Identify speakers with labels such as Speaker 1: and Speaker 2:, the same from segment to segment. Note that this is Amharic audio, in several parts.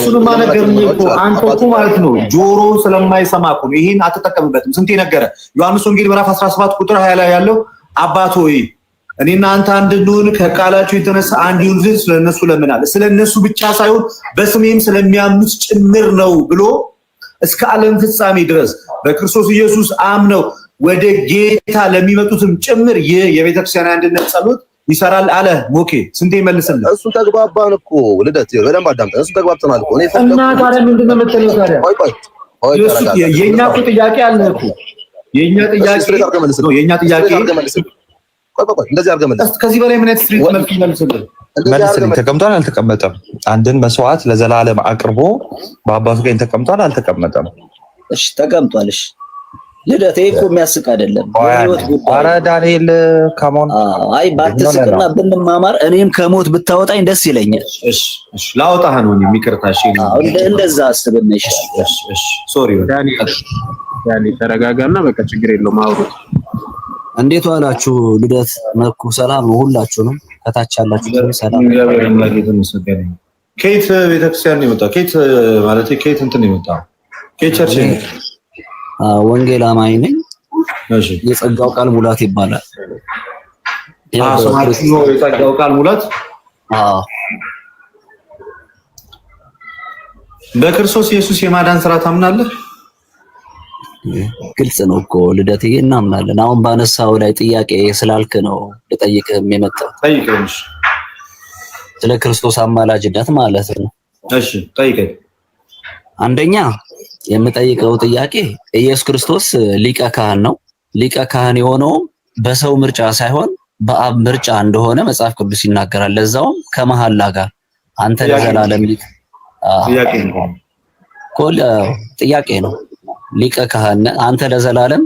Speaker 1: እሱንማ ነገርኩህ እኮ አንተ እኮ ማለት ነው ጆሮ ስለማይሰማ እኮ ይሄን አትጠቀምበትም። ስንቴ ነገረ ዮሐንስ ወንጌል ምዕራፍ 17 ቁጥር 20 ላይ ያለው አባት ሆይ እኔና አንተ አንድ እንሁን ከቃላችሁ የተነሳ አንድ ይሁን ዘንድ ስለነሱ ለምናለ። ስለነሱ ብቻ ሳይሆን በስሜም ስለሚያምኑት ጭምር ነው ብሎ እስከ ዓለም ፍጻሜ ድረስ በክርስቶስ ኢየሱስ አምነው ወደ ጌታ ለሚመጡትም ጭምር ይህ የቤተክርስቲያን አንድነት ጸሎት ይሰራል አለ። ሞኬ ስንቴ መልስልህ።
Speaker 2: እሱ ተግባባን እኮ ልደት በደንብ አዳምጠን። እሱ ተግባብተናል እኮ
Speaker 1: እና ታዲያ ምንድነው የምትለው ታዲያ? የኛ እኮ ጥያቄ አለ እኮ የኛ ጥያቄ ነው። የኛ ጥያቄ
Speaker 2: እንደዚህ አድርገህ መልስ።
Speaker 1: ከዚህ በላይ ምን ስትሪት መልክ መልስልህ።
Speaker 3: ተቀምጧል አልተቀመጠም? አንድን መስዋዕት ለዘላለም አቅርቦ በአባቱ ቀኝ ተቀምጧል አልተቀመጠም?
Speaker 4: እሺ ተቀምጧል። እሺ ልደት እኮ የሚያስቅ አይደለም።
Speaker 3: ኧረ ዳንኤል ካሞን
Speaker 4: አይ ባትስቅና ብንማማር እኔም ከሞት ብታወጣኝ ደስ ይለኛል።
Speaker 1: እሺ ላውጣህ ነው የሚቅርታ። እሺ
Speaker 4: እንደዛ አስብነሽ።
Speaker 1: እሺ ሶሪ
Speaker 5: ዳንኤል ተረጋጋና በቃ ችግር የለውም አውሩት።
Speaker 4: እንዴት ዋላችሁ? ልደት መኩ ሰላም ነው ሁላችሁንም ከታች ያላችሁ ሰላም።
Speaker 1: ከየት ቤተክርስቲያን ነው የመጣው? ከየት ማለት ከየት እንትን ነው የመጣው? ከየት ቸርች ነው?
Speaker 4: ወንጌል አማኝ ነኝ። እሺ የጸጋው ቃል ሙላት ይባላል።
Speaker 1: ነው የጸጋው ቃል ሙላት። በክርስቶስ ኢየሱስ የማዳን ስራ ታምናለህ?
Speaker 4: ግልጽ ነው እኮ ልደትዬ እናምናለን። አሁን ባነሳው ላይ ጥያቄ ስላልክ ነው ልጠይቅህም የመጣው።
Speaker 1: ጠይቀኝ።
Speaker 4: ስለ ክርስቶስ አማላጅነት ማለት ነው።
Speaker 1: እሺ ጠይቀኝ።
Speaker 4: አንደኛ የምጠይቀው ጥያቄ ኢየሱስ ክርስቶስ ሊቀ ካህን ነው። ሊቀ ካህን የሆነውም በሰው ምርጫ ሳይሆን በአብ ምርጫ እንደሆነ መጽሐፍ ቅዱስ ይናገራል። ለዛውም ከመሐላ ጋር አንተ ለዘላለም ጥያቄ ነው ሊቀ ካህን አንተ ለዘላለም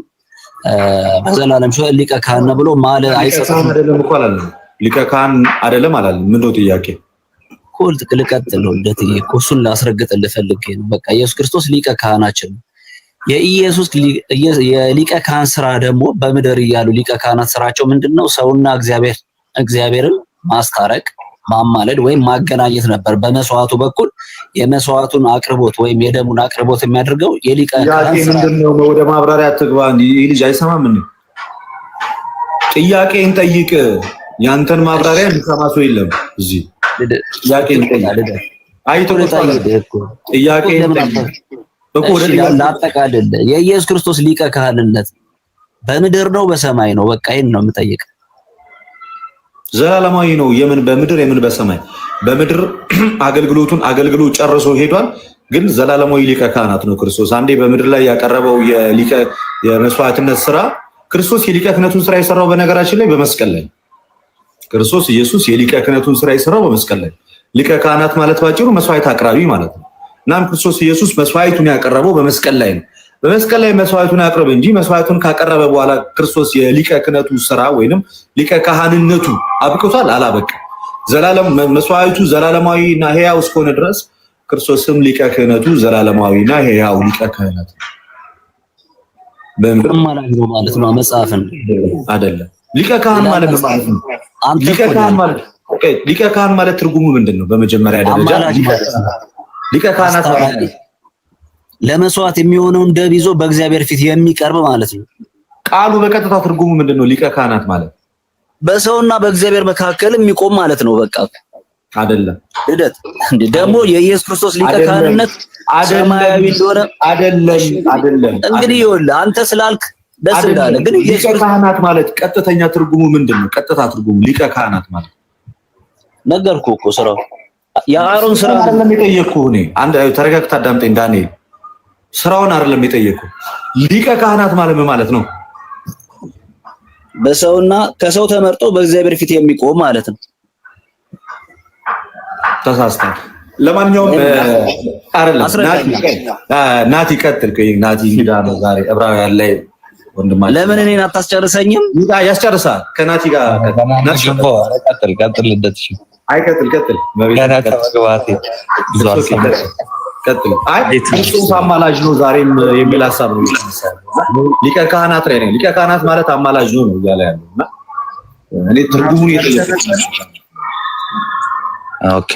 Speaker 4: በዘላለም ሾህ ሊቀ ካህን ብሎ ማለ አይሰጥም።
Speaker 1: አይደለም እኮ አላለም። ሊቀ ካህን አይደለም አላለም። ምንድነው ጥያቄ?
Speaker 4: ኮልት ልቀጥል ነው እንደትዬ እሱን ላስረግጥልህ ፈልጌ ነው። በቃ ኢየሱስ ክርስቶስ ሊቀ ካህናችን ነው። የኢየሱስ የሊቀ ካህን ስራ ደግሞ በምድር እያሉ ሊቀ ካህናት ስራቸው ምንድነው? ሰውና እግዚአብሔርን ማስታረቅ፣ ማማለድ ወይም ማገናኘት ነበር። በመስዋዕቱ በኩል የመስዋዕቱን አቅርቦት ወይም የደሙን አቅርቦት የሚያደርገው የሊቀ ካህን ስራ
Speaker 1: ምንድነው? ወደ ማብራሪያ አትግባ። ይህ ልጅ አይሰማም። ምን ጥያቄን ጠይቅ። ያንተን ማብራሪያ የሚሰማ ሰው የለም እዚህ። ጥያቄን ጠይቅ። ጥያቄን ጠይቅ እኮ
Speaker 4: ላጠቃልል። የኢየሱስ ክርስቶስ ሊቀ ካህንነት በምድር ነው በሰማይ ነው? በቃ ይሄን ነው የምጠይቅ።
Speaker 1: ዘላለማዊ ነው። የምን በምድር የምን በሰማይ? በምድር አገልግሎቱን አገልግሎ ጨርሶ ሄዷል። ግን ዘላለማዊ ሊቀ ካህናት ነው ክርስቶስ። አንዴ በምድር ላይ ያቀረበው የመስዋዕትነት ስራ ክርስቶስ የሊቀ ክህነቱን ስራ የሰራው በነገራችን ላይ በመስቀል ላይ ክርስቶስ ኢየሱስ የሊቀ ክህነቱን ስራ የሰራው በመስቀል ላይ። ሊቀ ካህናት ማለት ባጭሩ መስዋዕት አቅራቢ ማለት ነው። እናም ክርስቶስ ኢየሱስ መስዋዕቱን ያቀረበው በመስቀል ላይ ነው። በመስቀል ላይ መስዋዕቱን ያቀረበ እንጂ መስዋዕቱን ካቀረበ በኋላ ክርስቶስ የሊቀ ክህነቱ ስራ ወይንም ሊቀ ካህንነቱ አብቅቷል? አላበቃም። ዘላለም መስዋዕቱ ዘላለማዊና ሕያው እስከሆነ ድረስ ክርስቶስም ሊቀ ክህነቱ ዘላለማዊና ሕያው ሊቀ ክህነት
Speaker 4: ማለት ነው ማለት ነው። መጽሐፍን
Speaker 1: አይደለም ሊቀ ካህን ማለት ነው ማለት ነው። ሊቀ ካህን ማለት ትርጉሙ ምንድነው? በመጀመሪያ ደረጃ ሊቀ ካህናት
Speaker 4: ለመስዋዕት የሚሆነውን ደም ይዞ በእግዚአብሔር ፊት የሚቀርብ ማለት ነው።
Speaker 1: ቃሉ በቀጥታ ትርጉሙ ምንድነው? ሊቀ ካህናት ማለት
Speaker 4: በሰውና በእግዚአብሔር መካከል የሚቆም ማለት ነው። በቃ
Speaker 1: አይደለም።
Speaker 4: ልደት እንዴ ደግሞ የኢየሱስ ክርስቶስ ሊቀ ካህንነት ሰማያዊ እንደሆነ አይደለም። እንግዲህ ይኸውልህ አንተ ስላልክ ደስ እንዳለ፣ ግን
Speaker 1: ሊቀ ካህናት ማለት ቀጥተኛ ትርጉሙ ምንድነው? ቀጥታ ትርጉሙ ሊቀ ካህናት ማለት
Speaker 4: ነገርኩህ እኮ ስራው የአሮን ስራ
Speaker 1: አይደለም የጠየቅኩህ እኔ። አንድ ተረጋግተህ አዳምጠኝ ዳንኤል። ስራውን አይደለም የጠየቅኩህ። ሊቀ ካህናት ማለት ምን ማለት ነው?
Speaker 4: በሰውና ከሰው ተመርጦ በእግዚአብሔር ፊት የሚቆም ማለት ነው።
Speaker 1: ተሳስተሃል። ለማንኛውም አይደለም። ናቲ ቀጥል። ናቲ እንግዳ ነው ዛሬ ዕብራውያን ላይ ወንድማችን።
Speaker 4: ለምን እኔን አታስጨርሰኝም?
Speaker 1: ያስጨርሳል ከናቲ ጋር
Speaker 3: ቀጥል ልደት
Speaker 1: ቀጥል ክርስቶስ አማላጅ ነው ዛሬም የሚል ሀሳብ ነው። ሊቀ ካህናት ላይ ነው። ሊቀ ካህናት ማለት አማላጅ ነው እያለ ያለው እና እኔ ትርጉሙን እየጠየቅኩ።
Speaker 3: ኦኬ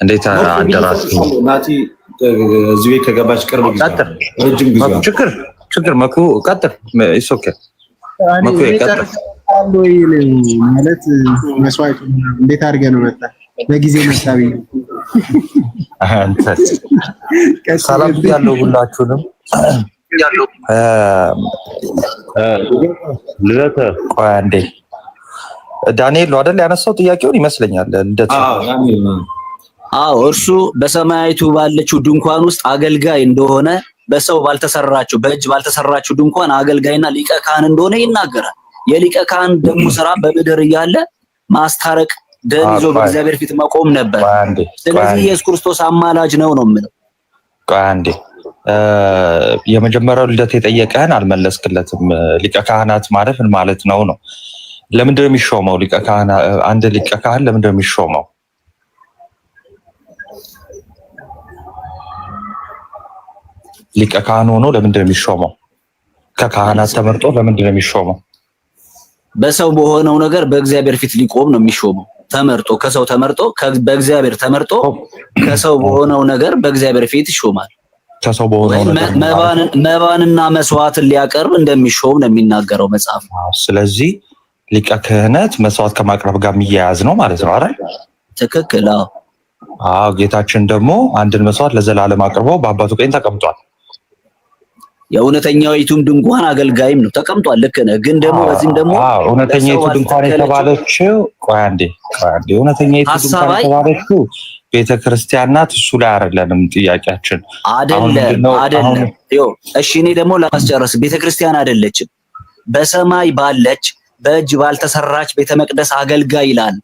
Speaker 3: እንዴት አደራችሁ?
Speaker 1: ናቲ እዚህ ቤት ከገባች ቅርብ ጊዜ ረጅም ጊዜ
Speaker 3: ችግር መኩ ቀጥል ኦኬ መኩ ቀጥል
Speaker 5: ማለት መስዋዕት እንዴት አድርገህ ነው መጣ በጊዜ መጣቢ
Speaker 3: አንተ ሰላም ያለው ሁላችሁንም ልደተ ቆይ አንዴ ዳንኤል ነው አይደል ያነሳው ጥያቄውን ይመስለኛል እንደት
Speaker 4: አዎ እርሱ በሰማያዊቱ ባለችው ድንኳን ውስጥ አገልጋይ እንደሆነ በሰው ባልተሰራችው በእጅ ባልተሰራችው ድንኳን አገልጋይና ሊቀ ካህን እንደሆነ ይናገራል። የሊቀ ካህን ደግሞ ስራ በምድር እያለ ማስታረቅ ደም ይዞ በእግዚአብሔር ፊት መቆም ነበር። ስለዚህ ኢየሱስ ክርስቶስ አማላጅ ነው የምለው።
Speaker 3: ቆይ አንዴ የመጀመሪያው ልደት የጠየቀህን አልመለስክለትም። ሊቀ ካህናት ማለት ምን ማለት ነው? ለምንድን ነው የሚሾመው ሊቀ ካህን? አንድ ሊቀ ካህን ለምንድን ነው የሚሾመው? ሊቀ ካህን ሆኖ ለምንድን ነው የሚሾመው? ከካህናት ተመርጦ ለምንድን ነው የሚሾመው?
Speaker 4: በሰው በሆነው ነገር በእግዚአብሔር ፊት ሊቆም ነው የሚሾመው። ተመርጦ ከሰው ተመርጦ በእግዚአብሔር ተመርጦ ከሰው በሆነው ነገር በእግዚአብሔር ፊት ይሾማል።
Speaker 3: ከሰው በሆነው ነገር
Speaker 4: መባንና መስዋዕትን ሊያቀርብ እንደሚሾም ነው የሚናገረው መጽሐፍ።
Speaker 3: ስለዚህ ሊቀ ክህነት መስዋዕት ከማቅረብ ጋር የሚያያዝ ነው ማለት ነው አይደል?
Speaker 4: ትክክል።
Speaker 3: አዎ ጌታችን ደግሞ አንድን መስዋዕት ለዘላለም አቅርቦ በአባቱ ቀኝ ተቀምጧል።
Speaker 4: የእውነተኛይቱም ድንኳን አገልጋይም ነው ተቀምጧል። ልክ ነህ። ግን ደግሞ በዚህም ደግሞ
Speaker 3: እውነተኛይቱ ድንኳን የተባለችው ቆይ አንዴ እውነተኛይቱ ድንኳን የተባለችው ቤተክርስቲያን ናት። እሱ ላይ አይደለንም ጥያቄያችን።
Speaker 4: አይደለም። እሺ እኔ ደግሞ ላስጨርስ። ቤተክርስቲያን አይደለችም። በሰማይ ባለች በእጅ ባልተሰራች ቤተ መቅደስ አገልጋይ ይላል።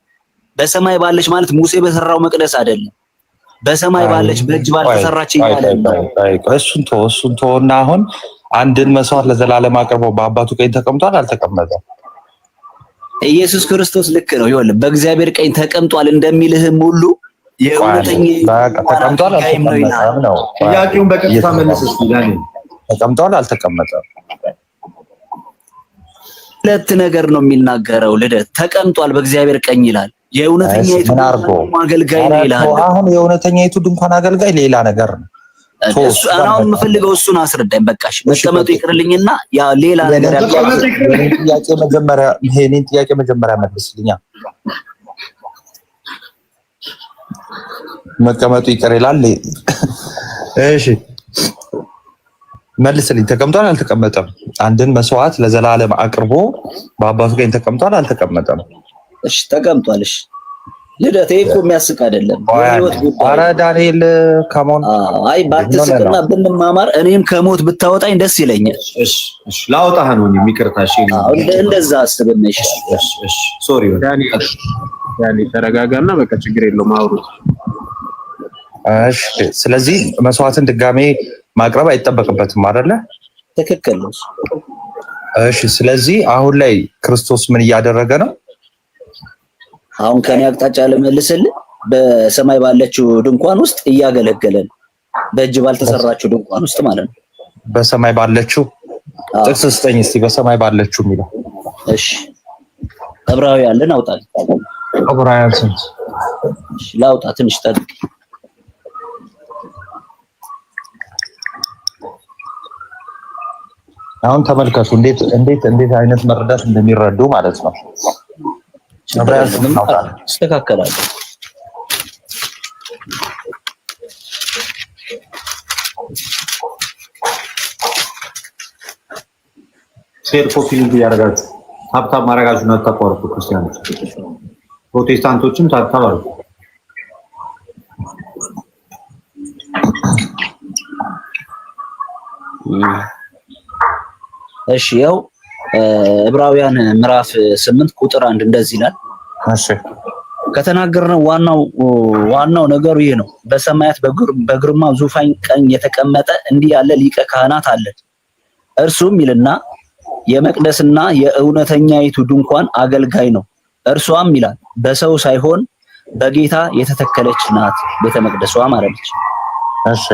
Speaker 4: በሰማይ ባለች ማለት ሙሴ በሰራው መቅደስ አይደለም። በሰማይ ባለች በእጅ ባልተሰራች ይላል።
Speaker 3: እሱን ተወና አሁን አንድን መስዋዕት ለዘላለም አቅርቦ በአባቱ ቀኝ ተቀምጧል አልተቀመጠም?
Speaker 4: ኢየሱስ ክርስቶስ ልክ ነው። ይኸውልህ በእግዚአብሔር ቀኝ ተቀምጧል እንደሚልህም ሁሉ የእውነተኛ
Speaker 3: ተቀምጧል አልተቀመጠም ነው
Speaker 1: ጥያቄውን በቀጥታ መልስ እስኪ ዳንኤል።
Speaker 3: ተቀምጧል አልተቀመጠም?
Speaker 4: ሁለት ነገር ነው የሚናገረው። ልደት ተቀምጧል በእግዚአብሔር ቀኝ ይላል። የእውነተኛይቱ ድንኳን አገልጋይ ነው ይላል።
Speaker 3: አሁን የእውነተኛይቱ ድንኳን አገልጋይ ሌላ ነገር ነው።
Speaker 4: አሁን የምፈልገው እሱን አስረዳኝ። በቃሽ መቀመጡ ይቅርልኝና ያ ሌላ ነገር ያለው
Speaker 3: ጥያቄ መጀመሪያ መልስልኛ። መቀመጡ ይቅር ይላል። እሺ መልስልኝ። ተቀምጧል አልተቀመጠም? አንድን መስዋዕት ለዘላለም አቅርቦ በአባቱ ቀኝ ተቀምጧል አልተቀመጠም?
Speaker 4: እሺ ተቀምጧል። እሺ ልደቴ እኮ የሚያስቅ አይደለም።
Speaker 3: ኧረ ዳንኤል ካሞን
Speaker 4: አይ ባትስቅና ብንማማር እኔም ከሞት ብታወጣኝ ደስ ይለኛል።
Speaker 1: እሺ ላውጣህ ነው የሚቅርታ። እሺ
Speaker 4: እንደዛ አስብነሽ።
Speaker 1: እሺ ሶሪ
Speaker 5: ዳኒ ተረጋጋና በቃ ችግር የለውም አውሩ።
Speaker 3: እሺ ስለዚህ መስዋዕትን ድጋሜ ማቅረብ አይጠበቅበትም አይደለ?
Speaker 4: ትክክል ነው።
Speaker 3: እሺ ስለዚህ አሁን ላይ ክርስቶስ ምን እያደረገ ነው?
Speaker 4: አሁን ከኔ አቅጣጫ ለመልስልህ በሰማይ ባለችው ድንኳን ውስጥ እያገለገለን በእጅ ባልተሰራችው ድንኳን ውስጥ ማለት ነው።
Speaker 3: በሰማይ ባለችው ጥቅስ ስጠኝ እስቲ። በሰማይ ባለችው የሚለው
Speaker 4: እሺ ዕብራውያንን አውጣል።
Speaker 3: ዕብራውያን ስንት?
Speaker 4: እሺ ላውጣ ትንሽ ጠብቅ።
Speaker 3: አሁን ተመልከቱ እንዴት አይነት መረዳት እንደሚረዱ ማለት ነው።
Speaker 4: ይስተካከላል።
Speaker 1: ሼር ኮፒ ሊንክ ያደርጋችሁ ሀብታም ማረጋችሁን አታቋርጡ። ክርስቲያኖች ፕሮቴስታንቶችም ታታባሉ።
Speaker 4: እሺ ያው ዕብራውያን ምዕራፍ 8 ቁጥር 1 እንደዚህ ይላል።
Speaker 3: እሺ
Speaker 4: ከተናገርነው ዋናው ነገሩ ይሄ ነው። በሰማያት በግርማ ዙፋን ቀኝ የተቀመጠ እንዲህ ያለ ሊቀ ካህናት አለ። እርሱም ይልና የመቅደስና የእውነተኛይቱ ድንኳን አገልጋይ ነው። እርሷም ይላል በሰው ሳይሆን በጌታ የተተከለች ናት፣ ቤተ መቅደሷ ማለት ነው።
Speaker 3: እሺ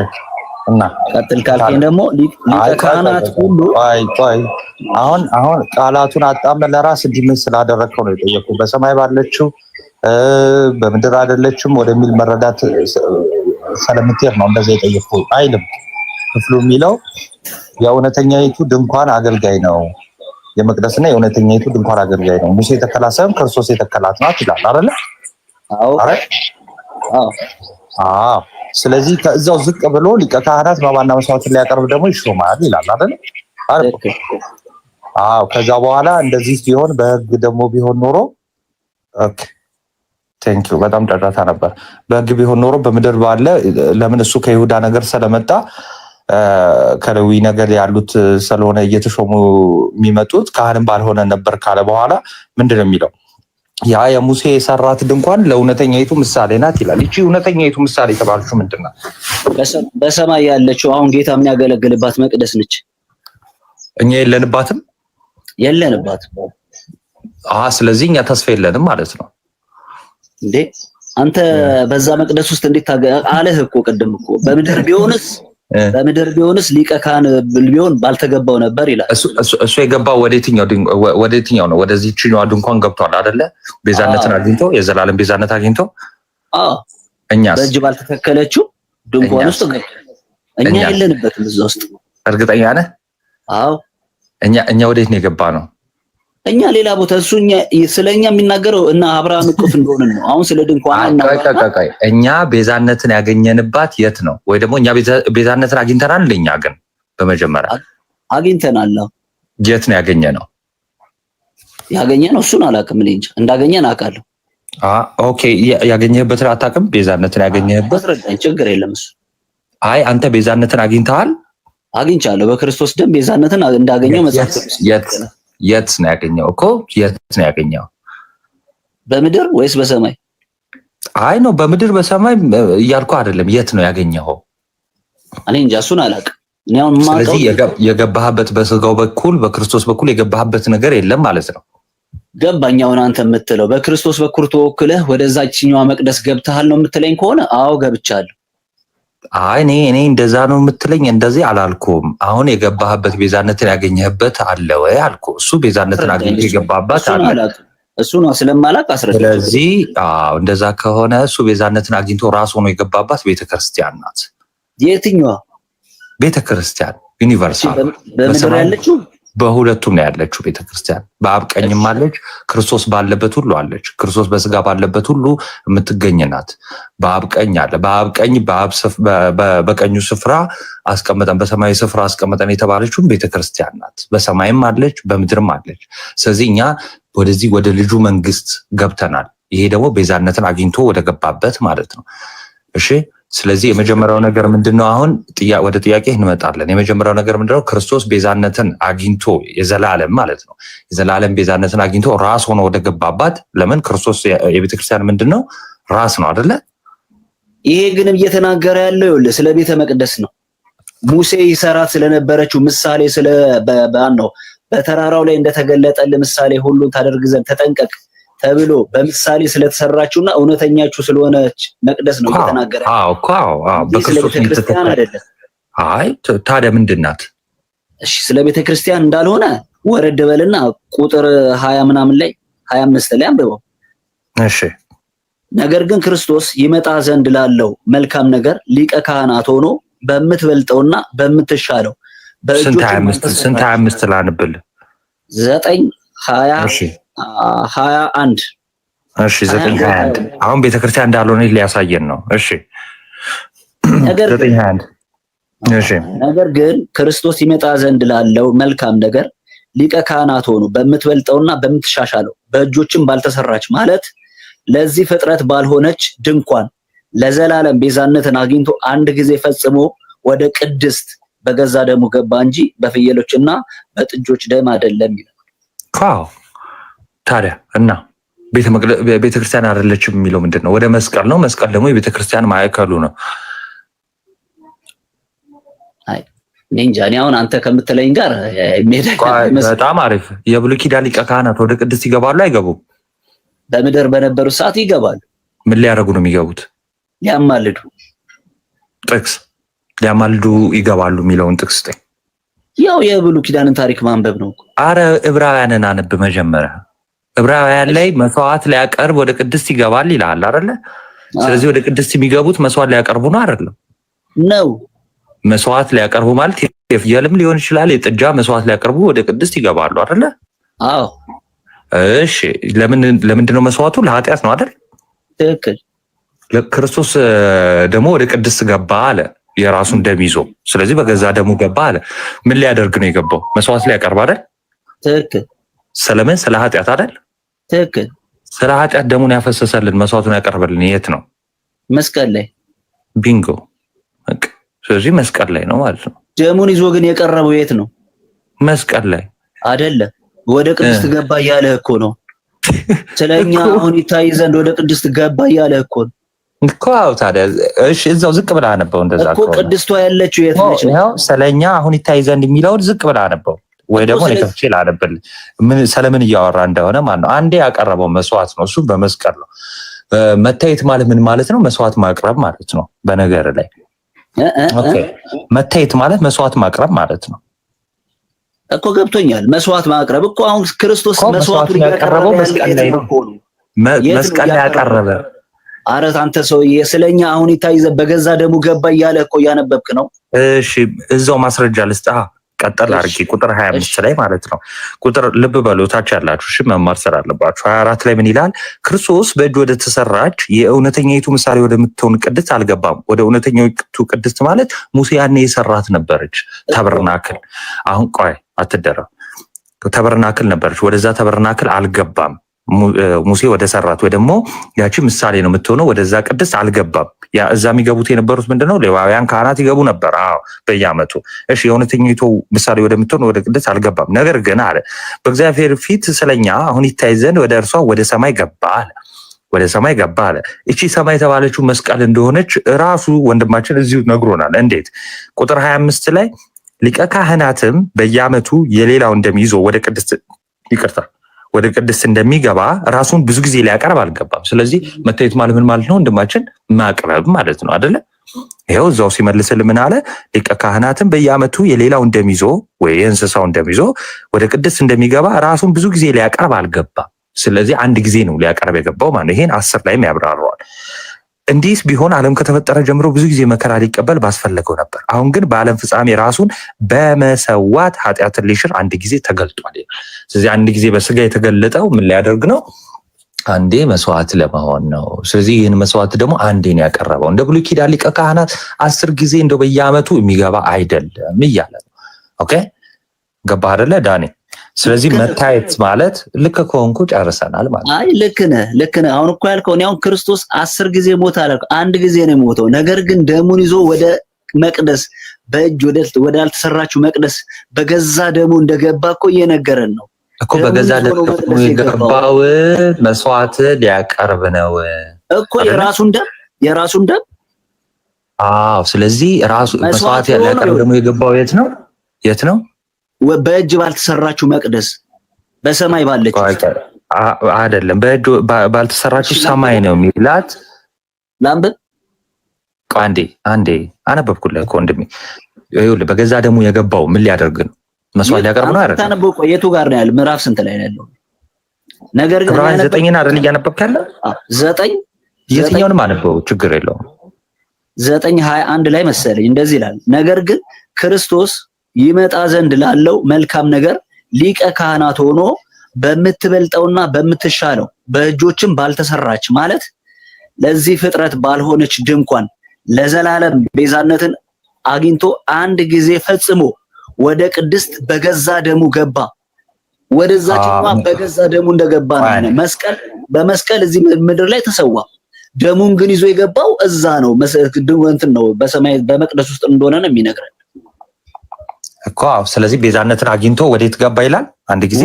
Speaker 3: እና
Speaker 4: ቀጥል ካልከኝ ደግሞ ሊቀ ካህናት ሁሉ
Speaker 3: አሁን ቃላቱን አጣመ ለራስ እንዲምን ስላደረከው ነው የጠየቁ። በሰማይ ባለችው በምድር አይደለችም ወደሚል መረዳት ስለምትሄድ ነው እንደዛ የጠየቅኩት አይልም። ክፍሉ የሚለው የእውነተኛይቱ ድንኳን አገልጋይ ነው፣ የመቅደስና የእውነተኛይቱ ድንኳን አገልጋይ ነው። ሙሴ የተከላት ሳይሆን ክርስቶስ የተከላት ናት ይላል አይደለ? አዎ። ስለዚህ ከዛው ዝቅ ብሎ ሊቀ ካህናት መባና መስዋዕትን ሊያቀርብ ደግሞ ይሾማል ይላል አይደለ? አዎ። ከዛ በኋላ እንደዚህ ሲሆን በህግ ደግሞ ቢሆን ኖሮ ኦኬ ቴንክ ዩ በጣም ጨራታ ነበር። በህግ ቢሆን ኖሮ በምድር ባለ ለምን እሱ ከይሁዳ ነገር ስለመጣ ከሌዊ ነገር ያሉት ስለሆነ እየተሾሙ የሚመጡት ካህንም ባልሆነ ነበር ካለ በኋላ ምንድነው የሚለው? ያ የሙሴ የሰራት ድንኳን ለእውነተኛይቱ ምሳሌ ናት ይላል። እቺ እውነተኛይቱ ምሳሌ የተባለችው ምንድነው?
Speaker 4: በሰማይ ያለችው አሁን ጌታ የሚያገለግልባት መቅደስ ነች።
Speaker 3: እኛ የለንባትም። ስለዚህ እኛ ተስፋ የለንም ማለት ነው
Speaker 4: እንዴ? አንተ በዛ መቅደስ ውስጥ እንዴት አለህ እኮ ቅድም እኮ በምድር ቢሆንስ ሊቀ ካህን ቢሆን ባልተገባው ነበር ይላል።
Speaker 3: እሱ የገባው ወደየትኛው ነው? ወደዚህኛው ድንኳን ገብቷል አይደለ? ቤዛነትን አግኝቶ የዘላለም ቤዛነት አግኝቶ እኛስ
Speaker 4: በእጅ ባልተተከለችው ድንኳን ውስጥ እኛ የለንበትም እዛ ውስጥ።
Speaker 3: እርግጠኛ ነህ?
Speaker 4: አዎ።
Speaker 3: እኛ ወዴት ነው የገባ ነው?
Speaker 4: እኛ ሌላ ቦታ እሱኛ ስለኛ የሚናገረው እና አብርሃም እቅፍ እንደሆነ ነው። አሁን ስለ ድንኳን
Speaker 3: እኛ ቤዛነትን ያገኘንባት የት ነው? ወይ ደግሞ እኛ ቤዛነትን አግኝተናል። ለኛ ግን በመጀመሪያ
Speaker 4: አግኝተናል።
Speaker 3: የት ነው ያገኘነው?
Speaker 4: እሱን አላውቅም። እኔ እንጃ እንዳገኘን አውቃለሁ።
Speaker 3: ኦኬ ያገኘህበትን አታውቅም? ቤዛነትን ያገኘህበት
Speaker 4: አስረዳኝ። ችግር የለም እሱ።
Speaker 3: አይ አንተ ቤዛነትን አግኝተሃል?
Speaker 4: አግኝቻለሁ። በክርስቶስ ደም ቤዛነትን እንዳገኘው መጽሐፍ
Speaker 3: የት ነው ያገኘው? እኮ የት ነው ያገኘው?
Speaker 4: በምድር ወይስ በሰማይ?
Speaker 3: አይ ነው በምድር በሰማይ እያልኩ አይደለም። የት ነው ያገኘው?
Speaker 4: እኔ እንጃ እሱን አላውቅም።
Speaker 3: ስለዚህ የገባህበት በስጋው በኩል በክርስቶስ በኩል የገባህበት ነገር የለም ማለት ነው።
Speaker 4: ገባኝ። አሁን አንተ የምትለው በክርስቶስ በኩል ተወክለህ ወደዛችኛዋ መቅደስ ገብተሃል ነው የምትለኝ ከሆነ አዎ ገብቻለሁ።
Speaker 3: አይ እኔ እንደዛ ነው የምትለኝ፣ እንደዚህ አላልኩም። አሁን የገባህበት ቤዛነትን ያገኘህበት አለ ወይ አልኩ። እሱ ቤዛነትን አግኝቶ የገባህበት አለ።
Speaker 4: እሱ ነው ስለማላውቅ አስረዳ።
Speaker 3: ስለዚህ እንደዛ ከሆነ እሱ ቤዛነትን አግኝቶ ራሱ ሆኖ የገባባት ቤተክርስቲያን ናት።
Speaker 4: የትኛዋ ቤተክርስቲያን?
Speaker 3: ዩኒቨርሳል
Speaker 4: በምድር ያለችው
Speaker 3: በሁለቱም ነው ያለችው ቤተክርስቲያን። በአብ ቀኝም አለች፣ ክርስቶስ ባለበት ሁሉ አለች። ክርስቶስ በስጋ ባለበት ሁሉ የምትገኝ ናት። በአብ ቀኝ አለ። በአብ ቀኝ በቀኙ ስፍራ አስቀመጠን፣ በሰማያዊ ስፍራ አስቀመጠን የተባለችው ቤተክርስቲያን ናት። በሰማይም አለች፣ በምድርም አለች። ስለዚህ እኛ ወደዚህ ወደ ልጁ መንግስት ገብተናል። ይሄ ደግሞ ቤዛነትን አግኝቶ ወደ ገባበት ማለት ነው። እሺ ስለዚህ የመጀመሪያው ነገር ምንድነው? አሁን ወደ ጥያቄ እንመጣለን። የመጀመሪያው ነገር ምንድነው? ክርስቶስ ቤዛነትን አግኝቶ የዘላለም ማለት ነው የዘላለም ቤዛነትን አግኝቶ ራስ ሆኖ ወደ ገባባት። ለምን? ክርስቶስ የቤተክርስቲያን ምንድነው? ራስ ነው አይደለ?
Speaker 4: ይሄ ግን እየተናገረ ያለው ይኸውልህ ስለ ቤተ መቅደስ ነው። ሙሴ ይሰራት ስለነበረችው ምሳሌ ነው በተራራው ላይ እንደተገለጠልህ ምሳሌ ሁሉን ታደርግ ዘንድ ተጠንቀቅ ተብሎ በምሳሌ ስለተሰራችውና እውነተኛችሁ ስለሆነች መቅደስ ነው እየተናገረ። በክርስቶስ ቤተክርስቲያን አይደለም።
Speaker 3: አይ ታዲያ ምንድናት?
Speaker 4: እሺ ስለ ቤተክርስቲያን እንዳልሆነ ወረድ በልና ቁጥር 20 ምናምን ላይ 25 ላይ አንብበው።
Speaker 3: እሺ
Speaker 4: ነገር ግን ክርስቶስ ይመጣ ዘንድ ላለው መልካም ነገር ሊቀ ካህናት ሆኖ በምትበልጠውና በምትሻለው
Speaker 3: ስንት 25 ላንብል
Speaker 4: 9 20 21
Speaker 3: እሺ 9:21 አሁን ቤተክርስቲያን እንዳልሆነ ሊያሳየን ነው። እሺ
Speaker 4: ነገር ግን ክርስቶስ ይመጣ ዘንድ ላለው መልካም ነገር ሊቀ ካህናት ሆኖ በምትበልጠውና በምትሻሻለው በእጆችም ባልተሰራች ማለት ለዚህ ፍጥረት ባልሆነች ድንኳን ለዘላለም ቤዛነትን አግኝቶ አንድ ጊዜ ፈጽሞ ወደ ቅድስት በገዛ ደሙ ገባ እንጂ በፍየሎችና በጥጆች ደም አይደለም ይላል። ታዲያ እና ቤተክርስቲያን አይደለችም የሚለው ምንድነው? ወደ መስቀል ነው። መስቀል ደግሞ የቤተክርስቲያን ማዕከሉ ነው። አይ እንጃ እኔ አሁን አንተ ከምትለኝ ጋር
Speaker 3: በጣም አሪፍ። የብሉይ ኪዳን ሊቀ ካህናት ወደ ቅድስት ይገባሉ አይገቡም?
Speaker 4: በምድር በነበሩ ሰዓት ይገባሉ።
Speaker 3: ምን ሊያደርጉ ነው የሚገቡት?
Speaker 4: ሊያማልዱ።
Speaker 3: ጥቅስ ሊያማልዱ ይገባሉ የሚለውን ጥቅስ ጠኝ።
Speaker 4: ያው የብሉይ ኪዳንን ታሪክ ማንበብ ነው።
Speaker 3: አረ ዕብራውያንን አንብ መጀመሪያ። ዕብራውያን ላይ መስዋዕት ሊያቀርብ ወደ ቅድስት ይገባል ይላል አይደለ? ስለዚህ ወደ ቅድስት የሚገቡት መስዋዕት ሊያቀርቡ ነው አይደለም?
Speaker 4: ነው።
Speaker 3: መስዋዕት ሊያቀርቡ ማለት የፍየልም ሊሆን ይችላል፣ የጥጃ መስዋዕት ሊያቀርቡ ወደ ቅድስት ይገባሉ አይደለ?
Speaker 4: አዎ።
Speaker 3: እሺ ለምንድን ነው መስዋዕቱ? ለኃጢአት ነው አይደል?
Speaker 4: ትክክል።
Speaker 3: ክርስቶስ ደግሞ ወደ ቅድስት ገባ አለ የራሱን ደም ይዞ። ስለዚህ በገዛ ደሙ ገባ አለ። ምን ሊያደርግ ነው የገባው? መስዋዕት ሊያቀርብ አይደል?
Speaker 4: ትክክል።
Speaker 3: ስለምን? ስለ ኃጢአት አይደል?
Speaker 4: ትክክል።
Speaker 3: ስለ ኃጢአት ደሙን ያፈሰሰልን መስዋዕቱን ያቀርበልን የት ነው?
Speaker 4: መስቀል ላይ።
Speaker 3: ቢንጎ። ስለዚህ መስቀል ላይ ነው ማለት ነው።
Speaker 4: ደሙን ይዞ ግን የቀረበው የት ነው?
Speaker 3: መስቀል ላይ
Speaker 4: አይደለም። ወደ ቅድስት ገባ እያለ እኮ ነው። ስለኛ አሁን ይታይ ዘንድ ወደ ቅድስት ገባ እያለ እኮ ነው
Speaker 3: እኮ። ታዲያ እሺ እዛው ዝቅ ብላ አነበው እንደዛ
Speaker 4: እኮ። ቅድስቷ ያለችው የት ነች?
Speaker 3: ነው ስለኛ አሁን ይታይ ዘንድ የሚለውን ዝቅ ብላ አነበው ወይ ደግሞ ለከፍቼ ላነብል ምን ስለምን እያወራ እንደሆነ ማለት ነው። አንዴ ያቀረበው መስዋዕት ነው፣ እሱ በመስቀል ነው። መታየት ማለት ምን ማለት ነው? መስዋዕት ማቅረብ ማለት ነው። በነገር ላይ ኦኬ፣ መታየት ማለት መስዋዕት ማቅረብ ማለት ነው
Speaker 4: እኮ። ገብቶኛል። መስዋዕት ማቅረብ እኮ አሁን ክርስቶስ መስዋዕቱን
Speaker 3: ያቀረበው መስቀል ላይ ነው። መስቀል ላይ ያቀረበ።
Speaker 4: ኧረ አንተ ሰውዬ ስለኛ አሁን ይታይ ዘንድ በገዛ ደሙ ገባ እያለ እኮ እያነበብክ ነው።
Speaker 3: እሺ እዛው ማስረጃ ልስጥ። ቀጠል አድርጌ ቁጥር 25 ላይ ማለት ነው። ቁጥር ልብ በሉ ታች ያላችሁ እሺ፣ መማር ስላለባችሁ 24 ላይ ምን ይላል? ክርስቶስ በእጅ ወደ ተሰራች የእውነተኛይቱ ምሳሌ ወደምትሆን ቅድስት አልገባም። ወደ እውነተኛይቱ ቅድስት ማለት ሙሴ ያኔ የሰራት ነበረች ተበርናክል። አሁን ቆይ አትደረም፣ ተበርናክል ነበረች። ወደዛ ተበርናክል አልገባም። ሙሴ ወደ ሰራት ወይ ደግሞ ያቺ ምሳሌ ነው የምትሆነው። ወደዛ ቅድስት አልገባም። ያ እዛ የሚገቡት የነበሩት ምንድነው? ሌዋውያን ካህናት ይገቡ ነበር። አዎ በየዓመቱ። እሺ የእውነተኛይቱ ምሳሌ ወደምትሆን ወደ ቅድስት አልገባም። ነገር ግን አለ በእግዚአብሔር ፊት ስለኛ አሁን ይታይ ዘንድ ወደ እርሷ ወደ ሰማይ ገባ አለ። ወደ ሰማይ ገባ አለ። እቺ ሰማይ የተባለችው መስቀል እንደሆነች ራሱ ወንድማችን እዚሁ ነግሮናል። እንዴት? ቁጥር 25 ላይ ሊቀ ካህናትም በየዓመቱ የሌላው እንደሚይዞ ወደ ቅድስት ይቅርታ ወደ ቅድስት እንደሚገባ ራሱን ብዙ ጊዜ ሊያቀርብ አልገባም። ስለዚህ መታየት ማለት ምን ማለት ነው ወንድማችን? ማቅረብ ማለት ነው አይደለ? ይኸው እዛው ሲመልስልህ ምን አለ? ሊቀ ካህናትም በየዓመቱ የሌላው እንደሚይዞ ወይ የእንስሳው እንደሚይዞ ወደ ቅድስት እንደሚገባ ራሱን ብዙ ጊዜ ሊያቀርብ አልገባም። ስለዚህ አንድ ጊዜ ነው ሊያቀርብ የገባው ማለት። ይሄን 10 ላይም ያብራራዋል። እንዲህስ ቢሆን ዓለም ከተፈጠረ ጀምሮ ብዙ ጊዜ መከራ ሊቀበል ባስፈለገው ነበር። አሁን ግን በዓለም ፍጻሜ ራሱን በመሰዋት ኃጢአትን ሊሽር አንድ ጊዜ ተገልጧል። ስለዚህ አንድ ጊዜ በስጋ የተገለጠው ምን ሊያደርግ ነው? አንዴ መስዋዕት ለመሆን ነው። ስለዚህ ይህን መስዋዕት ደግሞ አንዴ ነው ያቀረበው። እንደ ብሉይ ኪዳን ሊቀ ካህናት 10 ጊዜ እንደው በየዓመቱ የሚገባ አይደለም እያለ ነው። ኦኬ ገባ አይደለ ዳኔ? ስለዚህ መታየት ማለት ልክ ከሆንኩ ጨርሰናል ማለት።
Speaker 4: አይ ልክ ነህ። አሁን እኮ ያልከው እኔ አሁን ክርስቶስ 10 ጊዜ ሞተ አላልኩም፣ አንድ ጊዜ ነው የሞተው። ነገር ግን ደሙን ይዞ ወደ መቅደስ በእጅ ወደ አልተሰራችው መቅደስ በገዛ ደሙ እንደገባ እኮ እየነገረን ነው
Speaker 3: እኮ። በገዛ ደሙ የገባው መስዋዕት ሊያቀርብ ነው
Speaker 4: እኮ የራሱን ደም።
Speaker 3: አዎ ስለዚህ ራሱ መስዋዕት ሊያቀርብ ደግሞ የገባው የት ነው?
Speaker 4: በእጅ ባልተሰራችው መቅደስ በሰማይ ባለችው
Speaker 3: አይደለም። በእጅ ባልተሰራችው ሰማይ ነው የሚላት።
Speaker 4: ላምብ
Speaker 3: አንዴ አነበብኩልህ እኮ ወንድሜ። ይኸውልህ በገዛ ደሙ የገባው ምን ሊያደርግ ነው? መስዋዕት ሊያቀርብ ነው አይደል?
Speaker 4: ታነበው የቱ ጋር ነው ያለው? ምዕራፍ ስንት ላይ ነው ያለው? ነገር ግን
Speaker 3: ዕብራውያን 9 አይደል እያነበብክ ያለው?
Speaker 4: 9
Speaker 3: የትኛውንም አነበው ችግር የለውም።
Speaker 4: 9:21 ላይ መሰለኝ እንደዚህ ይላል። ነገር ግን ክርስቶስ ይመጣ ዘንድ ላለው መልካም ነገር ሊቀ ካህናት ሆኖ በምትበልጠውና በምትሻለው በእጆችም ባልተሰራች ማለት ለዚህ ፍጥረት ባልሆነች ድንኳን ለዘላለም ቤዛነትን አግኝቶ አንድ ጊዜ ፈጽሞ ወደ ቅድስት በገዛ ደሙ ገባ። ወደዛችማ በገዛ ደሙ እንደገባ ነው። በመስቀል እዚህ ምድር ላይ ተሰዋ። ደሙን ግን ይዞ የገባው እዛ ነው። እንትን ነው በሰማይ በመቅደስ ውስጥ እንደሆነ ነው የሚነግረን
Speaker 3: እኮ። ስለዚህ ቤዛነትን አግኝቶ ወዴት ገባ ይላል? አንድ ጊዜ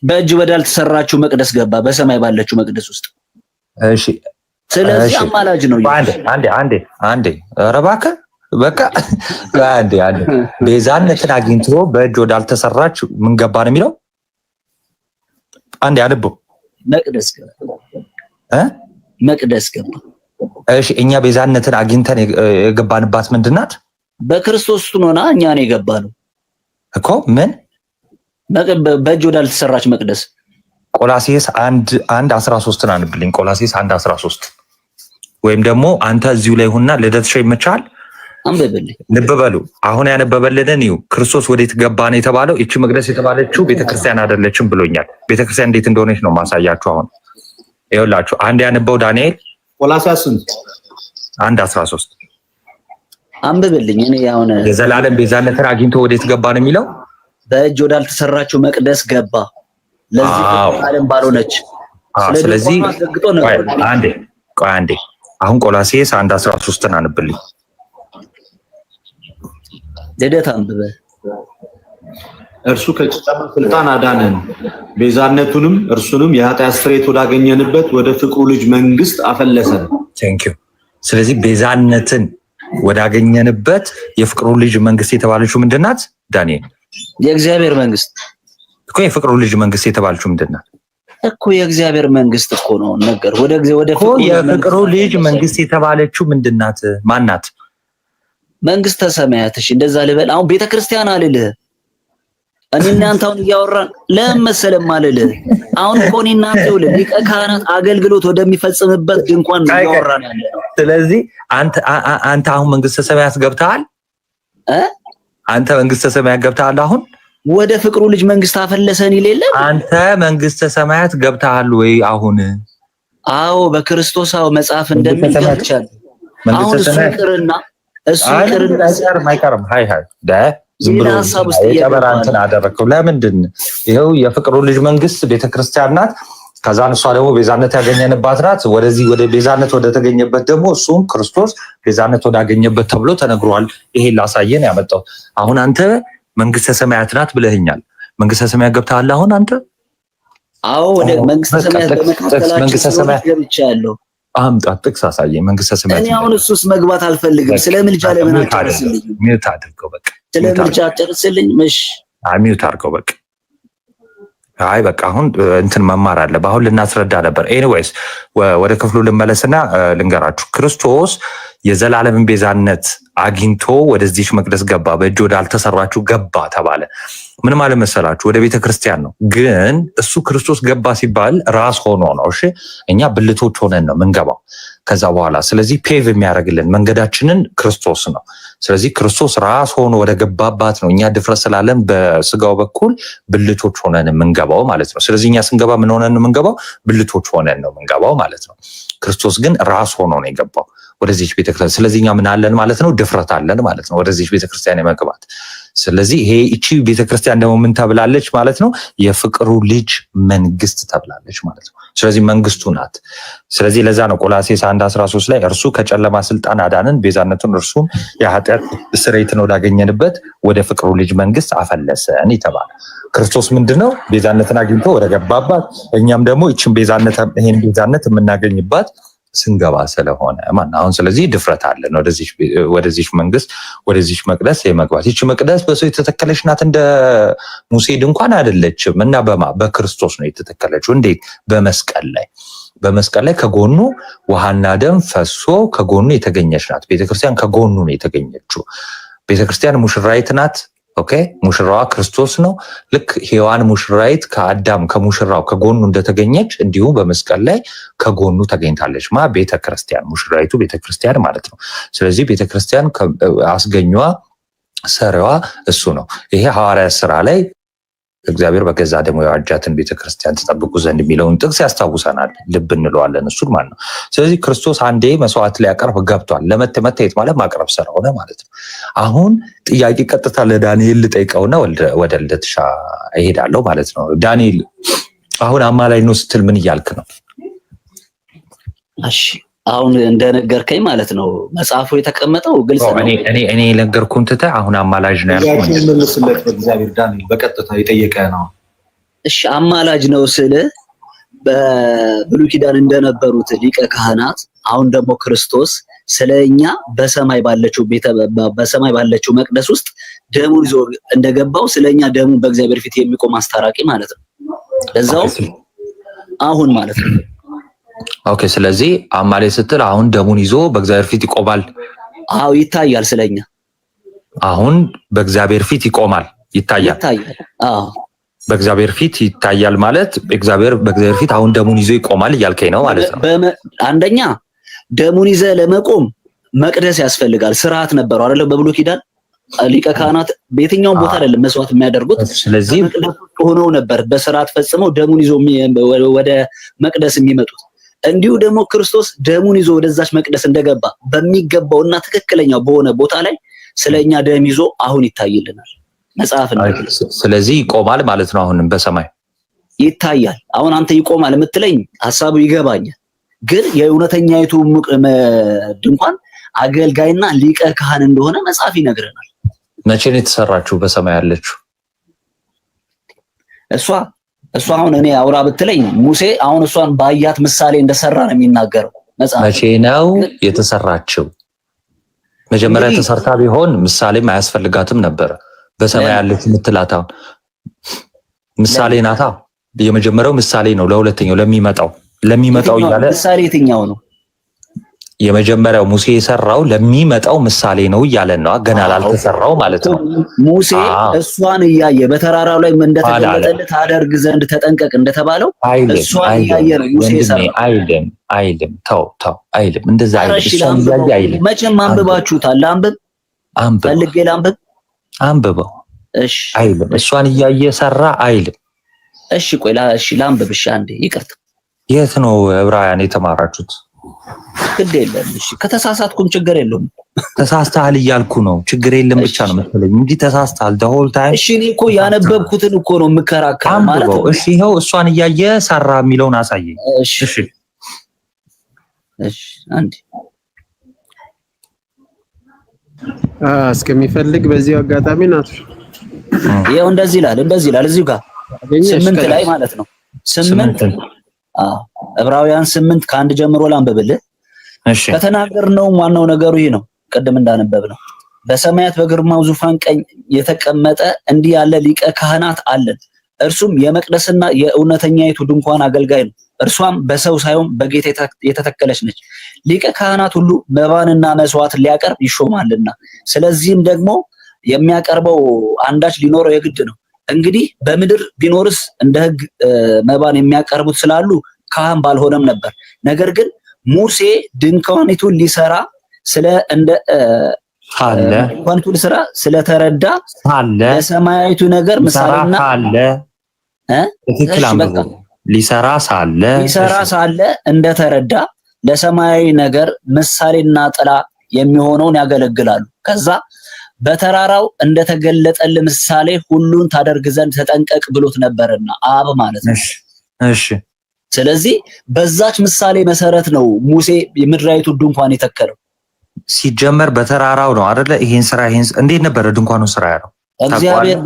Speaker 4: በእጅ ወዳልተሰራችው መቅደስ ገባ፣ በሰማይ ባለችው መቅደስ ውስጥ።
Speaker 3: እሺ
Speaker 4: ስለዚህ አማላጅ ነው።
Speaker 3: አንዴ ኧረ እባክህ በቃ አንዴ ቤዛነትን አግኝቶ በእጅ ወዳልተሰራች ምን ገባ ነው የሚለው? አንዴ አንብቦ
Speaker 4: መቅደስ ገባ።
Speaker 3: እሺ እኛ ቤዛነትን አግኝተን የገባንባት ምንድናት?
Speaker 4: በክርስቶስ ውስጥ ሆና እኛ ነው የገባነው
Speaker 3: እኮ። ምን
Speaker 4: በእጅ ወዳልተሰራች መቅደስ?
Speaker 3: ቆላስይስ 1:13 አንብልኝ። ቆላስይስ 1:13 ወይም ደግሞ አንተ እዚሁ ላይ ሁንና ልደትሽ ይመቻል
Speaker 4: አንብብልኝ።
Speaker 3: ልብ በሉ አሁን ያነበበልንን ይሁ ክርስቶስ ወዴት ገባ ነው የተባለው። እቺ መቅደስ የተባለችው ቤተክርስቲያን አይደለችም ብሎኛል። ቤተክርስቲያን እንዴት እንደሆነች ነው ማሳያችሁ። አሁን ይኸውላችሁ አንድ ያነበው ዳንኤል
Speaker 1: ቆላስይስ
Speaker 3: 1:13
Speaker 4: አንብብልኝ። እኔ አሁን
Speaker 3: የዘላለም ቤዛነትን አግኝቶ ወዴት ገባ ነው የሚለው።
Speaker 4: በእጅ ወዳልተሰራችው መቅደስ ገባ ለዚህ ዓለም ባልሆነች።
Speaker 3: ስለዚህ አንዴ አሁን ቆላስይስ 1:13 አንብልኝ።
Speaker 4: ልደት አንብበ
Speaker 1: እርሱ ከጨለማ ስልጣን አዳነን፣ ቤዛነቱንም እርሱንም የኃጢአት ስርየት ወዳገኘንበት ወደ ፍቅሩ ልጅ መንግስት አፈለሰን።
Speaker 3: ቴንኪው። ስለዚህ ቤዛነትን ወዳገኘንበት የፍቅሩ ልጅ መንግስት የተባለችው ምንድናት? ዳንኤል
Speaker 4: የእግዚአብሔር መንግስት
Speaker 3: እኮ የፍቅሩ ልጅ መንግስት የተባለችው ምንድናት?
Speaker 4: እኮ የእግዚአብሔር መንግስት እኮ ነው ነገር ወደ
Speaker 3: የፍቅሩ ልጅ መንግስት የተባለችው ምንድናት? ማናት?
Speaker 4: መንግስተ ሰማያት። እሺ እንደዛ ልበል። አሁን ቤተክርስቲያን አልልህ። እኔ እናንተ አሁን እያወራን ለምን መሰለም አልልህ። አሁን እኮ እኔ እናንተ ይኸውልህ ሊቀ ካህናት አገልግሎት ወደሚፈጽምበት ድንኳን ነው እያወራን ያለነው።
Speaker 3: ስለዚህ አንተ አሁን መንግስተ ሰማያት ገብተሃል? አንተ መንግስተ ሰማያት ገብተሃል? አሁን
Speaker 4: ወደ ፍቅሩ ልጅ መንግስት አፈለሰን ይሌለ
Speaker 3: አንተ መንግስተ ሰማያት ገብተሃል ወይ አሁን?
Speaker 4: አዎ በክርስቶስ አዎ መጽሐፍ እንደሚገልጻል። አሁን እሱ ይቅርና
Speaker 3: አይቀርም። ሃይ ዝም ብሎ የቀበራንትን አደረከው። ለምንድን ይኸው የፍቅሩ ልጅ መንግስት ቤተክርስቲያን ናት። ከዛን እሷ ደግሞ ቤዛነት ያገኘንባት ናት። ወደዚህ ወደ ቤዛነት ወደ ተገኘበት ደግሞ እሱም ክርስቶስ ቤዛነት ወዳገኘበት ተብሎ ተነግሯል። ይሄ ላሳየን ያመጣው። አሁን አንተ መንግስተ ሰማያት ናት ብለህኛል። መንግስተ ሰማያት ገብተሃል አሁን አንተ?
Speaker 4: አዎ ወደ መንግስተ ሰማያት በመካከላችን ገብቻለሁ።
Speaker 3: አምጣ ጥቅስ አሳየኝ። መንግስተ ሰማያት
Speaker 4: እኔ አሁን እሱስ መግባት አልፈልግም። ስለምልጃ ለምን አጨርስልኝ?
Speaker 3: ሚውት አድርገው በቃ።
Speaker 4: ስለምልጃ አጨርስልኝ። እሺ
Speaker 3: ሚውት አድርገው በቃ። አይ በቃ አሁን እንትን መማር አለ። አሁን ልናስረዳ ነበር። ኤኒዌይስ ወደ ክፍሉ ልመለስና ልንገራችሁ። ክርስቶስ የዘላለምን ቤዛነት አግኝቶ ወደዚህ መቅደስ ገባ፣ በእጅ ወዳልተሰራችሁ ገባ ተባለ። ምን ማለት መሰላችሁ? ወደ ቤተ ክርስቲያን ነው። ግን እሱ ክርስቶስ ገባ ሲባል ራስ ሆኖ ነው። እሺ እኛ ብልቶች ሆነን ነው ምንገባው ከዛ በኋላ። ስለዚህ ፔቭ የሚያደርግልን መንገዳችንን ክርስቶስ ነው። ስለዚህ ክርስቶስ ራስ ሆኖ ወደ ገባባት ነው እኛ ድፍረት ስላለን በስጋው በኩል ብልቶች ሆነን የምንገባው ማለት ነው። ስለዚህ እኛ ስንገባ ምን ሆነን ነው የምንገባው? ብልቶች ሆነን ነው የምንገባው ማለት ነው። ክርስቶስ ግን ራስ ሆኖ ነው የገባው ወደዚህ ቤተክርስቲያን። ስለዚህ እኛ ምን አለን ማለት ነው? ድፍረት አለን ማለት ነው ወደዚህ ቤተክርስቲያን የመግባት። ስለዚህ እቺ ቤተክርስቲያን ደግሞ ምን ተብላለች ማለት ነው? የፍቅሩ ልጅ መንግስት ተብላለች ማለት ነው። ስለዚህ መንግስቱ ናት። ስለዚህ ለዛ ነው ቆላስይስ 1:13 ላይ እርሱ ከጨለማ ስልጣን አዳነን፣ ቤዛነቱን እርሱም የኃጢአት ስርየትን ወዳገኘንበት ወደ ፍቅሩ ልጅ መንግስት አፈለሰን የተባለ ክርስቶስ ምንድነው? ቤዛነትን አግኝቶ ወደ ገባባት፣ እኛም ደግሞ ይህን ቤዛነት የምናገኝባት ስንገባ ስለሆነ አሁን ስለዚህ ድፍረት አለን ወደዚህ መንግስት ወደዚህ መቅደስ የመግባት። ይቺ መቅደስ በሰው የተተከለች ናት፣ እንደ ሙሴ ድንኳን አይደለችም። እና በክርስቶስ ነው የተተከለችው። እንዴት? በመስቀል ላይ ከጎኑ ውሃና ደም ፈሶ ከጎኑ የተገኘች ናት። ቤተክርስቲያን ከጎኑ ነው የተገኘችው። ቤተክርስቲያን ሙሽራይት ናት። ኦኬ ሙሽራዋ ክርስቶስ ነው። ልክ ሔዋን ሙሽራይት ከአዳም ከሙሽራው ከጎኑ እንደተገኘች እንዲሁም በመስቀል ላይ ከጎኑ ተገኝታለች። ቤተክርስቲያን ሙሽራይቱ ቤተክርስቲያን ማለት ነው። ስለዚህ ቤተክርስቲያን አስገኟ ሰሪዋ እሱ ነው። ይሄ ሐዋርያት ሥራ ላይ እግዚአብሔር በገዛ ደሙ የዋጃትን ቤተክርስቲያን ተጠብቁ ዘንድ የሚለውን ጥቅስ ያስታውሰናል። ልብ እንለዋለን እሱን ማለት ነው። ስለዚህ ክርስቶስ አንዴ መስዋዕት ሊያቀርብ ገብቷል። ለመታየት ማለት ማቅረብ ስለሆነ ማለት ነው። አሁን ጥያቄ ቀጥታ ለዳንኤል ልጠይቀውና ወደ ልደትሻ እሄዳለሁ ማለት ነው። ዳንኤል አሁን አማላጅ ነው ስትል ምን እያልክ ነው?
Speaker 4: እሺ አሁን እንደነገርከኝ ማለት ነው መጽሐፉ የተቀመጠው ግልጽ ነው።
Speaker 3: እኔ ነገርኩን ትተህ አሁን አማላጅ ነው ያልኩት።
Speaker 1: መልስለት በእግዚአብሔር ዳንኤል በቀጥታ የጠየቀ ነው።
Speaker 4: እሺ አማላጅ ነው ስለ በብሉይ ኪዳን እንደነበሩት ሊቀ ካህናት አሁን ደግሞ ክርስቶስ ስለኛ በሰማይ ባለችው መቅደስ ውስጥ ደሙን ይዞ እንደገባው ስለኛ ደሙን በእግዚአብሔር ፊት የሚቆም አስታራቂ ማለት ነው። ለዛው አሁን ማለት ነው።
Speaker 3: ኦኬ ስለዚህ አማላጅ ስትል አሁን ደሙን ይዞ በእግዚአብሔር ፊት ይቆማል።
Speaker 4: አዎ ይታያል። ስለኛ
Speaker 3: አሁን በእግዚአብሔር ፊት ይቆማል፣ ይታያል።
Speaker 4: አዎ
Speaker 3: በእግዚአብሔር ፊት ይታያል ማለት በእግዚአብሔር ፊት አሁን ደሙን ይዞ ይቆማል እያልከኝ ነው ማለት ነው።
Speaker 4: አንደኛ ደሙን ይዘህ ለመቆም መቅደስ ያስፈልጋል። ስርዓት ነበረው አይደለ? በብሉይ ኪዳን ሊቀ ካህናት በየትኛውም ቦታ አይደለም መስዋዕት የሚያደርጉት።
Speaker 3: ስለዚህ
Speaker 4: መቅደስ ሆነው ነበር በስርዓት ፈጽመው ደሙን ይዞ ወደ መቅደስ የሚመጡት። እንዲሁ ደግሞ ክርስቶስ ደሙን ይዞ ወደዛች መቅደስ እንደገባ በሚገባውና ትክክለኛው በሆነ ቦታ ላይ ስለኛ ደም ይዞ አሁን ይታይልናል መጽሐፍ ነው።
Speaker 3: ስለዚህ ይቆማል ማለት ነው። አሁንም በሰማይ
Speaker 4: ይታያል። አሁን አንተ ይቆማል የምትለኝ ሐሳቡ ይገባኛል። ግን የእውነተኛይቱ ድንኳን አገልጋይና ሊቀ ካህን እንደሆነ መጽሐፍ ይነግረናል።
Speaker 3: መቼ ነው የተሰራችው በሰማይ ያለችው? እሷ
Speaker 4: አሁን እኔ አውራ ብትለኝ ሙሴ አሁን እሷን ባያት ምሳሌ እንደሰራ ነው የሚናገረው መጽሐፍ።
Speaker 3: መቼ ነው የተሰራችው? መጀመሪያ ተሰርታ ቢሆን ምሳሌም አያስፈልጋትም ነበር። በሰማይ ያለችው የምትላት አሁን ምሳሌ ናታ። የመጀመሪያው ምሳሌ ነው ለሁለተኛው ለሚመጣው እያለ
Speaker 4: ምሳሌ የትኛው ነው?
Speaker 3: የመጀመሪያው ሙሴ የሰራው ለሚመጣው ምሳሌ ነው እያለን ነው። ገና ላልተሰራው ማለት ነው።
Speaker 4: ሙሴ እሷን እያየ በተራራው ላይ እንደተገለጠለት ታደርግ ዘንድ ተጠንቀቅ እንደተባለው እሷን እያየ ነው ሙሴ የሰራው። አይልም። ተው አይልም። እንደዛ አይልም። መቼም አንብባችሁታል። ፈልጌ ላንብብ።
Speaker 3: አንብበው።
Speaker 4: እሺ።
Speaker 3: አይልም። እሷን እያየ ሰራ አይልም።
Speaker 4: እሺ ቆይ ላንብብ። እሺ አንዴ ይቅርታ።
Speaker 3: የት ነው ዕብራውያን የተማራችሁት?
Speaker 4: ግድ የለም። እሺ ከተሳሳትኩም ችግር የለውም።
Speaker 3: ተሳስተሃል እያልኩ ነው። ችግር የለም ብቻ ነው መሰለኝ እንጂ ተሳስተሃል the whole time።
Speaker 4: እሺ እኔ እኮ ያነበብኩትን እኮ ነው የምከራከረው ማለት ነው።
Speaker 3: እሺ ይኸው እሷን እያየ ሰራ የሚለውን አሳየኝ። እሺ
Speaker 4: አንዴ
Speaker 5: እስከሚፈልግ በዚህ አጋጣሚ ናት።
Speaker 4: ይኸው እንደዚህ ይላል እዚሁ ጋር 8 ላይ ማለት ነው 8 ዕብራውያን 8 ከአንድ ጀምሮ ላንብብልህ።
Speaker 3: እሺ
Speaker 4: ከተናገርነው ዋናው ነገሩ ይሄ ነው። ቅድም እንዳነበብነው በሰማያት በግርማው ዙፋን ቀኝ የተቀመጠ እንዲህ ያለ ሊቀ ካህናት አለን። እርሱም የመቅደስና የእውነተኛይቱ ድንኳን አገልጋይ ነው። እርሷም በሰው ሳይሆን በጌታ የተተከለች ነች። ሊቀ ካህናት ሁሉ መባንና መስዋዕት ሊያቀርብ ይሾማልና፣ ስለዚህም ደግሞ የሚያቀርበው አንዳች ሊኖረው የግድ ነው። እንግዲህ በምድር ቢኖርስ እንደ ሕግ መባን የሚያቀርቡት ስላሉ ካህን ባልሆነም ነበር። ነገር ግን ሙሴ ድንኳኒቱን ሊሰራ ስለተረዳ ለሰማያዊቱ ነገር ምሳሌና
Speaker 3: ሊሰራ
Speaker 4: ሳለ እንደተረዳ ለሰማያዊ ነገር ምሳሌና ጥላ የሚሆነውን ያገለግላሉ። ከዛ በተራራው እንደተገለጠል ምሳሌ ሁሉን ታደርግ ዘንድ ተጠንቀቅ ብሎት ነበርና አብ ማለት ነው።
Speaker 3: እሺ
Speaker 4: ስለዚህ በዛች ምሳሌ መሰረት ነው ሙሴ የምድራይቱ ድንኳን የተከለው።
Speaker 3: ሲጀመር በተራራው ነው አይደለ? ይሄን እንዴት ነበር ድንኳኑ ስራ ያለው?
Speaker 4: እግዚአብሔር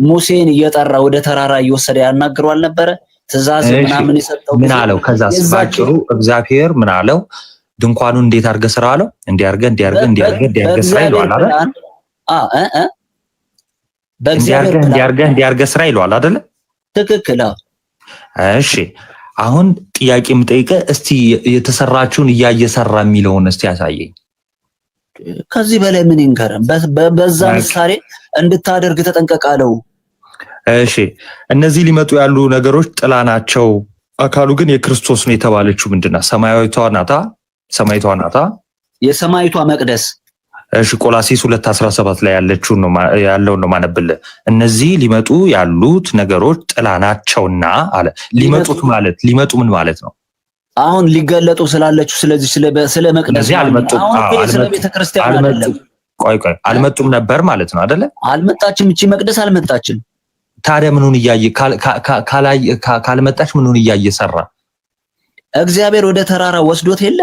Speaker 4: ሙሴን እየጠራ ወደ ተራራ እየወሰደ ያናግረዋል ነበረ። ትእዛዝ ምናምን የሰጠው
Speaker 3: ምን አለው? ከዛ ባጭሩ እግዚአብሔር ምን አለው? ድንኳኑን እንዴት አድርገህ ስራ አለው? እንዲያርገህ ስራ ይለዋል አይደል? እንዲያርገህ ስራ ይለዋል አይደለ?
Speaker 4: ትክክል።
Speaker 3: እሺ አሁን ጥያቄ የምጠይቀህ እስቲ የተሰራችውን እያየሰራ የሚለውን እስቲ ያሳየኝ።
Speaker 4: ከዚህ በላይ ምን ይንገረን? በዛ ምሳሌ እንድታደርግ ተጠንቀቃለው።
Speaker 3: እሺ እነዚህ ሊመጡ ያሉ ነገሮች ጥላ ናቸው፣ አካሉ ግን የክርስቶስ ነው የተባለችው ምንድነው? ሰማያዊቷ ናታ
Speaker 4: የሰማይቷ መቅደስ።
Speaker 3: እሺ ቆላሲስ 2:17 ላይ ያለውን ነው ማነብልህ። እነዚህ ሊመጡ ያሉት ነገሮች ጥላ ናቸውና አለ። ሊመጡ ምን ማለት ነው?
Speaker 4: አሁን ሊገለጡ ስላለችው ስለዚህ ስለ መቅደስ ስለ ቤተክርስቲያን አይደለም።
Speaker 3: ቆይ አልመጡም ነበር ማለት ነው አይደለ?
Speaker 4: አልመጣችም። እቺ መቅደስ አልመጣችም።
Speaker 3: ታዲያ ምኑን እያየ ካልመጣች ምኑን እያየ ሰራ?
Speaker 4: እግዚአብሔር ወደ ተራራ ወስዶት የለ?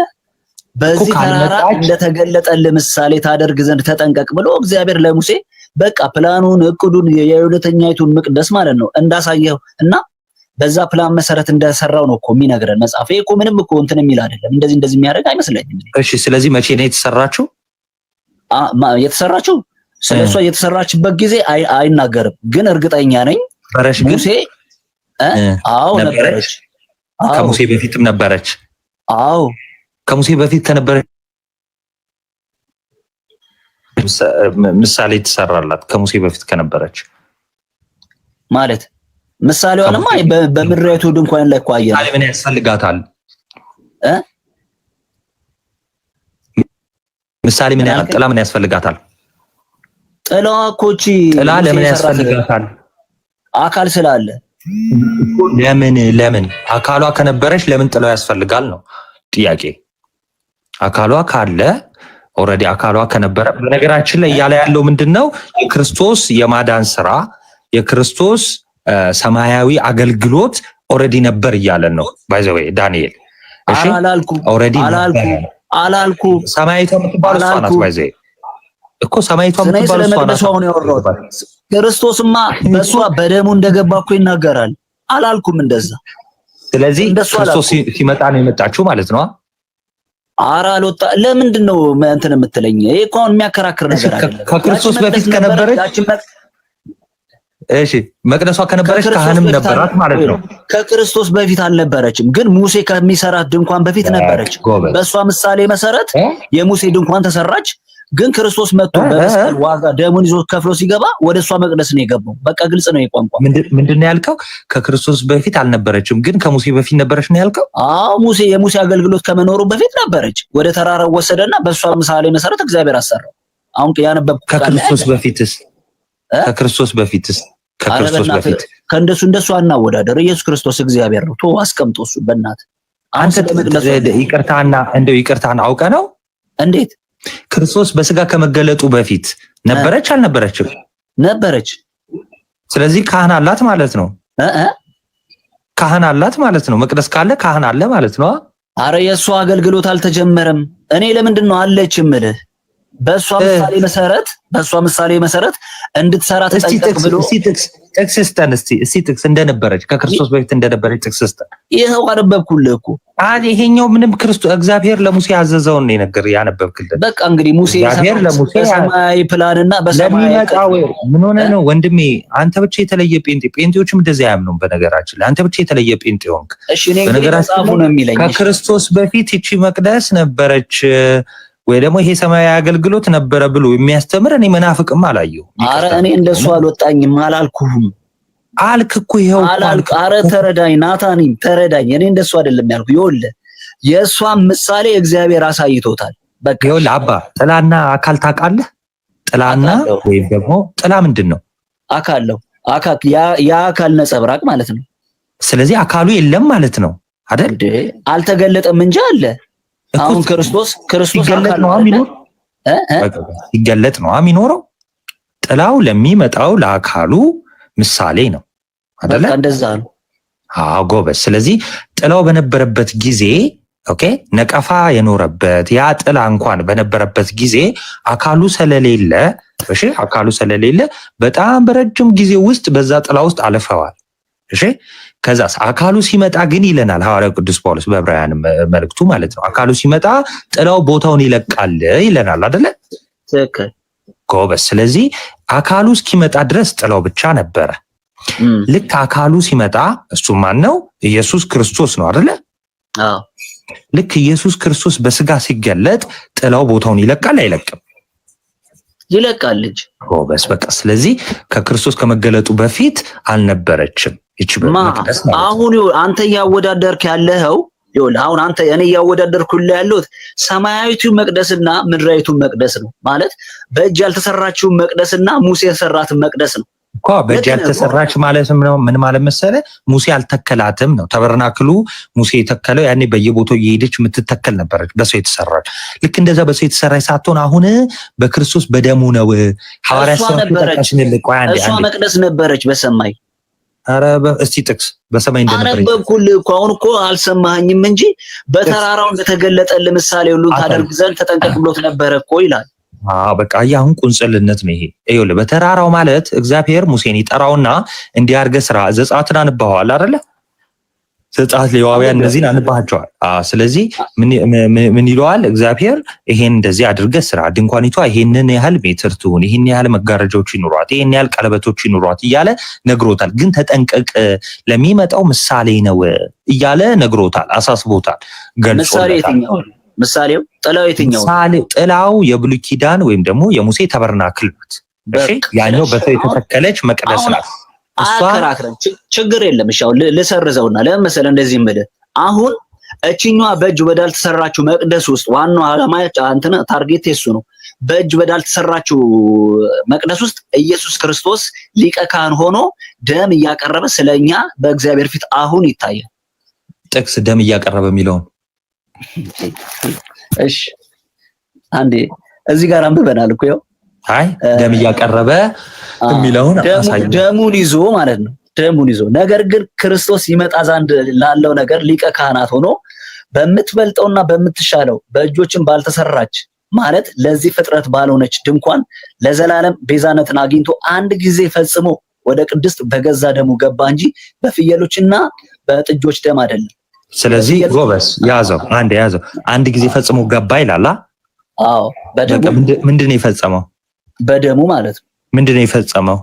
Speaker 4: በዚህ ተራራ እንደተገለጠል ምሳሌ ታደርግ ዘንድ ተጠንቀቅ ብሎ እግዚአብሔር ለሙሴ በቃ ፕላኑን እቅዱን የሁለተኛይቱን መቅደስ ማለት ነው እንዳሳየው እና በዛ ፕላን መሰረት እንደሰራው ነው እኮ የሚነግረን መጽሐፍ። ይሄ እኮ ምንም እኮ እንትን የሚል አይደለም። እንደዚህ የሚያደርግ አይመስለኝም።
Speaker 3: እሺ ስለዚህ መቼ ነው የተሰራችው?
Speaker 4: ስለሷ የተሰራችበት ጊዜ አይናገርም፣ ግን እርግጠኛ ነኝ ሙሴ ነበረች።
Speaker 3: ከሙሴ በፊትም ነበረች። ከሙሴ በፊት ከነበረች ምሳሌ ተሰራላት። ከሙሴ በፊት ከነበረች
Speaker 4: ማለት ምሳሌዋንማ በምድራይቱ ድንኳን ላይ እኮ አየን።
Speaker 3: ምን ያስፈልጋታል? ምሳሌ ጥላ ምን ያስፈልጋታል?
Speaker 4: ጥላዋ እኮ እቺ
Speaker 3: ጥላ ለምን ያስፈልጋታል?
Speaker 4: አካል ስላለ።
Speaker 3: ለምን አካሏ ከነበረች ለምን ጥላው ያስፈልጋል ነው ጥያቄ። አካሏ ካለ ኦልሬዲ አካሏ ከነበረ በነገራችን ላይ እያለ ያለው ምንድነው? የክርስቶስ የማዳን ስራ የክርስቶስ ሰማያዊ አገልግሎት ኦልሬዲ ነበር እያለን ነው። ባይ ዘ ዌይ ዳንኤል እሺ ኦልሬዲ
Speaker 4: አላልኩ
Speaker 3: ሰማያዊቷ የምትባለው እሷ ናት። ባይ ዘ ዌይ እኮ ሰማያዊቷ የምትባለው እሷ ናት።
Speaker 4: ክርስቶስማ በእሷ በደሙ እንደገባ እኮ ይናገራል። አላልኩም እንደዛ።
Speaker 3: ስለዚህ ክርስቶስ ሲመጣ ነው የመጣችው ማለት ነው።
Speaker 4: ኧረ አልወጣ። ለምንድን ነው እንትን የምትለኝ? ይሄ እኮ አሁን የሚያከራክር ነገር አይደለም።
Speaker 3: ከክርስቶስ በፊት ከነበረች እሺ መቅደሷ ከነበረች ካህንም ነበራት ማለት ነው።
Speaker 4: ከክርስቶስ በፊት አልነበረችም፣ ግን ሙሴ ከሚሰራት ድንኳን በፊት ነበረች። በእሷ ምሳሌ መሰረት የሙሴ ድንኳን ተሰራች። ግን ክርስቶስ መጥቶ በመስቀል ዋጋ ደሙን ይዞ ከፍሎ ሲገባ ወደ እሷ መቅደስ ነው የገባው። በቃ ግልጽ ነው የቋንቋ።
Speaker 3: ምንድነው ያልከው? ከክርስቶስ በፊት አልነበረችም፣ ግን ከሙሴ በፊት ነበረች ነው ያልከው?
Speaker 4: አዎ የሙሴ አገልግሎት ከመኖሩ በፊት ነበረች። ወደ ተራራው ወሰደና በእሷ ምሳሌ መሰረት እግዚአብሔር አሰራው። አሁን ያነበብኩት
Speaker 3: ከክርስቶስ በፊትስ ከክርስቶስ በፊትስ
Speaker 4: እንደሱ አናወዳደር። ኢየሱስ ክርስቶስ እግዚአብሔር ነው። አስቀምጦ እሱ በእናትህ
Speaker 3: አንተ ይቅርታና አውቀ ነው እንዴት ክርስቶስ በስጋ ከመገለጡ በፊት ነበረች አልነበረችም?
Speaker 4: ነበረች።
Speaker 3: ስለዚህ ካህን አላት ማለት ነው። ካህን አላት ማለት ነው። መቅደስ ካለ ካህን አለ ማለት ነው።
Speaker 4: አረ የእሷ አገልግሎት አልተጀመረም። እኔ ለምንድን ነው አለች እምልህ? በእሷ ምሳሌ መሰረት እንድትሰራ ተጠንቀቅ ብሎ
Speaker 3: ጥቅስ ስጠን እስቲ ጥቅስ እንደነበረች ከክርስቶስ በፊት እንደነበረች ጥቅስ ስጠን።
Speaker 4: ይኸው አነበብኩልህ እኮ።
Speaker 3: ይሄኛው ምንም ክርስቶስ እግዚአብሔር ለሙሴ ያዘዘውን ነው ነገር ያነበብክልህ።
Speaker 4: በቃ እንግዲህ ሙሴ በሰማያዊ ፕላንና በሰማያዊ
Speaker 3: ምን ሆነ ነው ወንድሜ? አንተ ብቻ የተለየ ጴንጤዎችም እንደዚህ አያምኑም። በነገራችን ላይ አንተ ብቻ የተለየ ጴንጤ ሆንክ።
Speaker 4: እሺ እኔ መጽሐፉ ነው የሚለኝ
Speaker 3: ከክርስቶስ በፊት ይቺ መቅደስ ነበረች ወይ ደግሞ ይሄ ሰማያዊ አገልግሎት ነበረ ብሎ የሚያስተምር እኔ መናፍቅም አላየሁ።
Speaker 4: አረ እኔ እንደሱ አልወጣኝም አላልኩህም።
Speaker 3: አልክ እኮ ይሄው
Speaker 4: አላልክ። አረ ተረዳኝ ናታኒ ተረዳኝ። እኔ እንደሱ አይደለም ያልኩ። ይኸውልህ የእሷን ምሳሌ እግዚአብሔር አሳይቶታል። በቃ
Speaker 3: ይኸውልህ አባ ጥላና አካል ታውቃለህ? ጥላና ወይም ደግሞ ጥላ ምንድን ነው?
Speaker 4: አካል የአካል ነጸብራቅ ማለት ነው።
Speaker 3: ስለዚህ አካሉ የለም ማለት ነው አይደል?
Speaker 4: አልተገለጠም እንጂ አለ። አሁን ክርስቶስ
Speaker 3: ይገለጥ ነው የሚኖር ይገለጥ ነው የሚኖረው። ጥላው ለሚመጣው ለአካሉ ምሳሌ ነው አይደለ?
Speaker 4: እንደዛ ነው።
Speaker 3: አዎ ጎበዝ። ስለዚህ ጥላው በነበረበት ጊዜ ኦኬ ነቀፋ የኖረበት ያ ጥላ እንኳን በነበረበት ጊዜ አካሉ ስለሌለ በጣም በረጅም ጊዜ ውስጥ በዛ ጥላ ውስጥ አልፈዋል። እሺ ከዛስ አካሉ ሲመጣ ግን ይለናል ሐዋርያው ቅዱስ ጳውሎስ በዕብራውያን መልእክቱ ማለት ነው። አካሉ ሲመጣ ጥላው ቦታውን ይለቃል ይለናል አይደለ?
Speaker 4: ትክክል
Speaker 3: ጎበዝ። ስለዚህ አካሉ እስኪመጣ ድረስ ጥላው ብቻ ነበረ። ልክ አካሉ ሲመጣ እሱ ማን ነው? ኢየሱስ ክርስቶስ ነው አይደለ?
Speaker 4: አዎ።
Speaker 3: ልክ ኢየሱስ ክርስቶስ በስጋ ሲገለጥ ጥላው ቦታውን ይለቃል አይለቅም?
Speaker 4: ይለቃል ልጅ።
Speaker 3: ጎበዝ በቃ። ስለዚህ ከክርስቶስ ከመገለጡ በፊት አልነበረችም።
Speaker 4: አሁን አንተ እያወዳደርክ ያለኸው አሁን እኔ እያወዳደርኩልህ ያለሁት ሰማያዊቱ መቅደስና ምድራዊቱ መቅደስ ነው ማለት በእጅ ያልተሰራችው መቅደስና ሙሴ የሰራትን መቅደስ ነው
Speaker 3: እኮ። በእጅ ያልተሰራች ማለት ነው ምን ማለት መሰለህ? ሙሴ አልተከላትም ነው። ተበርናክሉ ሙሴ የተከለው ያኔ በየቦታው እየሄደች የምትተከል ነበረች፣ በሰው የተሰራች። ልክ እንደዛ በሰው የተሰራች ሳትሆን አሁን በክርስቶስ በደሙ ነው። ሐዋርያ
Speaker 4: እሷ መቅደስ ነበረች በሰማይ።
Speaker 3: አረ እስቲ ጥቅስ በሰማይ እንደነበረ
Speaker 4: አነበብኩልህ እኮ። አሁን እኮ አልሰማኸኝም እንጂ በተራራው እንደተገለጠልህ ምሳሌ ሁሉ ታደርግ ዘንድ ተጠንቀቅ ብሎት ነበረ እኮ ይላል።
Speaker 3: በቃ አሁን ቁንጽልነት ነው ይሄ። ይኸውልህ በተራራው ማለት እግዚአብሔር ሙሴን ይጠራውና እንዲያርገ ስራ ዘጸአትን አንባዋል አይደለ? ዘጸአት ሌዋውያን እነዚህን አንባቸዋል። ስለዚህ ምን ይለዋል እግዚአብሔር? ይሄን እንደዚህ አድርገህ ስራ፣ ድንኳኒቷ ይሄንን ያህል ሜትር ትሁን፣ ይሄን ያህል መጋረጃዎች ይኑሯት፣ ይሄን ያህል ቀለበቶች ይኑሯት እያለ ነግሮታል። ግን ተጠንቀቅ ለሚመጣው ምሳሌ ነው እያለ ነግሮታል፣ አሳስቦታል፣ ገልጾታል።
Speaker 4: ምሳሌው ጥላው የትኛው?
Speaker 3: ጥላው የብሉይ ኪዳን ወይም ደግሞ የሙሴ ተበርናክል ናት። እሺ ያኛው በሰው የተተከለች መቅደስ ናት።
Speaker 4: አከራክረን ችግር የለም። እሺ አሁን ልሰርዘውና ለምን መሰለህ እንደዚህ የምልህ አሁን እቺኛዋ በእጅ ወዳልተሰራችው መቅደስ ውስጥ ዋናው ዓላማ አንተና ታርጌት እሱ ነው። በእጅ ወዳልተሰራችው መቅደስ ውስጥ ኢየሱስ ክርስቶስ ሊቀ ካህን ሆኖ ደም እያቀረበ ስለኛ በእግዚአብሔር ፊት አሁን ይታያል።
Speaker 3: ጥቅስ ደም እያቀረበ የሚለውን
Speaker 4: እሺ አንዴ እዚህ ጋር አንብበናል እኮ ያው
Speaker 3: አይ ደም እያቀረበ የሚለውን
Speaker 4: ደሙን ይዞ ማለት ነው። ደሙን ይዞ ነገር ግን ክርስቶስ ይመጣ ዘንድ ላለው ነገር ሊቀ ካህናት ሆኖ በምትበልጠውና በምትሻለው በእጆችን ባልተሰራች ማለት ለዚህ ፍጥረት ባልሆነች ድንኳን ለዘላለም ቤዛነትን አግኝቶ አንድ ጊዜ ፈጽሞ ወደ ቅድስት በገዛ ደሙ ገባ እንጂ በፍየሎችና በጥጆች ደም አይደለም።
Speaker 3: ስለዚህ ጎበስ ያዘው አንድ ጊዜ ፈጽሞ ገባ ይላል።
Speaker 4: አዎ በደሙ
Speaker 3: ምንድነው የፈጸመው?
Speaker 4: በደሙ ማለት ነው።
Speaker 3: ምንድነው የፈጸመው?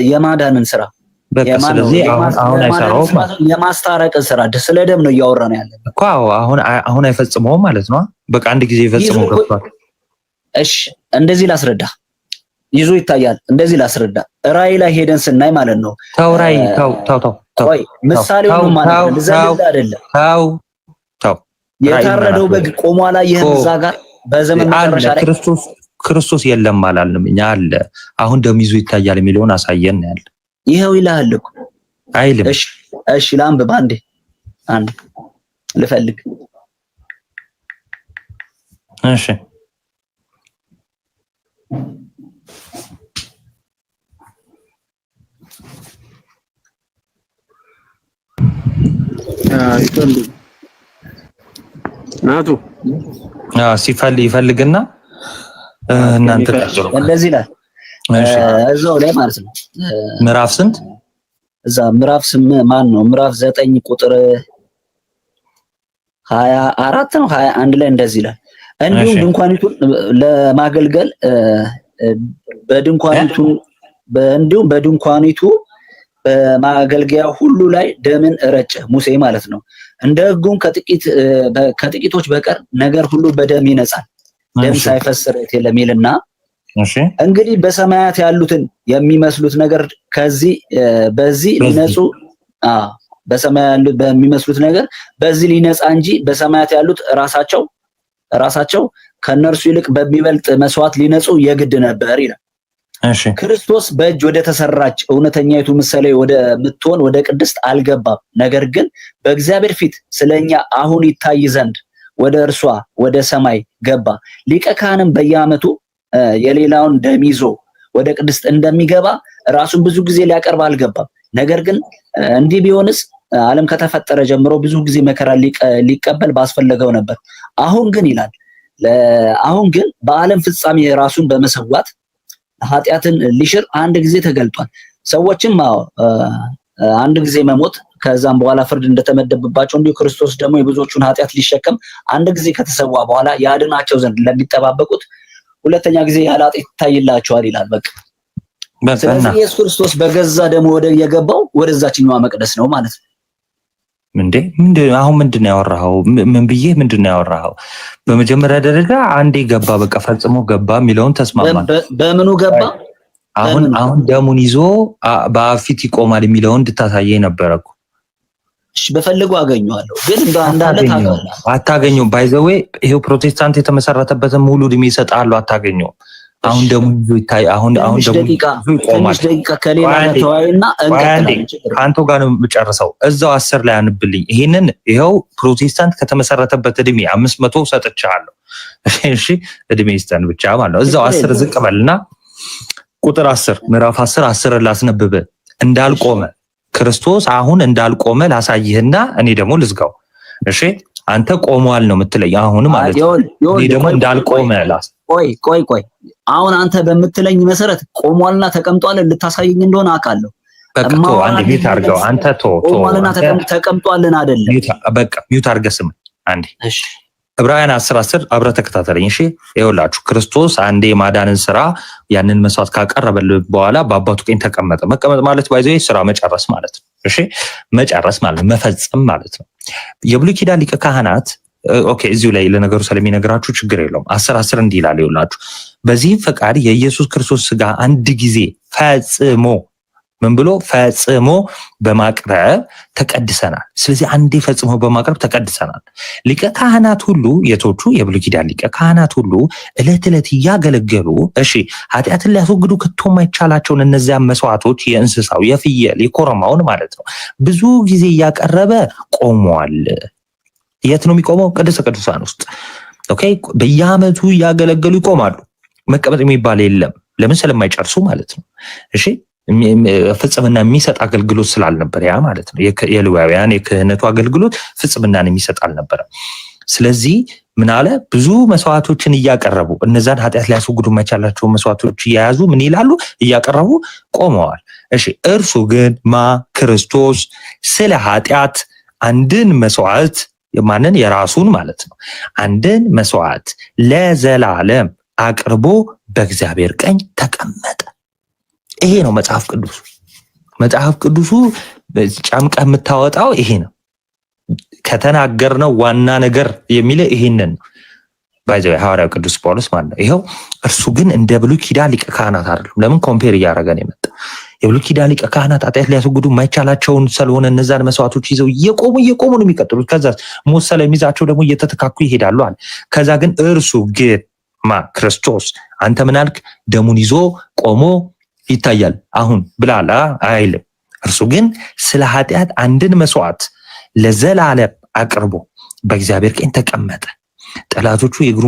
Speaker 4: የማዳንን ስራ
Speaker 3: ስለዚህ አሁን አይሰራውም።
Speaker 4: የማስታረቅን ስራ ስለ ደም ነው እያወራን ያለን
Speaker 3: እኮ። አሁን አይፈጽመውም ማለት ነው። በቃ አንድ ጊዜ ፈጽሞ ገብቷል።
Speaker 4: እሺ እንደዚህ ላስረዳ። ይዞ ይታያል። እንደዚህ ላስረዳ። ራእይ ላይ ሄደን ስናይ ማለት ነው።
Speaker 3: ተው ራእይ ተው
Speaker 4: ቆይ ምሳሌው ነው ማለት ነው። ለዘለለ አይደለም። ተው የታረደው በግ ቆሞ አላየህም? እዛ ጋር በዘመን መጨረሻ ላይ
Speaker 3: ክርስቶስ የለም አላልንም እኛ አለ። አሁን ደም ይዞ ይታያል የሚለውን አሳየን ያለ
Speaker 4: ይሄው ይላል እኮ
Speaker 3: አይልም።
Speaker 4: እሺ ላንብብ አንዴ ልፈልግ።
Speaker 3: እሺ
Speaker 5: ናቱ
Speaker 3: ይፈልግና እናንተ
Speaker 4: እንደዚህ ይላል እዛው ላይ ማለት ነው።
Speaker 3: ምዕራፍ ስንት?
Speaker 4: እዛ ምዕራፍ ማን ነው? ምዕራፍ 9 ቁጥር 24 ነው 21 ላይ እንደዚህ ይላል። እንዲሁም ድንኳኒቱን ለማገልገል በድንኳኒቱ በማገልገያ ሁሉ ላይ ደምን ረጨ። ሙሴ ማለት ነው። እንደ ሕጉም ከጥቂቶች በቀር ነገር ሁሉ በደም ይነጻል፣ ደም ሳይፈስ ርት የለም ይልና እንግዲህ በሰማያት ያሉትን የሚመስሉት ነገር በዚህ ሊነጹ በሰማያት ያሉት በሚመስሉት ነገር በዚህ ሊነጻ እንጂ በሰማያት ያሉት ራሳቸው ከነርሱ ይልቅ በሚበልጥ መስዋዕት ሊነጹ የግድ ነበር ይላል። ክርስቶስ በእጅ ወደ ተሰራች እውነተኛይቱ ምሳሌ ወደ ምትሆን ወደ ቅድስት አልገባም። ነገር ግን በእግዚአብሔር ፊት ስለኛ አሁን ይታይ ዘንድ ወደ እርሷ ወደ ሰማይ ገባ። ሊቀ ካህንም በየዓመቱ የሌላውን ደም ይዞ ወደ ቅድስት እንደሚገባ ራሱን ብዙ ጊዜ ሊያቀርብ አልገባም። ነገር ግን እንዲህ ቢሆንስ ዓለም ከተፈጠረ ጀምሮ ብዙ ጊዜ መከራ ሊቀበል ባስፈለገው ነበር። አሁን ግን በዓለም ፍጻሜ ራሱን በመሰዋት ኃጢአትን ሊሽር አንድ ጊዜ ተገልጧል። ሰዎችም አንድ ጊዜ መሞት ከዛም በኋላ ፍርድ እንደተመደበባቸው እንዲሁ ክርስቶስ ደግሞ የብዙዎቹን ኃጢአት ሊሸከም አንድ ጊዜ ከተሰዋ በኋላ ያድናቸው ዘንድ ለሚጠባበቁት ሁለተኛ ጊዜ ያለ ኃጢአት ይታይላቸዋል ይላል። በቃ ስለዚህ ኢየሱስ ክርስቶስ በገዛ ደግሞ ወደ የገባው ወደዛችኛዋ መቅደስ ነው ማለት ነው።
Speaker 3: አሁን ምንድነው ያወራኸው? ምንድነው ያወራኸው? በመጀመሪያ ደረጃ አንዴ ገባ፣ በቃ ፈጽሞ ገባ የሚለውን ተስማማን።
Speaker 4: በምኑ ገባ?
Speaker 3: አሁን ደሙን ይዞ በአብ ፊት ይቆማል የሚለውን እንድታሳየኝ ነበረ እኮ።
Speaker 4: እሺ በፈልገው አገኘዋለሁ፣ ግን እንዳለ
Speaker 3: አታገኘውም። ባይ ዘ ዌይ ይሄው ፕሮቴስታንት የተመሰረተበትን ሙሉ እድሜ ይሰጣሉ። አታገኘውም። አሁን ደግሞ ይታይ አሁን ደግሞ
Speaker 4: ትንሽ ደቂቃ ከሌላ ተዋይና እንቀጥላለን።
Speaker 3: አንተ ጋር ነው የምጨርሰው። እዛው 10 ላይ አንብልኝ ይሄንን። ይሄው ፕሮቴስታንት ከተመሰረተበት እድሜ 500 ሰጥቻለሁ። እሺ እድሜ ይስጠን ብቻ ማለት ነው። እዛው 10 ዝቅ በልና ቁጥር 10 ምዕራፍ 10 ላስነብብ። እንዳልቆመ ክርስቶስ አሁን እንዳልቆመ ላሳይህና እኔ ደግሞ ልዝጋው። እሺ አንተ ቆሟል ነው የምትለኝ አሁን ማለት ነው። እኔ ደግሞ እንዳልቆመ
Speaker 4: ቆይ አሁን አንተ በምትለኝ መሰረት ቆሟልና ተቀምጧል ልታሳየኝ እንደሆነ አውቃለሁ።
Speaker 3: በቃ አንዴ ሚውት አድርገው። አንተ
Speaker 4: ቆሟልና ተቀምጧልን አይደለም።
Speaker 3: በቃ ሚውት አድርገህ ስም አንዴ።
Speaker 4: እሺ
Speaker 3: ዕብራውያን 10 አብረህ ተከታተለኝ። እሺ ይኸውላችሁ ክርስቶስ አንዴ የማዳንን ስራ ያንን መስዋዕት ካቀረበልን በኋላ በአባቱ ቀኝ ተቀመጠ። መቀመጥ ማለት ባይዘው ስራ መጨረስ ማለት ነው። እሺ መጨረስ ማለት መፈጸም ማለት ነው። የብሉይ ኪዳን ሊቀ ካህናት ኦኬ፣ እዚሁ ላይ ለነገሩ ስለሚነግራችሁ ችግር የለውም። 10 እንዲህ ይላል ይኸውላችሁ፣ በዚህም ፈቃድ የኢየሱስ ክርስቶስ ስጋ አንድ ጊዜ ፈጽሞ ምን ብሎ ፈጽሞ በማቅረብ ተቀድሰናል። ስለዚህ አንዴ ፈጽሞ በማቅረብ ተቀድሰናል። ሊቀ ካህናት ሁሉ የቶቹ የብሉይ ኪዳን ሊቀ ካህናት ሁሉ ዕለት ዕለት እያገለገሉ እሺ ኃጢአትን ሊያስወግዱ ከቶ የማይቻላቸውን እነዚያ መስዋዕቶች የእንስሳው የፍየል የኮረማውን ማለት ነው ብዙ ጊዜ እያቀረበ ቆሟል። የት ነው የሚቆመው? ቅድስተ ቅዱሳን ውስጥ። ኦኬ በየዓመቱ እያገለገሉ ይቆማሉ። መቀመጥ የሚባል የለም። ለምን? ስለማይጨርሱ ማለት ነው። እሺ ፍጽምና የሚሰጥ አገልግሎት ስላልነበር ያ ማለት ነው። የሌዋውያን የክህነቱ አገልግሎት ፍጽምናን የሚሰጥ አልነበረም። ስለዚህ ምን አለ? ብዙ መስዋዕቶችን እያቀረቡ እነዛን ኃጢአት ሊያስወግዱ የማይቻላቸው መስዋዕቶች እየያዙ ምን ይላሉ? እያቀረቡ ቆመዋል። እሺ እርሱ ግን ክርስቶስ ስለ ኃጢአት አንድን መስዋዕት ማንን? የራሱን ማለት ነው አንድን መስዋዕት ለዘላለም አቅርቦ በእግዚአብሔር ቀኝ ተቀመጠ። ይሄ ነው መጽሐፍ ቅዱስ። መጽሐፍ ቅዱሱ ጫምቀህ የምታወጣው ይሄ ነው። ከተናገርነው ዋና ነገር የሚለ ይሄንን ነው። ባይዘው ሐዋርያው ቅዱስ ጳውሎስ ማለት ነው። ይሄው እርሱ ግን እንደ ብሉይ ኪዳን ሊቀ ካህናት አይደለም። ለምን? ኮምፔር እያደረገ ነው የመጣ። የብሉይ ኪዳን ሊቀ ካህናት ኃጢአት ሊያስወግዱ የማይቻላቸውን ስለሆነ እነዛን መስዋዕቶች ይዘው እየቆሙ ነው የሚቀጥሉት። ከዛ ሞት ስለሚይዛቸው ደግሞ እየተተካኩ ይሄዳሉ አለ። ከዛ ግን እርሱ ግን ክርስቶስ አንተ ምን አልክ? ደሙን ይዞ ቆሞ ይታያል አሁን ብላላ አይልም። እርሱ ግን ስለ ኃጢአት አንድን መስዋዕት ለዘላለም አቅርቦ በእግዚአብሔር ቀኝ ተቀመጠ። ጠላቶቹ የእግሩ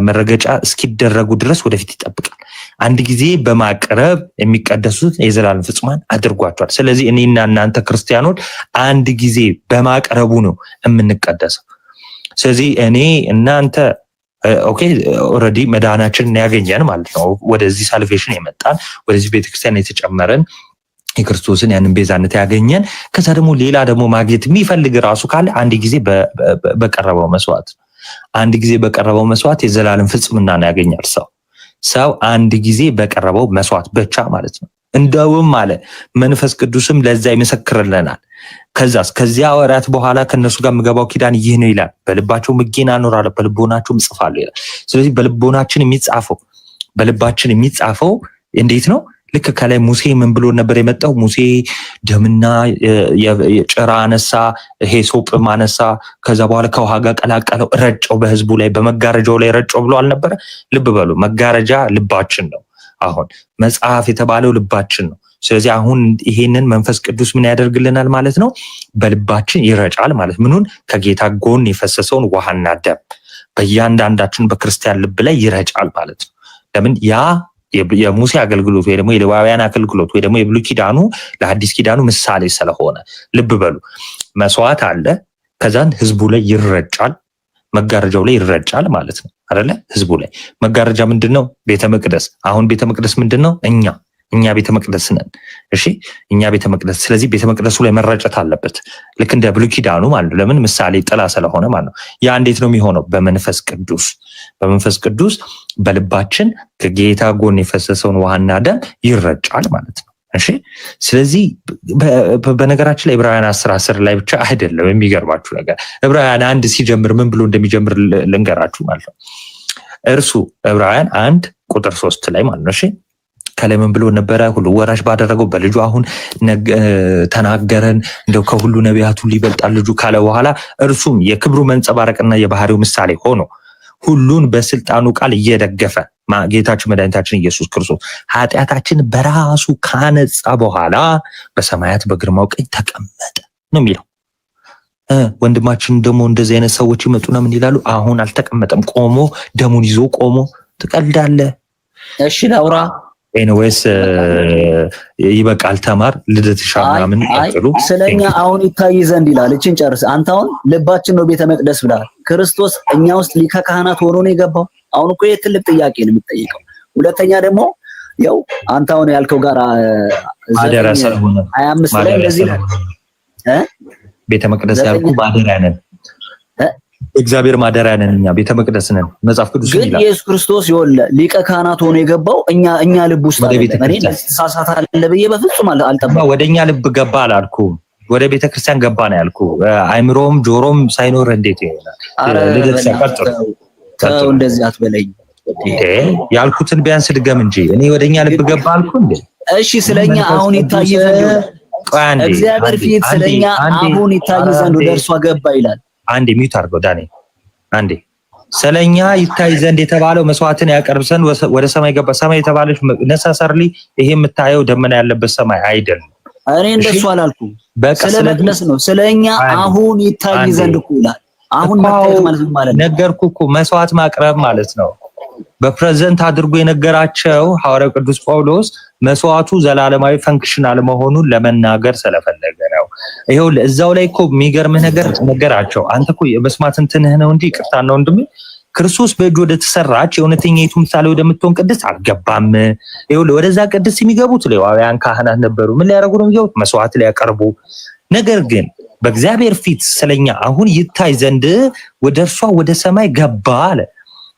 Speaker 3: መረገጫ እስኪደረጉ ድረስ ወደፊት ይጠብቃል። አንድ ጊዜ በማቅረብ የሚቀደሱት የዘላለም ፍጹማን አድርጓቸዋል። ስለዚህ እኔና እናንተ ክርስቲያኖች አንድ ጊዜ በማቅረቡ ነው የምንቀደሰው። ስለዚህ እኔ እናንተ ኦኬ ኦልሬዲ መዳናችንን ያገኘን ማለት ነው። ወደዚህ ሳልቬሽን የመጣን ወደዚህ ቤተክርስቲያን የተጨመረን የክርስቶስን ያንን ቤዛነት ያገኘን። ከዛ ደግሞ ሌላ ደግሞ ማግኘት የሚፈልግ ራሱ ካለ አንድ ጊዜ በቀረበው መስዋዕት የዘላለም ፍጽምና ነው ያገኛል። ሰው አንድ ጊዜ በቀረበው መስዋዕት ብቻ ማለት ነው። እንደውም አለ መንፈስ ቅዱስም ለዛ ይመሰክርልናል። ከዚያ ወራት በኋላ ከነሱ ጋር የምገባው ኪዳን ይህ ነው ይላል። በልባቸው ሕጌን አኖራለሁ በልቦናቸውም እጽፋለሁ ይላል። ስለዚህ በልባችን የሚጻፈው እንዴት ነው? ልክ ከላይ ሙሴ ምን ብሎ ነበር የመጣው? ሙሴ ደምና ጭራ አነሳ፣ ሂሶጵም አነሳ፣ ከዛ በኋላ ከውሃ ጋር ቀላቀለው፣ ረጨው በህዝቡ ላይ በመጋረጃው ላይ ረጨው ብሎ አልነበረ? ልብ በሉ መጋረጃ ልባችን ነው። አሁን መጽሐፍ የተባለው ልባችን ነው። ስለዚህ አሁን ይሄንን መንፈስ ቅዱስ ምን ያደርግልናል ማለት ነው? በልባችን ይረጫል ማለት ምኑን? ከጌታ ጎን የፈሰሰውን ውሃና ደም በእያንዳንዳችን በክርስቲያን ልብ ላይ ይረጫል ማለት ነው። ለምን? ያ የሙሴ አገልግሎት ወይ ደግሞ የሌዋውያን አገልግሎት ወይ ደግሞ የብሉይ ኪዳኑ ለሐዲስ ኪዳኑ ምሳሌ ስለሆነ ልብ በሉ። መስዋዕት አለ፣ ከዛን ህዝቡ ላይ ይረጫል፣ መጋረጃው ላይ ይረጫል ማለት ነው አይደለ? ህዝቡ ላይ መጋረጃ ምንድነው? ቤተ መቅደስ። አሁን ቤተ መቅደስ ምንድነው? እኛ ቤተ መቅደስ ነን። እሺ እኛ ቤተ መቅደስ። ስለዚህ ቤተ መቅደሱ ላይ መረጨት አለበት፣ ልክ እንደ ብሉይ ኪዳኑ ማለት ነው። ለምን? ምሳሌ ጥላ ስለሆነ ማለት ነው። ያ እንዴት ነው የሚሆነው? በመንፈስ ቅዱስ በልባችን ከጌታ ጎን የፈሰሰውን ውሃና ደም ይረጫል ማለት ነው። እሺ ስለዚህ በነገራችን ላይ ዕብራውያን 10:10 ላይ ብቻ አይደለም። የሚገርማችሁ ነገር ዕብራውያን 1 ሲጀምር ምን ብሎ እንደሚጀምር ልንገራችሁ ማለት ነው። እርሱ ዕብራውያን 1:3 ላይ ማለት ነው። እሺ ከላይ ምን ብሎ ነበረ? ሁሉ ወራሽ ባደረገው በልጁ አሁን ተናገረን። እንደው ከሁሉ ነቢያት ሁሉ ይበልጣል ልጁ ካለ በኋላ እርሱም የክብሩ መንጸባረቅና የባህሪው ምሳሌ ሆኖ ሁሉን በስልጣኑ ቃል እየደገፈ ጌታችን መድኃኒታችን ኢየሱስ ክርስቶስ ኃጢአታችን በራሱ ካነጻ በኋላ በሰማያት በግርማው ቀኝ ተቀመጠ ነው የሚለው። ወንድማችን ደግሞ እንደዚህ አይነት ሰዎች ይመጡና ምን ይላሉ? አሁን አልተቀመጠም፣ ቆሞ ደሙን ይዞ ቆሞ። ትቀልዳለህ? እሺ ላውራ ኤኒዌይስ ይበቃል። ተማር ልደትሻ ምናምን ቀጥሉ።
Speaker 4: ስለኛ አሁን ይታይ ዘንድ ይላል። እቺን ጨርስ። አንተ አሁን ልባችን ነው ቤተ መቅደስ ብለሃል። ክርስቶስ እኛ ውስጥ ሊቀ ካህናት ሆኖ ነው የገባው። አሁን እኮ ትልቅ ጥያቄ ነው የምትጠይቀው። ሁለተኛ ደግሞ ያው አንተ አሁን ያልከው ጋር
Speaker 3: አደራ ስለሆነ
Speaker 4: 25 ላይ እንደዚህ ነው
Speaker 3: ቤተ መቅደስ ያልኩ ባደራ ነን፣ እግዚአብሔር ማደሪያ ነን፣ እኛ ቤተ መቅደስ ነን። መጽሐፍ ቅዱስ ይላል።
Speaker 4: ግን ኢየሱስ ክርስቶስ ይወለ ሊቀ ካህናት ሆኖ የገባው እኛ ልብ ውስጥ አይደለም። እኔ ተሳሳታለ ብዬ በፍጹም አልጠበቅኩም።
Speaker 3: ወደኛ ልብ ገባ አላልኩም፣ ወደ ቤተ ክርስቲያን ገባ ነው ያልኩ። አይምሮም ጆሮም ሳይኖር እንዴት ይሆናል?
Speaker 4: ተው እንደዚህ አትበለኝ።
Speaker 3: ያልኩትን ቢያንስ ድገም እንጂ እኔ ወደኛ ልብ ገባ አልኩ እንዴ?
Speaker 4: እሺ ስለኛ አሁን ይታይ ዘንድ እግዚአብሔር ፊት ስለኛ አሁን ይታይ ዘንድ ወደ እርሷ ገባ ይላል። አንዴ
Speaker 3: ሚውት አድርገው ዳኔ። አንዴ ስለኛ ይታይ ዘንድ የተባለው መስዋዕትን ያቀርብ ዘንድ ወደ ሰማይ ገባ። ሰማይ የተባለች ነሳሰርሊ ይሄ የምታየው ደመና ያለበት ሰማይ አይደለም።
Speaker 4: እኔ እንደሱ አላልኩም። ስለ መቅደስ ነው። ስለኛ አሁን ይታይ ዘንድ እኮ ይላል። አሁን መታየት ማለት ነው።
Speaker 3: ነገርኩህ እኮ መስዋዕት ማቅረብ ማለት ነው። በፕሬዘንት አድርጎ የነገራቸው ሐዋርያው ቅዱስ ጳውሎስ መስዋዕቱ ዘላለማዊ ፈንክሽናል መሆኑን ለመናገር ስለፈለገ ነው። ይሄው እዛው ላይ እኮ የሚገርምህ ነገር ነገራቸው። አንተ እኮ የመስማት እንትንህ ነው እንጂ ይቅርታ ነው ወንድሜ። ክርስቶስ በእጅ ወደ ተሰራች የእውነተኛይቱ ምሳሌ ወደምትሆን ቅድስት አልገባም። ይሄው ወደዛ ቅድስት የሚገቡት ሌዋውያን ካህናት ነበሩ። ምን ሊያደርጉ ነው የሚገቡት? መስዋዕት ሊያቀርቡ። ነገር ግን በእግዚአብሔር ፊት ስለኛ አሁን ይታይ ዘንድ ወደ እርሷ ወደ ሰማይ ገባ አለ።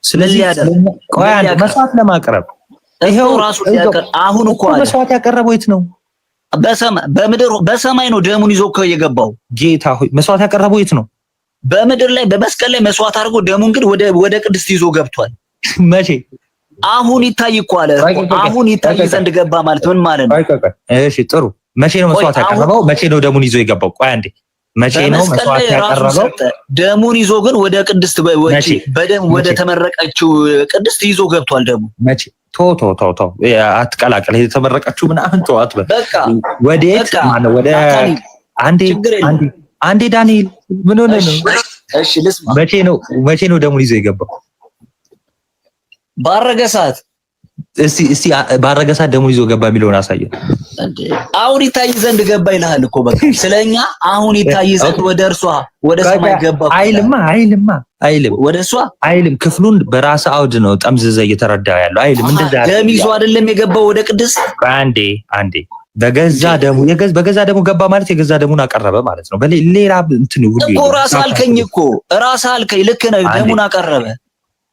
Speaker 3: ስለዚህ ቆይ አንድ መስዋዕት ለማቅረብ ይሄው ራሱ አሁን እኮ መስዋዕት ያቀረበው የት ነው? በምድር በሰማይ ነው ደሙን ይዞ እኮ የገባው። ጌታ ሆይ መስዋዕት ያቀረበው የት ነው? በምድር ላይ በመስቀል ላይ መስዋዕት አድርጎ ደሙን ግን ወደ ቅድስት ይዞ ገብቷል። መቼ? አሁን ይታይ እኮ አለ። አሁን ይታይ ዘንድ ገባ ማለት ምን ማለት ነው? እሺ ጥሩ። መቼ ነው መስዋዕት ያቀረበው? መቼ ነው ደሙን ይዞ የገባው? ቆይ አንዴ መቼ ነው መስዋዕት ያቀረበው? ደሙን ይዞ ግን ወደ ቅድስት በደም ወደ ተመረቀችው ቅድስት ይዞ ገብቷል። ደሙ መቼ? ቶ አትቀላቀል። የተመረቀችው ምናምን ተዋት። በቃ ወዴት ማለት ወደ አንዴ ዳንኤል ምን ሆነ ነው? እሺ ልስማ። መቼ ነው ደሙን ይዞ የገባው? ባረገ ሰዓት። እስቲ ባረገ ሰዓት ደሙን ይዞ ገባ የሚለውን አሳየን። አሁን ይታይ ዘንድ ገባ ይልሃል እኮ በቃ ስለኛ አሁን ይታይ ዘንድ ወደ እርሷ ወደ ሰማይ ገባ አይልም ወደ እርሷ አይልም። ክፍሉን በራስ አውድ ነው ጠምዝዘ እየተረዳ ያለው አይልም። እንደዛ ደም ይዞ አይደለም የገባው ወደ ቅድስት። አንዴ በገዛ ደሙ ገባ ማለት የገዛ ደሙን አቀረበ ማለት ነው። በሌላ እንትን ሁሉ እኮ ራስ አልከኝ እኮ ራስ አልከኝ። ልክ ነው። ደሙን አቀረበ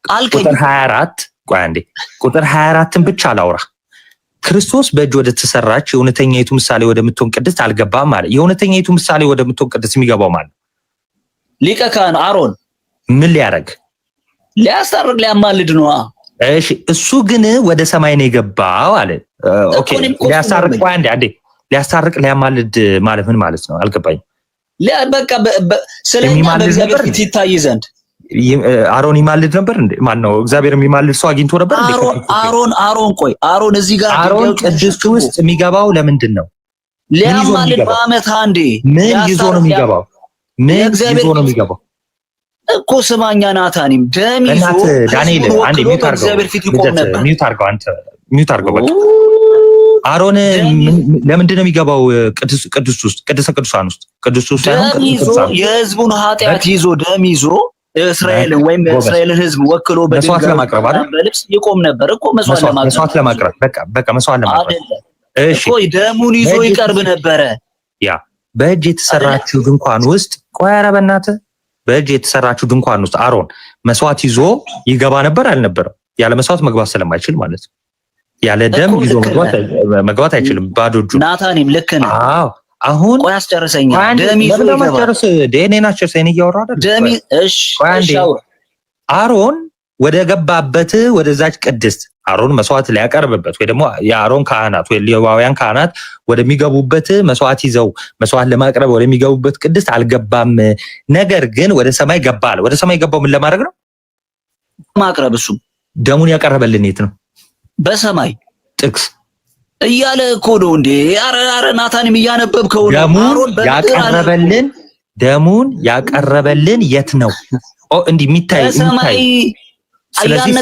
Speaker 3: አልከኝ። ቁጥር 24 ቆይ አንዴ ቁጥር 24ን ብቻ አላውራ። ክርስቶስ በእጅ ወደ ተሰራች የእውነተኛይቱ ምሳሌ ወደምትሆን ቅድስት አልገባም ማለት። የእውነተኛይቱ ምሳሌ ወደምትሆን ቅድስት የሚገባው ማለት ሊቀ ካህን አሮን ምን ሊያረግ? ሊያስታርቅ ሊያማልድ ነው። እሺ እሱ ግን ወደ ሰማይ ነው የገባው አለ። ኦኬ ሊያስታርቅ ቆይ አንዴ ሊያስታርቅ ሊያማልድ ማለት ምን ማለት ነው? አልገባኝም። በቃ ስለኛ በእግዚአብሔር ፊት ይታይ ዘንድ አሮን ይማልድ ነበር እንዴ? ማን ነው እግዚአብሔር የሚማልድ ሰው አግኝቶ ነበር እንዴ? አሮን እዚህ ጋር አሮን ቅድስት ውስጥ የሚገባው ለምንድን ነው? ሊያማልድ በዓመት አንዴ ምን ይዞ ነው የሚገባው? እኮ ስማኛ ናታኒም ደም ይዞ ዳንኤል አንዴ ሚውት አድርገው በቃ አሮን ለምንድን ነው የሚገባው? ቅድስት ውስጥ ቅድስተ ቅዱሳን ውስጥ ቅድስት ውስጥ ሳይሆን የህዝቡን ኃጢአት ይዞ ደም ይዞ እስራኤልን ወይም የእስራኤልን ህዝብ ወክሎ መስዋዕት ለማቅረብ አይደል? በልብስ ይቆም ነበር እኮ መስዋዕት ለማቅረብ በቃ መስዋዕት ለማቅረብ። እሺ ቆይ ደሙን ይዞ ይቀርብ ነበረ። ያ በእጅ የተሰራችው ድንኳን ውስጥ ቆይ ኧረ በእናትህ በእጅ የተሰራችው ድንኳን ውስጥ አሮን መስዋዕት ይዞ ይገባ ነበር አልነበረም? ያለ መስዋዕት መግባት ስለማይችል ማለት ነው። ያለ ደም ይዞ መግባት አይችልም ባዶ እጁ። ናታኒም ልክ ነው። አዎ አሁን ቆይ አስጨርሰኛ። ደም ይዞ ይገባል። ደኔናቸው ሰይን እያወራ አይደል? ደም እሺ አሮን ወደ ገባበት ወደዛች ቅድስት አሮን መስዋዕት ሊያቀርብበት ወይ ደግሞ የአሮን ካህናት ወይ ሌዋውያን ካህናት ወደሚገቡበት መስዋዕት ይዘው መስዋዕት ለማቅረብ ወደሚገቡበት ቅድስት አልገባም። ነገር ግን ወደ ሰማይ ገባ አለ። ወደ ሰማይ ገባው ምን ለማድረግ ነው? ማቅረብ። እሱ ደሙን ያቀረበልን የት ነው? በሰማይ ጥቅስ እያለ እኮ ነው እንዴ? አረ ናታንም እያነበብከው ነው። ደሙን ያቀረበልን የት ነው? እንዲህ የሚታይ ስለዚህ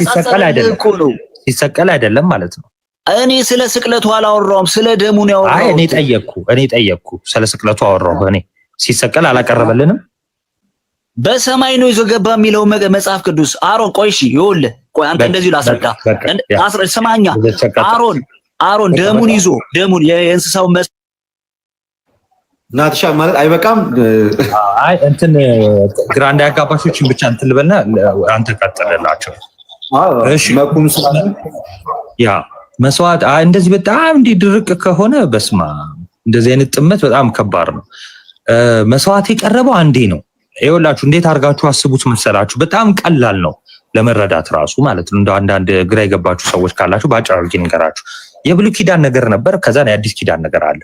Speaker 3: ሲሰቀል አይደለም ማለት ነው። እኔ ስለ ስቅለቱ አላወራውም፣ ስለ ደሙ ነው ያወራው። አይ እኔ ጠየቅኩ ስለ ስቅለቱ አወራው። እኔ ሲሰቀል አላቀረበልንም። በሰማይ ነው ይዞ ገባ የሚለው መጽሐፍ ቅዱስ። አሮን ቆይ እሺ ይኸውልህ ቆይ አንተ እንደዚህ ላስረዳ ስማኛ። አሮን ደሙን ይዞ ደሙን የእንስሳው
Speaker 1: ናትሻ ማለት አይበቃም።
Speaker 3: አይ እንትን ግራ እንዳያጋባሾችን ብቻ እንትን ልበልና አንተ ቀጥለላቸው። እሺ መቁም ስለ ያ መስዋዕት እንደዚህ በጣም እንዲህ ድርቅ ከሆነ በስማ እንደዚህ አይነት ጥመት በጣም ከባድ ነው። መስዋዕት የቀረበው አንዴ ነው። ይኸውላችሁ እንዴት አድርጋችሁ አስቡት መሰላችሁ? በጣም ቀላል ነው። ለመረዳት ራሱ ማለት ነው። እንደ አንዳንድ ግራ የገባችሁ ሰዎች ካላችሁ በአጭር አድርጌ ንገራችሁ። የብሉይ ኪዳን ነገር ነበር፣ ከዛ የአዲስ ኪዳን ነገር አለ።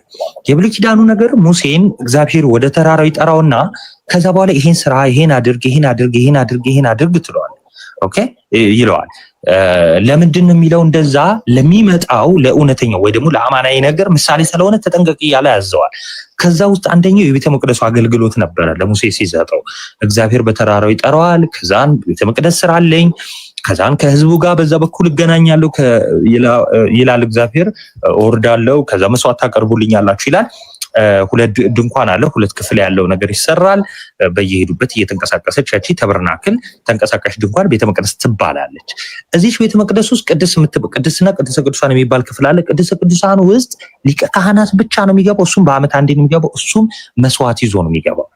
Speaker 3: የብሉይ ኪዳኑ ነገር ሙሴን እግዚአብሔር ወደ ተራራው ይጠራውና ከዛ በኋላ ይሄን ስራ፣ ይሄን አድርግ፣ ይሄን አድርግ፣ ይሄን አድርግ፣ ይሄን አድርግ ትለዋል። ኦኬ ይለዋል። ለምንድን ነው የሚለው? እንደዛ ለሚመጣው ለእውነተኛው ወይ ደግሞ ለአማናዊ ነገር ምሳሌ ስለሆነ ተጠንቀቅ እያለ ያዘዋል። ከዛ ውስጥ አንደኛው የቤተ መቅደሱ አገልግሎት ነበረ። ለሙሴ ሲሰጠው እግዚአብሔር በተራራው ይጠራዋል። ከዛን ቤተ መቅደስ ስራ አለኝ፣ ከዛን ከህዝቡ ጋር በዛ በኩል እገናኛለሁ ይላል እግዚአብሔር። እወርዳለሁ፣ ከዛ መስዋዕት ታቀርቡልኛላችሁ ይላል። ሁለት ድንኳን አለ፣ ሁለት ክፍል ያለው ነገር ይሰራል። በየሄዱበት እየተንቀሳቀሰች ያቺ ተበርናክል ተንቀሳቃሽ ድንኳን ቤተ መቅደስ ትባላለች። እዚች ቤተ መቅደስ ውስጥ ቅድስና ቅድስተ ቅዱሳን የሚባል ክፍል አለ። ቅድስተ ቅዱሳን ውስጥ ሊቀ ካህናት ብቻ ነው የሚገባው። እሱም በዓመት አንዴ ነው የሚገባው። እሱም መስዋዕት ይዞ ነው የሚገባው።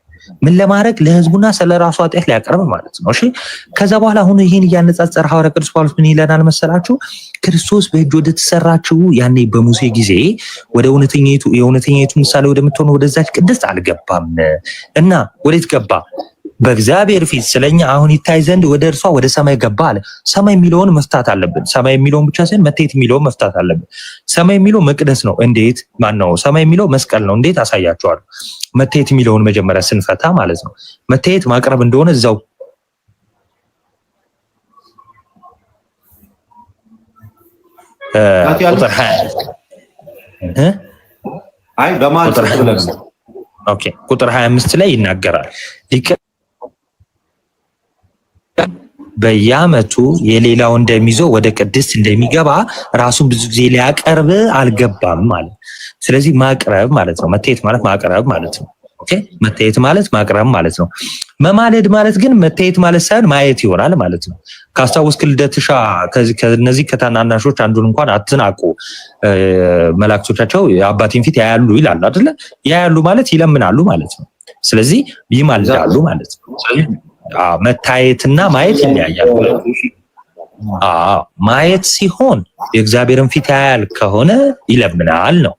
Speaker 3: ምን ለማድረግ? ለህዝቡና ስለራሱ ኃጢአት ሊያቀርብ ማለት ነው። እሺ ከዛ በኋላ አሁን ይሄን እያነጻጸረ ሐዋርያ ቅዱስ ጳውሎስ ምን ይለናል መሰላችሁ? ክርስቶስ በእጅ ወደ ተሰራችው ያኔ በሙሴ ጊዜ ወደ የእውነተኛይቱ ምሳሌ ወደምትሆን ወደዛች ቅድስት አልገባም እና ወዴት ገባ? በእግዚአብሔር ፊት ስለኛ አሁን ይታይ ዘንድ ወደ እርሷ ወደ ሰማይ ገባ አለ። ሰማይ የሚለውን መፍታት አለብን። ሰማይ የሚለውን ብቻ ሳይሆን መታየት የሚለውን መፍታት አለብን። ሰማይ የሚለው መቅደስ ነው። እንዴት? ማነው? ሰማይ የሚለው መስቀል ነው። እንዴት? አሳያቸዋለሁ። መታየት የሚለውን መጀመሪያ ስንፈታ ማለት ነው። መታየት ማቅረብ እንደሆነ እዛው ቁጥር 25 ላይ ይናገራል። በየዓመቱ የሌላው እንደሚይዞ ወደ ቅድስት እንደሚገባ ራሱን ብዙ ጊዜ ሊያቀርብ አልገባም ማለት። ስለዚህ ማቅረብ ማለት ነው። መታየት ማለት ማቅረብ ማለት ነው። ኦኬ መታየት ማለት ማቅረብ ማለት ነው። መማለድ ማለት ግን መታየት ማለት ሳይሆን ማየት ይሆናል ማለት ነው። ካስታወስክ ልደትሻ ከነዚህ ከታናናሾች አንዱን እንኳን አትናቁ፣ መላእክቶቻቸው የአባቴን ፊት ያያሉ ይላል አይደለ? ያያሉ ማለት ይለምናሉ ማለት ነው። ስለዚህ ይማልዳሉ ማለት ነው። ስለዚህ መታየትና ማየት ይለያያል። ማየት ሲሆን የእግዚአብሔርን ፊት ያያል ከሆነ ይለምናል ነው።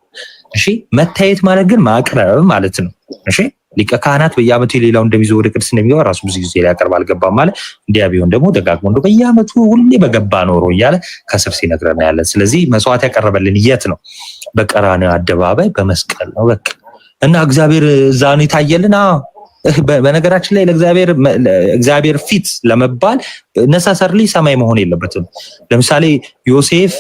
Speaker 3: እሺ መታየት ማለት ግን ማቅረብ ማለት ነው። እሺ ሊቀ ካህናት በየዓመቱ የሌላው እንደሚይዘው ወደ ቅድስት እንደሚገባ ራሱ ብዙ ጊዜ ሊያቀርብ አልገባም ማለት። እንዲያ ቢሆን ደግሞ ደጋግሞ እንደው በየዓመቱ ሁሌ በገባ ኖሮ እያለ ከስር ሲነግረን ያለን። ስለዚህ መስዋዕት ያቀረበልን የት ነው? በቀራንዮ አደባባይ በመስቀል ነው በቃ። እና እግዚአብሔር እዛ ነው የታየልን። በነገራችን ላይ ለእግዚአብሔር ፊት ለመባል ነሳሰርሊ ሰማይ መሆን የለበትም። ለምሳሌ ዮሴፍ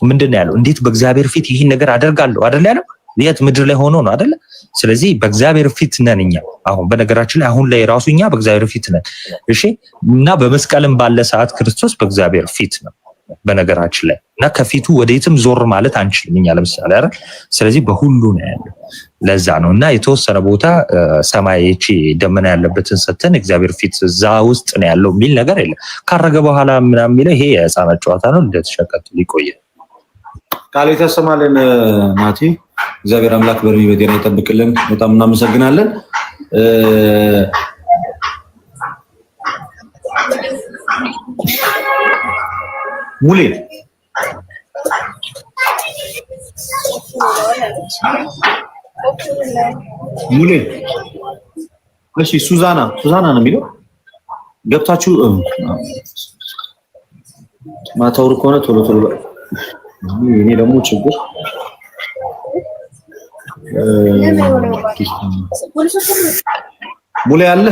Speaker 3: ምንድን ነው ያለው? እንዴት በእግዚአብሔር ፊት ይህን ነገር አደርጋለሁ አይደል ያለው? የት ምድር ላይ ሆኖ ነው አይደለ? ስለዚህ በእግዚአብሔር ፊት ነን እኛ። አሁን በነገራችን ላይ አሁን ላይ ራሱ እኛ በእግዚአብሔር ፊት ነን። እሺ እና በመስቀልም ባለ ሰዓት ክርስቶስ በእግዚአብሔር ፊት ነው በነገራችን ላይ እና ከፊቱ ወዴትም ዞር ማለት አንችልም እኛ ለምሳሌ አይደል? ስለዚህ በሁሉ ነው ያለው። ለዛ ነው እና የተወሰነ ቦታ ሰማይ እቺ ደመና ያለበትን ሰተን እግዚአብሔር ፊት እዛ ውስጥ ነው ያለው የሚል ነገር የለም። ካረገ በኋላ ምናምን የሚለው ይሄ የሕፃናት ጨዋታ ነው። እንደተሸቀጥል ይቆያል።
Speaker 1: ቃል የተሰማልን ናቲ፣ እግዚአብሔር አምላክ በእድሜ በጤና ይጠብቅልን። በጣም እናመሰግናለን። ሙሌ እሺ፣ ሱዛና ነው የሚለው ገብታችሁ ማታውሩ ከሆነ ቶሎ እኔ ደግሞ ችግር ሙሌ አለ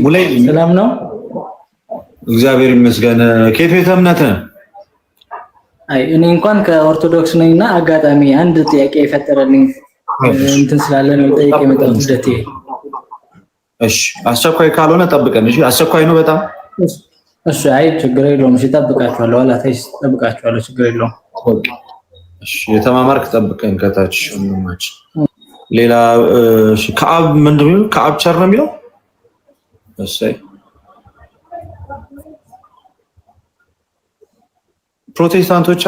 Speaker 1: ሙሌ
Speaker 6: ሰላም ነው?
Speaker 1: እግዚአብሔር ይመስገን። ከየት ቤተ እምነት ነህ?
Speaker 6: አይ እኔ እንኳን ከኦርቶዶክስ ነኝና አጋጣሚ አንድ ጥያቄ የፈጠረልኝ እንትን ስላለ ነው ጠይቄ የመጣሁት ልደቴ።
Speaker 1: እሺ አስቸኳይ ካልሆነ ጠብቀን። እሺ አስቸኳይ ነው በጣም።
Speaker 6: እሺ አይ ችግር የለውም። እሺ ጠብቃችኋለሁ። አላታይስ ጠብቃችኋለሁ። ችግር የለውም።
Speaker 1: እሺ የተማማርክ ጠብቀን ከታች ወንድማች። ሌላ እሺ ከአብ ምንድን ነው? ከአብ ቸር ነው የሚለው። እሺ ፕሮቴስታንቶች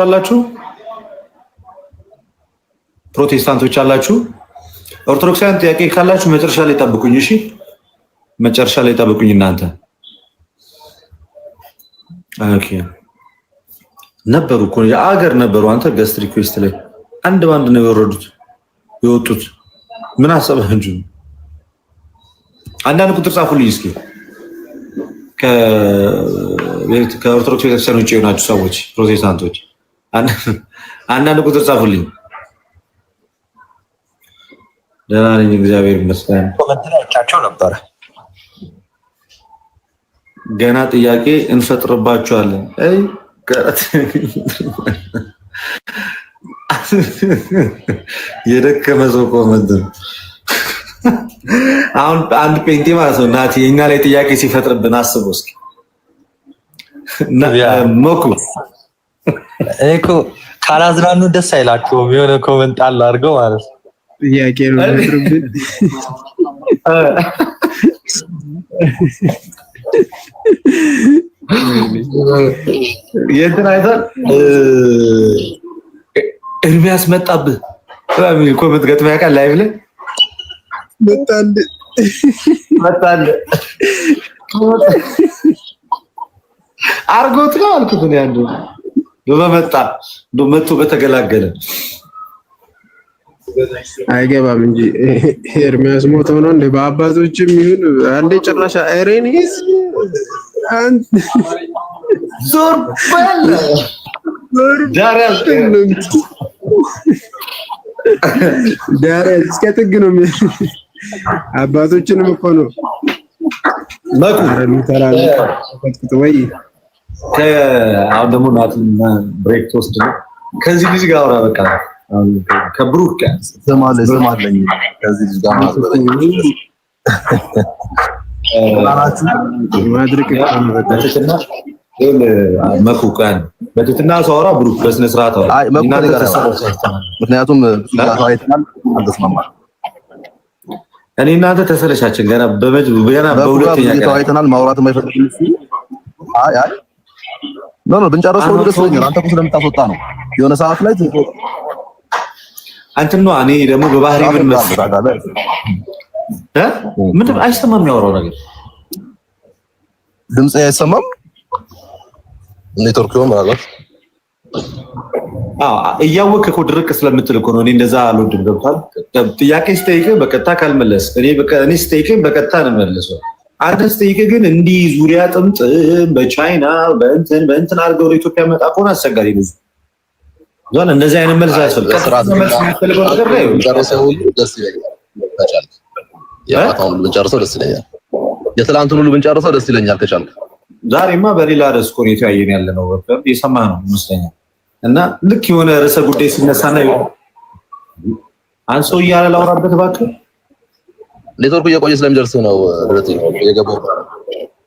Speaker 1: አላችሁ? ኦርቶዶክሳውያን ጥያቄ ካላችሁ መጨረሻ ላይ ጠብቁኝ። እሺ መጨረሻ ላይ ጠብቁኝ እናንተ። ኦኬ ነበሩ እኮ የአገር ነበሩ። አንተ ገስት ሪኩዌስት ላይ አንድ ባንድ ነው የወጡት። ምን አሰበህ እንጂ አንዳንድ ቁጥር ጻፉልኝ እስኪ። ከኦርቶዶክስ ቤተክርስቲያን ውጭ የሆናችሁ ሰዎች ፕሮቴስታንቶች አንዳንድ ቁጥር ጻፉልኝ። ደህና ነኝ እግዚአብሔር ይመስገን።
Speaker 3: ኮሜንት ላይ አይቻቸው ነበረ።
Speaker 1: ገና ጥያቄ እንፈጥርባችኋለን። አይ ቀረት የደከመ ሰው ኮሜንት አሁን አንድ ፔንቴ ማለት ነው ናቲ እኛ ላይ ጥያቄ ሲፈጥርብን አስበው እስኪ ሞኩ
Speaker 3: እኮ ካላዝናኑ ደስ አይላችሁም? የሆነ ኮሜንት አለ አድርገው ማለት ነው።
Speaker 5: ጥያቄ ነው የሚፈጥርብን።
Speaker 1: የእንትን አይተን ኤርሚያስ መጣብህ ኮሜንት ገጥሞ ያውቃል? ላይቭ ላይ መጣል አርጎት ነው አልኩት ነው ያንዱ በመጣ መጥቶ በተገላገለ
Speaker 5: አይገባም እንጂ ኤርሚያስ ሞቶ ነው እንደ በአባቶችም ይሁን አንዴ ጭራሽ አይሬኒስ አንድ
Speaker 1: ዞር በል ዳሪያስ
Speaker 5: እስከ ጥግ ነው አባቶችንም እኮ ነው
Speaker 1: መኩ
Speaker 5: ወይ
Speaker 1: አሁን ደግሞ ናትና ብሬክ ተወስድ ነው ከዚህ ልጅ ጋር አውራ በቃ ከብሩክ ጋር
Speaker 2: ስማለኝ ከዚህ ልጅ ጋር
Speaker 5: ማድረግ
Speaker 1: በትትና መኩ ቀን በትትና ሰውራ ብሩክ በስነ ስርዓት አውራ
Speaker 2: ምክንያቱም አይተናል አልተስማማም።
Speaker 1: እኔ እናንተ ተሰለሻችን ገና በሁለተኛ
Speaker 2: ቀን አይተናል ማውራት የማይፈልግ አይ ብንጨርሰው ደስ ይለኛል። አንተ እኮ ስለምታስወጣ ነው የሆነ ሰዓት ላይ
Speaker 1: አንተ ነው። እኔ ደግሞ በባህሪ ምን መስራት ምንም አይሰማም የሚያወራው ነገር
Speaker 2: ድምጽ አይሰማም። ኔትወርክ ነው ማለት
Speaker 1: እያወቅህ እኮ ድርቅ ስለምትል እኮ ነው። እኔ እንደዛ አልወድም። ገብቷል? ጥያቄ ስጠይቅህ በቀጥታ ካልመለስ እኔ ስጠይቅህ በቀጥታ ነው የምመልሰው። አንተ ስጠይቅህ ግን እንዲህ ዙሪያ ጥምጥም በቻይና በእንትን አድርገው ወደ ኢትዮጵያ መጣ ከሆነ አስቸጋሪ ነው። ዛን እንደዚህ አይነት መልስ አያስፈልግም።
Speaker 2: የትላንቱን ሁሉ ብንጨርሰው ደስ ይለኛል ከቻልክ።
Speaker 1: ዛሬማ በሌላ ርዕስ እኮ ነው የተያየን ያለ ነው። የሰማህ ነው ይመስለኛል። እና ልክ የሆነ ርዕሰ ጉዳይ ሲነሳና አንሶ እያለ ላውራበት እባክህ።
Speaker 2: ኔትወርኩ እየቆየ ስለሚደርስ ነው ድረስ የገባው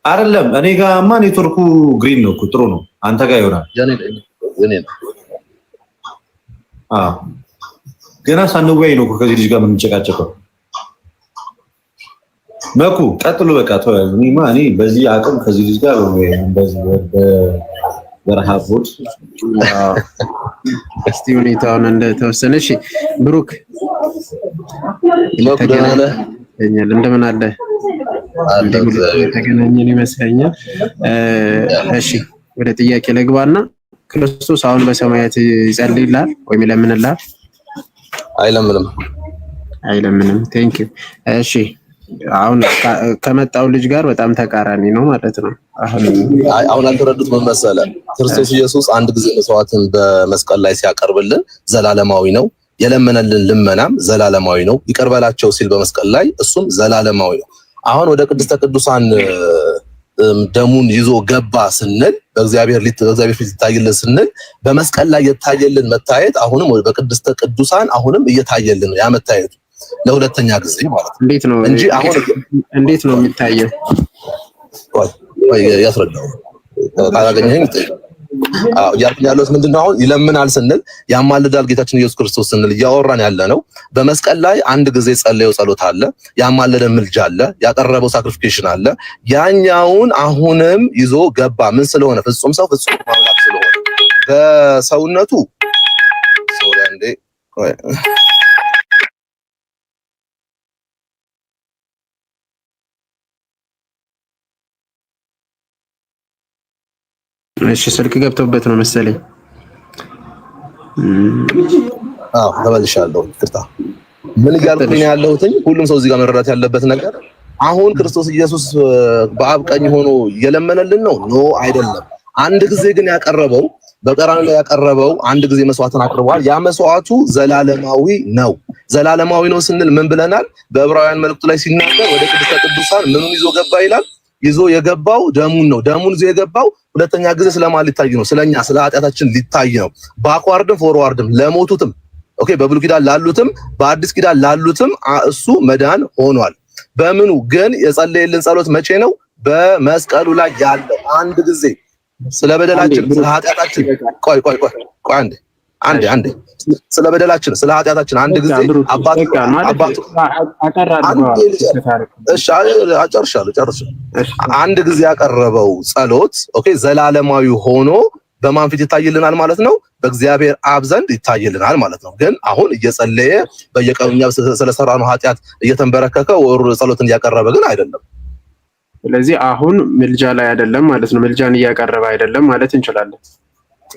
Speaker 1: አይደለም። እኔ ጋርማ ኔትወርኩ ግሪን ነው እኮ ጥሩ ነው። አንተ ጋር ይሆናል
Speaker 2: የኔ ነው።
Speaker 1: ገና ሳንወያይ ነው ከዚህ ልጅ ጋር የምንጨቃጨቀው። መኩ ቀጥሎ በቃ ተወያዩ። እኔ በዚህ አቅም ከዚህ ልጅ ጋር በዚህ በረሃቦት
Speaker 5: እስቲ ሁኔታውን እንደተወሰነ እሺ። ብሩክ እንደምን አለ? ተገናኘን ይመስለኛል። እሺ ወደ ጥያቄ ልግባና ክርስቶስ አሁን በሰማያት ይጸልይልሃል ወይም ይለምንልሃል? አይለምንም። ቴንክ ዩ። እሺ አሁን ከመጣው ልጅ ጋር በጣም ተቃራኒ ነው ማለት ነው።
Speaker 2: አሁን አልተረዱት ምን መሰለህ? ክርስቶስ ኢየሱስ አንድ ጊዜ መስዋዕትን በመስቀል ላይ ሲያቀርብልን ዘላለማዊ ነው። የለመነልን ልመናም ዘላለማዊ ነው። ይቅር በላቸው ሲል በመስቀል ላይ እሱም ዘላለማዊ ነው። አሁን ወደ ቅድስተ ቅዱሳን ደሙን ይዞ ገባ ስንል በእግዚአብሔር ፊት ይታይልን ስንል በመስቀል ላይ የታየልን መታየት አሁንም በቅድስተ ቅዱሳን አሁንም እየታየልን ነው። ያ መታየቱ ለሁለተኛ ጊዜ ማለት ነው።
Speaker 5: እንዴት ነው እንጂ አሁን እንዴት ነው የሚታየው?
Speaker 2: ወይ ያስረዳው ካላገኘኝ ያለው ምንድነው? አሁን ይለምናል ስንል ያማልዳል ጌታችን ኢየሱስ ክርስቶስ ስንል እያወራን ያለ ነው። በመስቀል ላይ አንድ ጊዜ ጸለየው ጸሎት አለ፣ ያማለደ ምልጃ አለ፣ ያቀረበው ሳክሪፊኬሽን አለ። ያኛውን አሁንም ይዞ ገባ። ምን ስለሆነ? ፍጹም ሰው ፍጹም አምላክ ስለሆነ በሰውነቱ ሶላንዴ
Speaker 5: እሺ ስልክ ገብቶበት ነው መሰለኝ።
Speaker 2: ተመልሻለሁ። ይቅርታ ምን እያልኩኝ ያለሁት ሁሉም ሰው እዚህ ጋር መረዳት ያለበት ነገር አሁን ክርስቶስ ኢየሱስ በአብ ቀኝ ሆኖ የለመነልን ነው? ኖ አይደለም። አንድ ጊዜ ግን ያቀረበው በቀራንዮ ላይ ያቀረበው አንድ ጊዜ መስዋዕትን አቅርቧል። ያ መስዋዕቱ ዘላለማዊ ነው። ዘላለማዊ ነው ስንል ምን ብለናል? በዕብራውያን መልእክቱ ላይ ሲናገር ወደ ቅድስተ ቅዱሳን ምኑን ይዞ ገባ ይላል? ይዞ የገባው ደሙን ነው። ደሙን ይዞ የገባው ሁለተኛ ጊዜ ስለማን ሊታይ ነው? ስለኛ ስለ ኃጢአታችን ሊታይ ነው። ባክዋርድም ፎርዋርድም ለሞቱትም ኦኬ፣ በብሉይ ኪዳን ላሉትም በአዲስ ኪዳን ላሉትም እሱ መዳን ሆኗል። በምኑ ግን የጸለየልን ጸሎት መቼ ነው? በመስቀሉ ላይ ያለው አንድ ጊዜ ስለ በደላችን ስለ ኃጢአታችን ቆይ አንዴ ስለ በደላችን ስለ ኃጢአታችን አንድ ጊዜ አባቱ ጨርሻለሁ። አንድ ጊዜ ያቀረበው ጸሎት ኦኬ ዘላለማዊ ሆኖ በማን ፊት ይታይልናል ማለት ነው? በእግዚአብሔር አብ ዘንድ ይታይልናል ማለት ነው። ግን አሁን እየጸለየ በየቀኑ እኛ ስለሰራነው ኃጢአት እየተንበረከከ ወር ጸሎትን እያቀረበ ግን አይደለም።
Speaker 5: ስለዚህ አሁን ምልጃ ላይ አይደለም ማለት ነው። ምልጃን እያቀረበ አይደለም ማለት እንችላለን።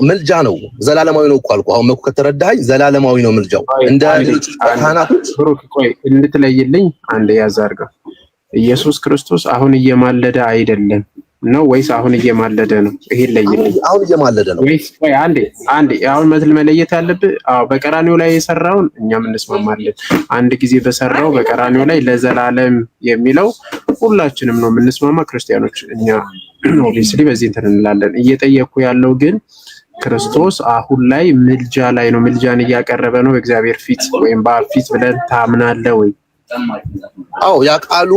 Speaker 2: ምልጃ ነው፣ ዘላለማዊ ነው እኮ አልኩ። አሁን መኩ ከተረዳኸኝ ዘላለማዊ ነው ምልጃው። እንደ ካህናቶች
Speaker 5: ብሩክ ቆይ እንድትለይልኝ አንዴ ያዝ አድርገው። ኢየሱስ ክርስቶስ አሁን እየማለደ አይደለም ነው ወይስ አሁን እየማለደ ነው? ይሄ ለይልኝ።
Speaker 2: አሁን እየማለደ ነው
Speaker 5: ወይስ ቆይ አንዴ አሁን መለየት ያለብህ በቀራኒው ላይ የሰራውን እኛም እንስማማለን። አንድ ጊዜ በሰራው በቀራኒው ላይ ለዘላለም የሚለው ሁላችንም ነው የምንስማማ ክርስቲያኖች። እኛ ኦብቪስሊ በዚህ እንትን እንላለን። እየጠየኩ ያለው ግን ክርስቶስ አሁን ላይ ምልጃ ላይ ነው፣ ምልጃን እያቀረበ ነው በእግዚአብሔር ፊት ወይም በአብ ፊት ብለን ታምናለህ ወይ?
Speaker 2: አዎ ያ ቃሉ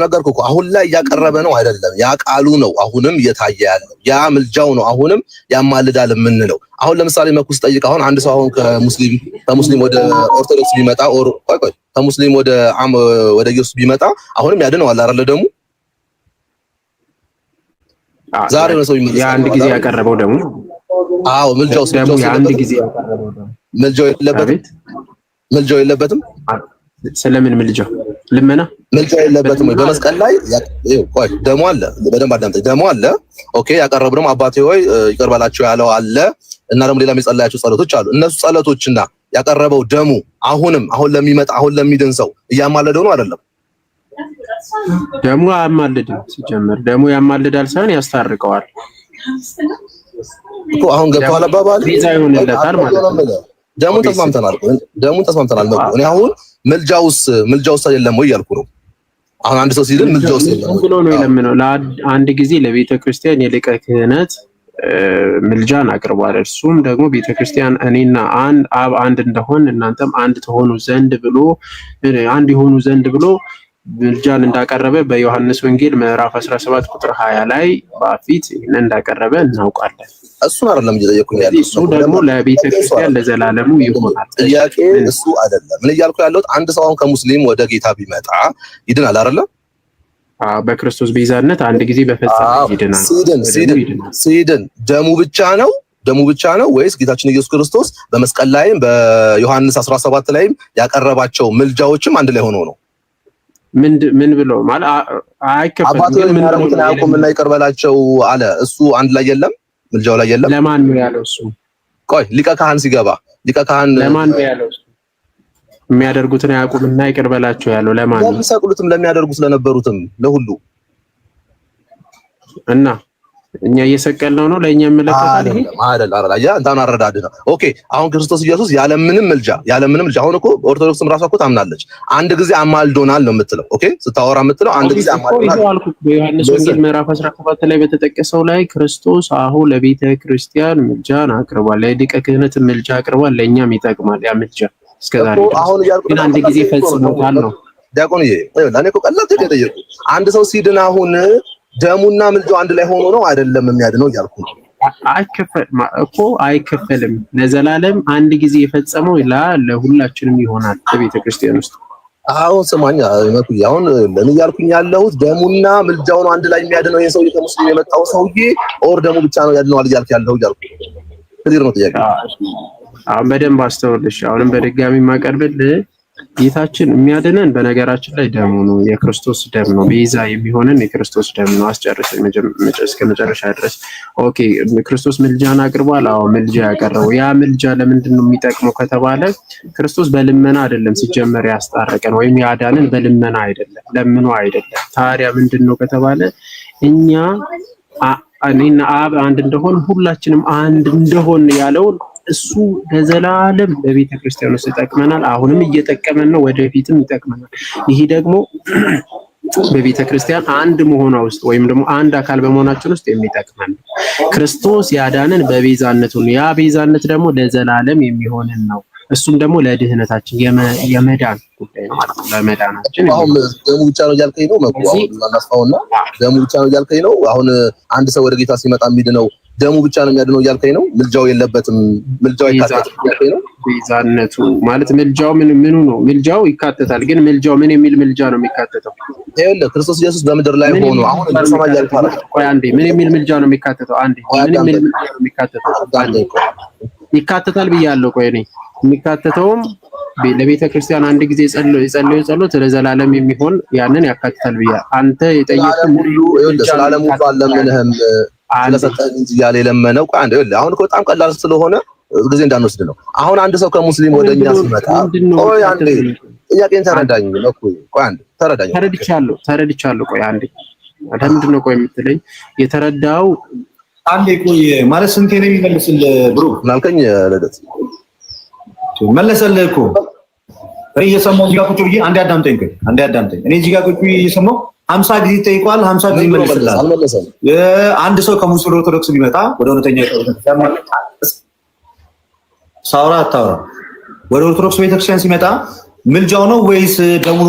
Speaker 2: ነገርኩ እኮ አሁን ላይ እያቀረበ ነው አይደለም። ያ ቃሉ ነው አሁንም እየታየ ያለው። ያ ምልጃው ነው አሁንም ያማልዳል የምንለው። አሁን ለምሳሌ መኩስ ጠይቅ። አሁን አንድ ሰው አሁን ከሙስሊም ወደ ኦርቶዶክስ ቢመጣ ቆይ ከሙስሊም ወደ ኢየሱስ ቢመጣ አሁንም ያድነዋል አይደለ? ደግሞ ዛሬ ነው ሰው ይመጣ
Speaker 5: ያ አንድ ጊዜ ያቀረበው ደግሞ
Speaker 2: አዎ ምልጃው
Speaker 5: አንድ ጊዜ ያቀረበው ደግሞ
Speaker 2: ምልጃው የለበትም።
Speaker 5: ስለምን ምልጃው? ልመና
Speaker 2: ምልጃው የለበትም ወይ? በመስቀል ላይ ቆይ ደሞ አለ። በደንብ አዳምጠኝ። ደሞ አለ። ኦኬ ያቀረበው ደግሞ አባቴ ሆይ ይቅር በላቸው ያለው አለ እና ደግሞ ሌላ የሚጸልያቸው ጸሎቶች አሉ። እነሱ ጸሎቶችና ያቀረበው ደሙ አሁን ለሚመጣ አሁን ለሚድን ሰው እያማለደው ነው አይደለም?
Speaker 5: ደሙ አያማልድም። ሲጀምር ደሙ ያማልዳል ሳይሆን ያስታርቀዋል እኮ። አሁን ገብቷል አባባል ቤዛ ይሆንለታል ማለት ነው።
Speaker 2: ደሙን ተስማምተናል ነው። እኔ አሁን ምልጃውስ የለም ወይ ያልኩ ነው። አሁን አንድ ሰው ሲል ምልጃውስ የለም
Speaker 5: ብሎ ነው የለምነው። ለአንድ ጊዜ ለቤተ ክርስቲያን የሊቀ ክህነት ምልጃን አቅርቧል። እርሱም ደግሞ ቤተ ክርስቲያን እኔና አብ አንድ እንደሆን እናንተም አንድ ተሆኑ ዘንድ ብሎ አንድ የሆኑ ዘንድ ብሎ ምልጃን እንዳቀረበ በዮሐንስ ወንጌል ምዕራፍ 17 ቁጥር 20 ላይ በፊት ይሄን እንዳቀረበ እናውቃለን።
Speaker 2: እሱን አይደለም እየጠየኩኝ ያለው።
Speaker 5: እሱ ደግሞ ለቤተ ክርስቲያን ለዘላለሙ ይሆናል።
Speaker 2: ጥያቄ እሱ አይደለም። ምን እያልኩ ያለሁት አንድ ሰው አሁን ከሙስሊም ወደ ጌታ ቢመጣ ይድናል አይደለም?
Speaker 5: በክርስቶስ ቤዛነት አንድ ጊዜ በፈጸመ ይድናል።
Speaker 2: ሲድን ደሙ ብቻ ነው ወይስ ጌታችን ኢየሱስ ክርስቶስ በመስቀል ላይም በዮሐንስ 17 ላይም ያቀረባቸው ምልጃዎችም አንድ ላይ ሆኖ ነው?
Speaker 5: ምን ብሎ ማለት አይከፈልም።
Speaker 2: አባቴ ምን ያረሙት አያውቁምና ይቅር በላቸው አለ። እሱ አንድ ላይ የለም፣ ምልጃው ላይ የለም።
Speaker 5: ለማን ነው ያለው እሱ?
Speaker 2: ቆይ ሊቀ ካህን ሲገባ ሊቀ ካህን
Speaker 5: ለማን ነው ያለው እሱ? የሚያደርጉትን አያውቁምና ይቅር በላቸው ያለው ለማን ነው?
Speaker 2: ለሚሰቅሉትም ለሚያደርጉት ስለነበሩትም ለሁሉ እና
Speaker 5: እኛ እየሰቀልነው ነው ለኛ መለከታል። ይሄ
Speaker 2: አይደል ያ እንታን አረዳድ ነው። ኦኬ አሁን ክርስቶስ ኢየሱስ ያለምንም ምልጃ አሁን እኮ ኦርቶዶክስም ራሷ እኮ ታምናለች። አንድ ጊዜ አማልዶናል ነው የምትለው። ኦኬ ስታወራ የምትለው አንድ ጊዜ አማልዶናል።
Speaker 5: በዮሐንስ ወንጌል ምዕራፍ 17 ላይ በተጠቀሰው ላይ ክርስቶስ አሁን ለቤተ ክርስቲያን ምልጃን አቅርቧል። ለሊቀ ክህነት ምልጃ አቅርቧል። ለኛም ይጠቅማል ያ ምልጃ እስከዛሬ ግን አንድ ጊዜ ፈጽሞታል ነው።
Speaker 2: ዲያቆንዬ ለኔ እኮ ቀላል ተጠየቁ። አንድ ሰው ሲድን አሁን ደሙና ምልጃው አንድ ላይ ሆኖ ነው አይደለም የሚያድነው እያልኩ ነው።
Speaker 5: አይከፈልም። ለዘላለም አንድ ጊዜ የፈጸመው ለሁላችንም ይሆናል በቤተ ክርስቲያን ውስጥ።
Speaker 2: አሁን ስማኝ መኩይ፣ አሁን ለኔ እያልኩኝ ያለሁት ደሙና ምልጃው ነው አንድ ላይ የሚያድነው። ይሄ ሰውዬ ከሙስሊም የመጣው ሰውዬ ኦር ደሙ ብቻ ነው ያድነዋል እያልኩ ክሊር ነው ጥያቄ።
Speaker 5: አሁን በደንብ አስተውልሽ። አሁንም በድጋሚ ማቀርብልህ ጌታችን የሚያድነን በነገራችን ላይ ደሙ ነው፣ የክርስቶስ ደም ነው። ቤዛ የሚሆንን የክርስቶስ ደም ነው። አስጨርሰኝ እስከ መጨረሻ ድረስ። ኦኬ ክርስቶስ ምልጃን አቅርቧል። አዎ ምልጃ ያቀረበው ያ ምልጃ ለምንድን ነው የሚጠቅመው ከተባለ ክርስቶስ በልመና አይደለም ሲጀመር ያስታረቀን፣ ወይም ያዳንን በልመና አይደለም፣ ለምኖ አይደለም። ታዲያ ምንድን ነው ከተባለ እኔና አብ አንድ እንደሆን ሁላችንም አንድ እንደሆን ያለውን እሱ ለዘላለም በቤተ ክርስቲያን ውስጥ ይጠቅመናል። አሁንም እየጠቀመን ነው፣ ወደፊትም ይጠቅመናል። ይሄ ደግሞ በቤተ ክርስቲያን አንድ መሆኗ ውስጥ ወይም ደግሞ አንድ አካል በመሆናችን ውስጥ የሚጠቅመን ክርስቶስ ያዳነን በቤዛነቱ ነው። ያ ቤዛነት ደግሞ ለዘላለም የሚሆንን ነው። እሱም ደግሞ ለድህነታችን የመዳን ጉዳይ ነው ማለት ነው። ለመዳናችን
Speaker 2: አሁን ደሙ ብቻ ነው እያልከኝ ነው መኩ? አሁን እናስፋውና ደሙ ብቻ ነው እያልከኝ ነው? አሁን አንድ ሰው ወደ ጌታ ሲመጣ የሚድነው ደሙ ብቻ ነው የሚያድነው እያልከኝ ነው? ምልጃው የለበትም፣ ምልጃው ይካተታል እያልከኝ ነው?
Speaker 5: ቤዛነቱ ማለት ምልጃው ምኑ ነው? ምልጃው ይካተታል፣ ግን ምልጃው ምን የሚል ምልጃ ነው የሚካተተው?
Speaker 2: ይኸውልህ ክርስቶስ ኢየሱስ በምድር ላይ ሆኖ አሁን እንደሰማ ያልፋል።
Speaker 5: ቆይ አንዴ፣ ምን የሚል ምልጃ ነው የሚካተተው? አንዴ ምን የሚል ምልጃ ነው የሚካተተው? ይካተታል ብያለሁ። ቆይ እኔ የሚካተተውም ለቤተ ክርስቲያን አንድ ጊዜ የጸለዩ ጸሎት ለዘላለም የሚሆን ያንን ያካትታል ብያ አንተ የጠየቅኩት
Speaker 2: ሁሉ ይኸውልህ ዘላለም ሁሉ አለምንህም ስለሰጠኝ እንጂ ያለ የለመነው ቆይ አንዴ ይኸውልህ አሁን እኮ በጣም ቀላል ስለሆነ ጊዜ እንዳንወስድ ነው። አሁን አንድ ሰው ከሙስሊም ወደኛ ሲመጣ ቆይ አንዴ ጥያቄን ተረዳኝ ነው። ቆይ አንዴ ተረዳኝ። ተረድቻለሁ። ቆይ አንዴ ለምንድን ነው ቆይ የምትለኝ? የተረዳው
Speaker 1: አንዴ ቆይ ማለት ስንቴ ነው የሚመልስልህ ብሩ
Speaker 2: ምናልከኝ ልደት
Speaker 1: መለሰልህ እኮ እኔ እየሰማሁ እዚህ ጋር ቁጭ ብዬ አንዴ አዳምጠኝ። እኔ እዚህ ጋር ቁጭ ብዬ እየሰማሁ 50 ጊዜ ጠይቋል፣ 50 ጊዜ መልስልሃል። አንድ ሰው ከሙስሊም ኦርቶዶክስ ቢመጣ ወደ እውነተኛ ሳውራ አታውራ ወደ ኦርቶዶክስ ቤተክርስቲያን ሲመጣ ምልጃው ነው ወይስ ደሙ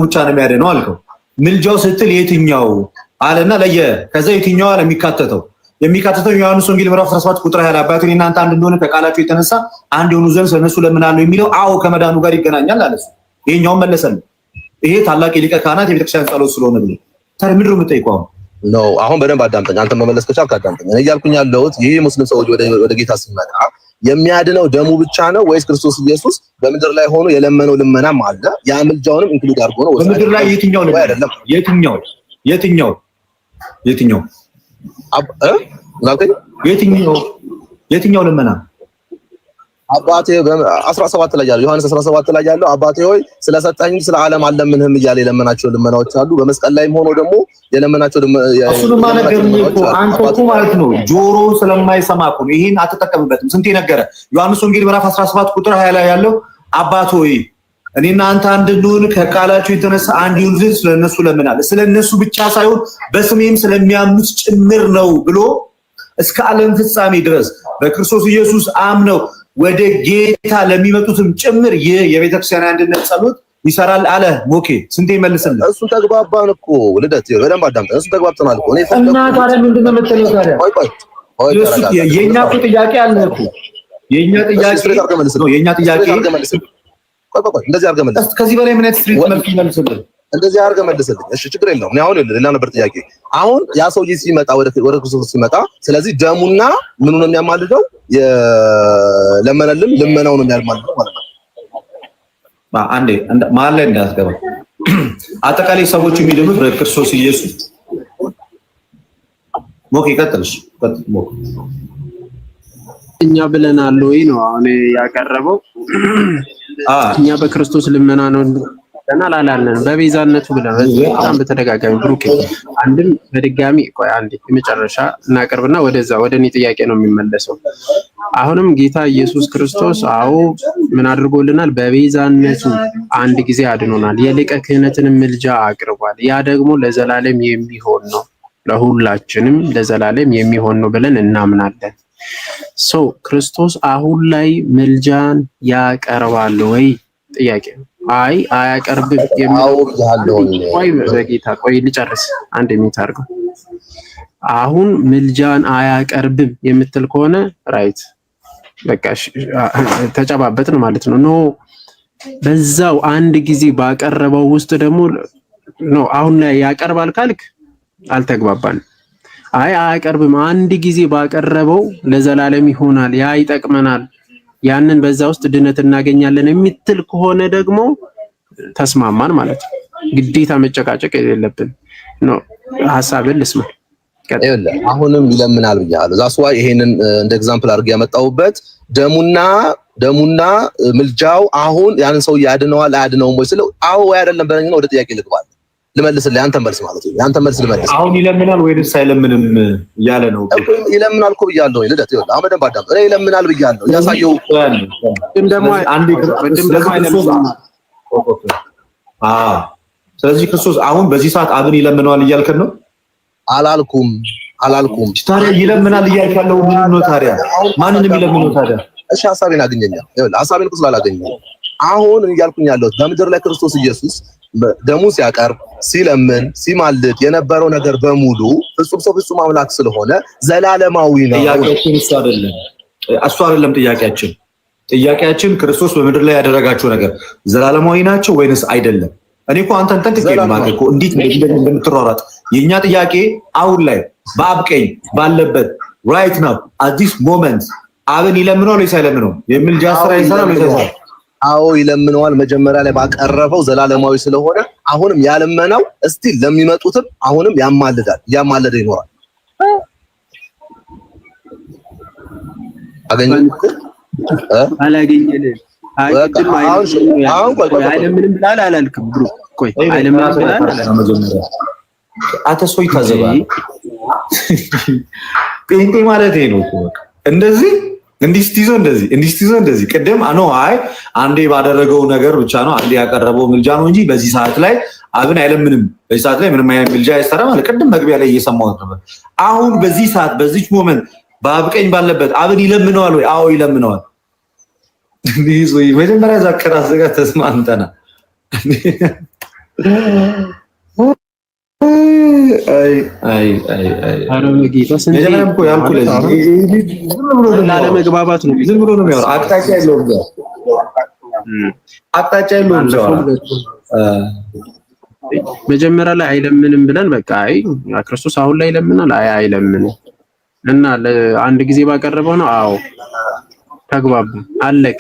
Speaker 1: ብቻ ነው የሚያድነው አልከው። ምልጃው ስትል የትኛው አለና ለየ። ከዛ የትኛው አለ የሚካተተው ዮሐንስ ወንጌል ምዕራፍ 17 ቁጥር 20 አባቱ እናንተ አንድ እንደሆነ ከቃላችሁ የተነሳ አንድ የሆኑ ዘንድ ስለነሱ ለምናለው የሚለው አዎ ከመዳኑ ጋር ይገናኛል አለ። ይሄኛው መለሰልህ። ይሄ ታላቅ የሊቀ ካህናት የቤተክርስቲያን ጸሎት ስለሆነ ብለ ታዲያ ምንድን ነው የምጠይቀው?
Speaker 2: ነው አሁን በደንብ አዳምጠኝ። አንተ መመለስ ከቻልክ አዳምጠኝ። እኔ እያልኩኝ ያለሁት ይሄ ሙስሊም ሰዎች ወደ ጌታ ሲመጣ የሚያድነው ደሙ ብቻ ነው ወይስ ክርስቶስ ኢየሱስ በምድር ላይ ሆኖ የለመነው ልመናም አለ? ያ ምልጃውንም ኢንክሉድ አድርጎ ነው?
Speaker 1: በምድር ላይ የትኛው ነው አይደለም? የትኛው የትኛው ልመና?
Speaker 2: አባቴ 17 ላይ ያለው ዮሐንስ 17 ላይ ያለው አባቴ ሆይ ስለሰጠኝ ስለ ዓለም አለምንህም እያለ የለመናቸው ልመናዎች አሉ። በመስቀል ላይም ሆኖ ደግሞ የለመናቸው
Speaker 1: እሱንም ማለት እኮ አንተ እኮ ማለት ነው ጆሮ ስለማይሰማ እኮ ነው። ይሄን አትጠቀምበትም። ስንቴ ነገረ ዮሐንስ ወንጌል ምዕራፍ 17 ቁጥር 20 ላይ ያለው አባት ሆይ እኔና አንተ አንድ እንደሆን ከቃላችሁ የተነሳ አንድ ይሁን ዘንድ ስለነሱ ለምናለሁ። ስለነሱ ብቻ ሳይሆን በስሜም ስለሚያምኑት ጭምር ነው ብሎ እስከ ዓለም ፍጻሜ ድረስ በክርስቶስ ኢየሱስ አምነው ወደ ጌታ ለሚመጡትም ጭምር ይህ የቤተክርስቲያን አንድነት ጸሎት ይሰራል አለ። ሞኬ ስንቴ ይመልስልህ?
Speaker 2: እሱ ተግባባን እኮ ልደት በደንብ አዳምጠን። እሱ ተግባብተናል እኮ እኔ
Speaker 1: እና ታዲያ ምንድን ነው የምትለው ታዲያ? የኛ እኮ ጥያቄ አለ እኮ የኛ ጥያቄ
Speaker 2: እንደዚህ አድርገህ መልስ።
Speaker 1: ከዚህ በላይ ምን አይነት ስትሪት መልክ ይመልስልህ?
Speaker 2: እንደዚህ አድርገህ መልስልኝ። እሺ ችግር የለውም። እኔ አሁን ሌላ ነበር ጥያቄ። አሁን ያ ሰውዬ ሲመጣ ወደ ክርስቶስ ሲመጣ ስለዚህ ደሙና ምኑ ነው የሚያማልደው? የለመነልን ልመናው ነው የሚያማልደው ማለት ነው።
Speaker 1: አንዴ መሀል ላይ እንዳትገባ። አጠቃላይ ሰዎች የሚድኑት በክርስቶስ ኢየሱስ። ሞክ ይቀጥልሽ ሞክ
Speaker 5: እኛ ብለናል ወይ ነው አሁን ያቀረበው። እኛ በክርስቶስ ልመና ነው ብለናል አላለን? በቤዛነቱ ብለናል በጣም በተደጋጋሚ ብሩክ። አንድም በድጋሚ ቆይ አንዴ የመጨረሻ እናቀርብና ወደ እኔ ጥያቄ ነው የሚመለሰው። አሁንም ጌታ ኢየሱስ ክርስቶስ አዎ ምን አድርጎልናል? በቤዛነቱ አንድ ጊዜ አድኖናል። የሊቀ ክህነትንም ምልጃ አቅርቧል። ያ ደግሞ ለዘላለም የሚሆን ነው፣ ለሁላችንም ለዘላለም የሚሆን ነው ብለን እናምናለን። ክርስቶስ አሁን ላይ ምልጃን ያቀርባል ወይ? ጥያቄ ነው። አይ አያቀርብም የሚለው ቆይ በጌታ ቆይ ልጨርስ አንድ የሚታርገው አሁን ምልጃን አያቀርብም የምትል ከሆነ ራይት በቃ ተጨባበጥን ማለት ነው። ኖ በዛው አንድ ጊዜ ባቀረበው ውስጥ ደግሞ ኖ አሁን ላይ ያቀርባል ካልክ አልተግባባንም። አይ አያቀርብም አንድ ጊዜ ባቀረበው ለዘላለም ይሆናል፣ ያ ይጠቅመናል፣ ያንን በዛ ውስጥ ድነት እናገኛለን የምትል ከሆነ ደግሞ ተስማማን ማለት ነው። ግዴታ መጨቃጨቅ የሌለብን ነው። ሐሳብን ልስማ።
Speaker 2: አሁንም ይለምናል ብያለሁ። ዛስዋ ይሄንን እንደ ኤግዛምፕል አድርጌ ያመጣሁበት ደሙና ምልጃው አሁን ያንን ሰው ያድነዋል አያድነውም ወይ ስለው አዎ ወይ አይደለም በለኝና ወደ ጥያቄ ልግባል። ልመልስልህ አንተ መልስ ማለት ነው። አንተ መልስ ልመልስ።
Speaker 1: አሁን ይለምናል ወይስ አይለምንም እያለ ነው።
Speaker 2: ይለምናል እኮ ብያለሁ። ልደት ይኸውልህ አሁን በደንብ አዳም። እኔ ይለምናል ብያለሁ። ያሳየው
Speaker 5: ግን ደግሞ
Speaker 1: ስለዚህ ክርስቶስ አሁን በዚህ ሰዓት አብን ይለምነዋል እያልከን ነው?
Speaker 2: አላልኩም።
Speaker 1: ታዲያ ይለምናል እያልክ ያለው ምን ነው ታዲያ? ማንንም ይለምነው ታዲያ?
Speaker 2: እሺ ሐሳቤን አግኘኛ። ይኸውልህ ሐሳቤን እኮ ስላላገኘሁ አሁን እያልኩኝ ያለሁት በምድር ላይ ክርስቶስ ኢየሱስ ደሙ ሲያቀርብ ሲለምን ሲማልድ የነበረው ነገር በሙሉ ፍጹም ሰው ፍጹም አምላክ ስለሆነ ዘላለማዊ ነው።
Speaker 1: ጥያቄያችን እሱ አይደለም ጥያቄያችን። ጥያቄያችን ክርስቶስ በምድር ላይ ያደረጋቸው ነገር ዘላለማዊ ናቸው ወይንስ አይደለም? እኔ እኮ አንተን ጠንቅቄ ማለት እኮ እንዴት እንደምትሯሯጥ የኛ ጥያቄ አሁን ላይ በአብ ቀኝ ባለበት ራይት ናው አት ዲስ ሞመንት አብን ይለምነዋል ወይስ አይለምነውም? የምልጃ ስራ ይሰራል ወይስ አይሰራም?
Speaker 2: አዎ ይለምነዋል። መጀመሪያ ላይ ባቀረበው ዘላለማዊ ስለሆነ አሁንም ያለመነው እስቲ ለሚመጡትም አሁንም ያማልዳል፣ ያማለደ ይኖራል። አገኘኩ
Speaker 5: አላገኘንም። አይለምንም ብላል አላልክም? ብሩ ቆይ አይለምንም ብላል
Speaker 1: መጀመሪያ አተሶይ ታዘባል። ጴንጤ ማለት ነው እኮ እንደዚህ እንዲስቲዞ እንደዚህ ቅድም አይ አንዴ ባደረገው ነገር ብቻ ነው አንዴ ያቀረበው ምልጃ ነው እንጂ በዚህ ሰዓት ላይ አብን አይለምንም። በዚህ ሰዓት ላይ ምንም አይነት ምልጃ አይሰራም ማለት ቅድም መግቢያ ላይ እየሰማሁት ነበር። አሁን በዚህ ሰዓት በዚች ሞመንት በአብ ቀኝ ባለበት አብን ይለምነዋል ወይ? አዎ ይለምነዋል። ዲስ ወይ መጀመሪያ ዛከራ ዘጋ ተስማምተና
Speaker 5: መጀመሪያም እኮ ያልኩህ ላለመግባባት ነው።
Speaker 1: ዝም ብሎ ነው የሚያወራው። አቅጣጫ የለውም።
Speaker 5: መጀመሪያ ላይ አይለምንም ብለን በቃ ክርስቶስ አሁን ላይ ይለምናል አይለምንም እና አንድ ጊዜ ባቀረበው ነው። አዎ ተግባቡ፣ አለቅ።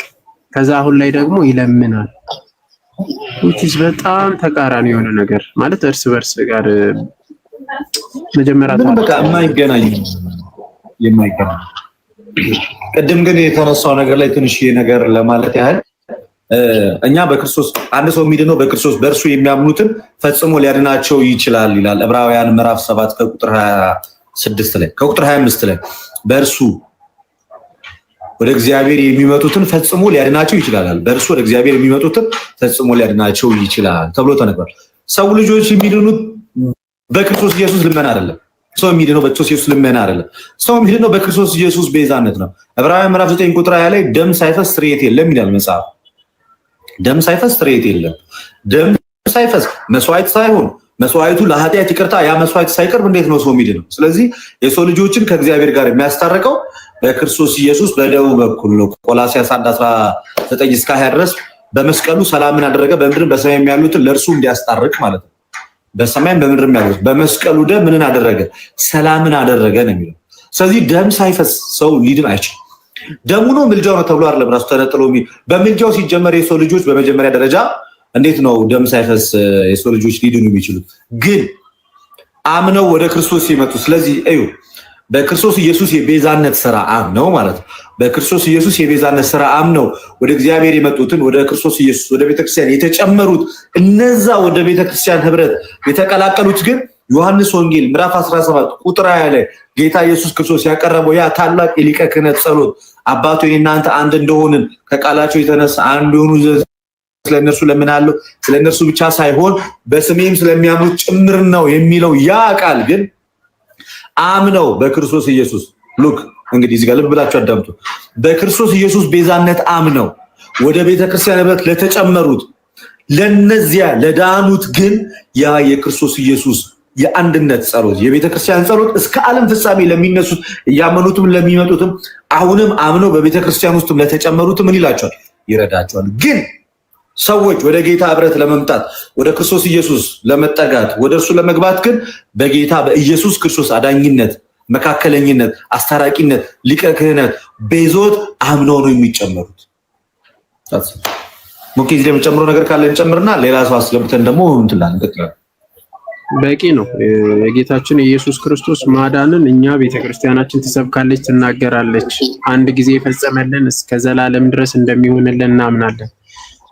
Speaker 5: ከዛ አሁን ላይ ደግሞ ይለምናል። which በጣም ተቃራኒ የሆነ ነገር ማለት እርስ በርስ ጋር መጀመሪያ
Speaker 1: በቃ የማይገናኝ ቅድም ግን የተነሳው ነገር ላይ ትንሽ ነገር ለማለት ያህል እኛ በክርስቶስ አንድ ሰው የሚድነው በክርስቶስ በእርሱ የሚያምኑትን ፈጽሞ ሊያድናቸው ይችላል ይላል ዕብራውያን ምዕራፍ 7 ከቁጥር 26 ላይ ከቁጥር 25 ላይ በእርሱ ወደ እግዚአብሔር የሚመጡትን ፈጽሞ ሊያድናቸው ይችላል። በእርሱ ወደ እግዚአብሔር የሚመጡትን ፈጽሞ ሊያድናቸው ይችላል ተብሎ ተነግሯል። ሰው ልጆች የሚድኑት በክርስቶስ ኢየሱስ ልመና አይደለም። ሰው የሚድነው በክርስቶስ ኢየሱስ ልመና አይደለም። ሰው የሚድነው በክርስቶስ ኢየሱስ ቤዛነት ነው። ዕብራውያን ምዕራፍ 9 ቁጥር 20 ላይ ደም ሳይፈስ ስርየት የለም ይላል መጽሐፍ። ደም ሳይፈስ ስርየት የለም። ደም ሳይፈስ መስዋዕት ሳይሆን መስዋዕቱ ለኃጢአት ይቅርታ ያ መስዋዕት ሳይቀርብ እንዴት ነው ሰው የሚድነው? ስለዚህ የሰው ልጆችን ከእግዚአብሔር ጋር የሚያስታርቀው በክርስቶስ ኢየሱስ በደሙ በኩል ነው። ቆላስይስ 1:19 እስከ 20 ድረስ በመስቀሉ ሰላምን አደረገ በምድርም በሰማይም ያሉትን ለእርሱ እንዲያስታርቅ ማለት ነው። በሰማይም በምድርም ያሉት በመስቀሉ ደም ምንን አደረገ? ሰላምን አደረገ ነው የሚለው። ስለዚህ ደም ሳይፈስ ሰው ሊድን አይችልም። ደሙ ነው ምልጃው ነው ተብሎ አይደለም ራሱ ተነጥሎ በምልጃው ሲጀመር የሰው ልጆች በመጀመሪያ ደረጃ እንዴት ነው ደም ሳይፈስ የሰው ልጆች ሊድኑ የሚችሉት? ግን አምነው ወደ ክርስቶስ ሲመጡ። ስለዚህ እዩ በክርስቶስ ኢየሱስ የቤዛነት ሥራ አምነው ማለት ነው። በክርስቶስ ኢየሱስ የቤዛነት ሥራ አምነው ወደ እግዚአብሔር የመጡትን ወደ ክርስቶስ ኢየሱስ ወደ ቤተክርስቲያን የተጨመሩት እነዛ ወደ ቤተክርስቲያን ህብረት የተቀላቀሉት ግን ዮሐንስ ወንጌል ምዕራፍ 17 ቁጥር 20 ላይ ጌታ ኢየሱስ ክርስቶስ ያቀረበው ያ ታላቅ የሊቀ ክህነት ጸሎት አባቶ እናንተ አንድ እንደሆንን ከቃላቸው የተነሳ አንድ የሆኑ ስለነርሱ ለምናለሁ ስለነርሱ ብቻ ሳይሆን በስሜም ስለሚያምኑት ጭምር ነው የሚለው ያ ቃል ግን አምነው በክርስቶስ ኢየሱስ ሉክ እንግዲህ እዚህ ጋር ልብ ብላችሁ አዳምጡ። በክርስቶስ ኢየሱስ ቤዛነት አምነው ወደ ቤተክርስቲያን ህብረት ለተጨመሩት ለነዚያ ለዳኑት ግን ያ የክርስቶስ ኢየሱስ የአንድነት ጸሎት የቤተክርስቲያን ጸሎት እስከ ዓለም ፍጻሜ ለሚነሱት ያመኑትም ለሚመጡትም አሁንም አምነው በቤተክርስቲያን ውስጥም ለተጨመሩት ምን ይላቸዋል? ይረዳቸዋል። ግን ሰዎች ወደ ጌታ ህብረት ለመምጣት ወደ ክርስቶስ ኢየሱስ ለመጠጋት ወደ እርሱ ለመግባት ግን በጌታ በኢየሱስ ክርስቶስ አዳኝነት፣ መካከለኝነት፣ አስታራቂነት፣ ሊቀ ክህነት፣ ቤዞት አምነው ነው የሚጨመሩት። ሞኬ እዚህ ላይ የምጨምረው ነገር ካለ እንጨምርና ሌላ ሰው አስገብተን ደግሞ እንትላለን እንቀጥላለን።
Speaker 5: በቂ ነው። የጌታችን የኢየሱስ ክርስቶስ ማዳንን እኛ ቤተክርስቲያናችን ትሰብካለች፣ ትናገራለች። አንድ ጊዜ የፈጸመልን እስከ ዘላለም ድረስ እንደሚሆንልን እናምናለን።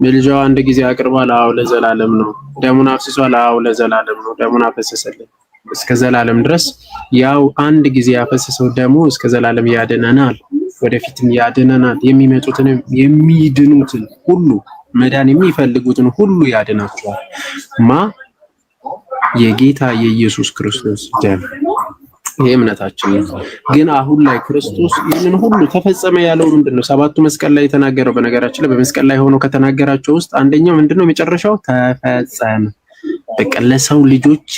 Speaker 5: ምልጃው አንድ ጊዜ አቅርቧል፣ አዎ ለዘላለም ነው። ደሙን አፍስሷል፣ አዎ ለዘላለም ነው። ደሙን አፈሰሰልን እስከ ዘላለም ድረስ። ያው አንድ ጊዜ ያፈሰሰው ደሙ እስከ ዘላለም ያድነናል፣ ወደፊትም ያድነናል። የሚመጡትንም የሚድኑትን ሁሉ መዳን የሚፈልጉትን ሁሉ ያድናቸዋል። የጌታ የኢየሱስ ክርስቶስ ደም ይሄ እምነታችን ነው። ግን አሁን ላይ ክርስቶስ ይህንን ሁሉ ተፈጸመ ያለው ምንድነው? ሰባቱ መስቀል ላይ የተናገረው። በነገራችን ላይ በመስቀል ላይ ሆኖ ከተናገራቸው ውስጥ አንደኛው ምንድነው? የመጨረሻው ተፈጸመ። በቃ ለሰው ልጆች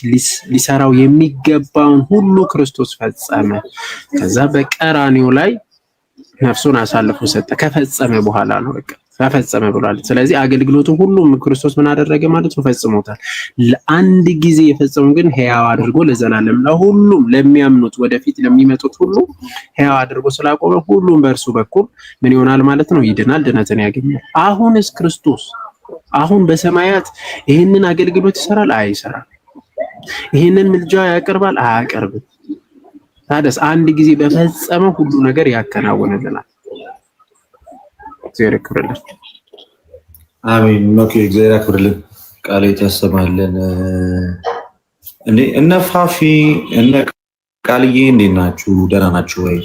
Speaker 5: ሊሰራው የሚገባውን ሁሉ ክርስቶስ ፈጸመ። ከዛ በቀራኒው ላይ ነፍሱን አሳልፎ ሰጠ። ከፈጸመ በኋላ ነው በቃ ተፈጸመ ብሏል። ስለዚህ አገልግሎቱን ሁሉም ክርስቶስ ምን አደረገ ማለት ነው? ፈጽሞታል። ለአንድ ጊዜ የፈጸመው ግን ሕያው አድርጎ ለዘላለም ለሁሉም ለሚያምኑት ወደፊት ለሚመጡት ሁሉ ሕያው አድርጎ ስላቆመ ሁሉም በእርሱ በኩል ምን ይሆናል ማለት ነው? ይድናል፣ ድነትን ያገኛል። አሁንስ ክርስቶስ አሁን በሰማያት ይህንን አገልግሎት ይሰራል? አይሰራም። ይህንን ምልጃ ያቀርባል? አያቀርብም። ታዲያስ አንድ ጊዜ በፈጸመው ሁሉ ነገር ያከናውንልናል። እግዚአብሔር ያክብርልን።
Speaker 1: አሜን። ኦኬ፣ እግዚአብሔር ያክብርልን። ቃል ያሰማልን። እነ ፋፊ እነ ቃልዬ እንዴት ናችሁ? ደህና ናችሁ ወይ?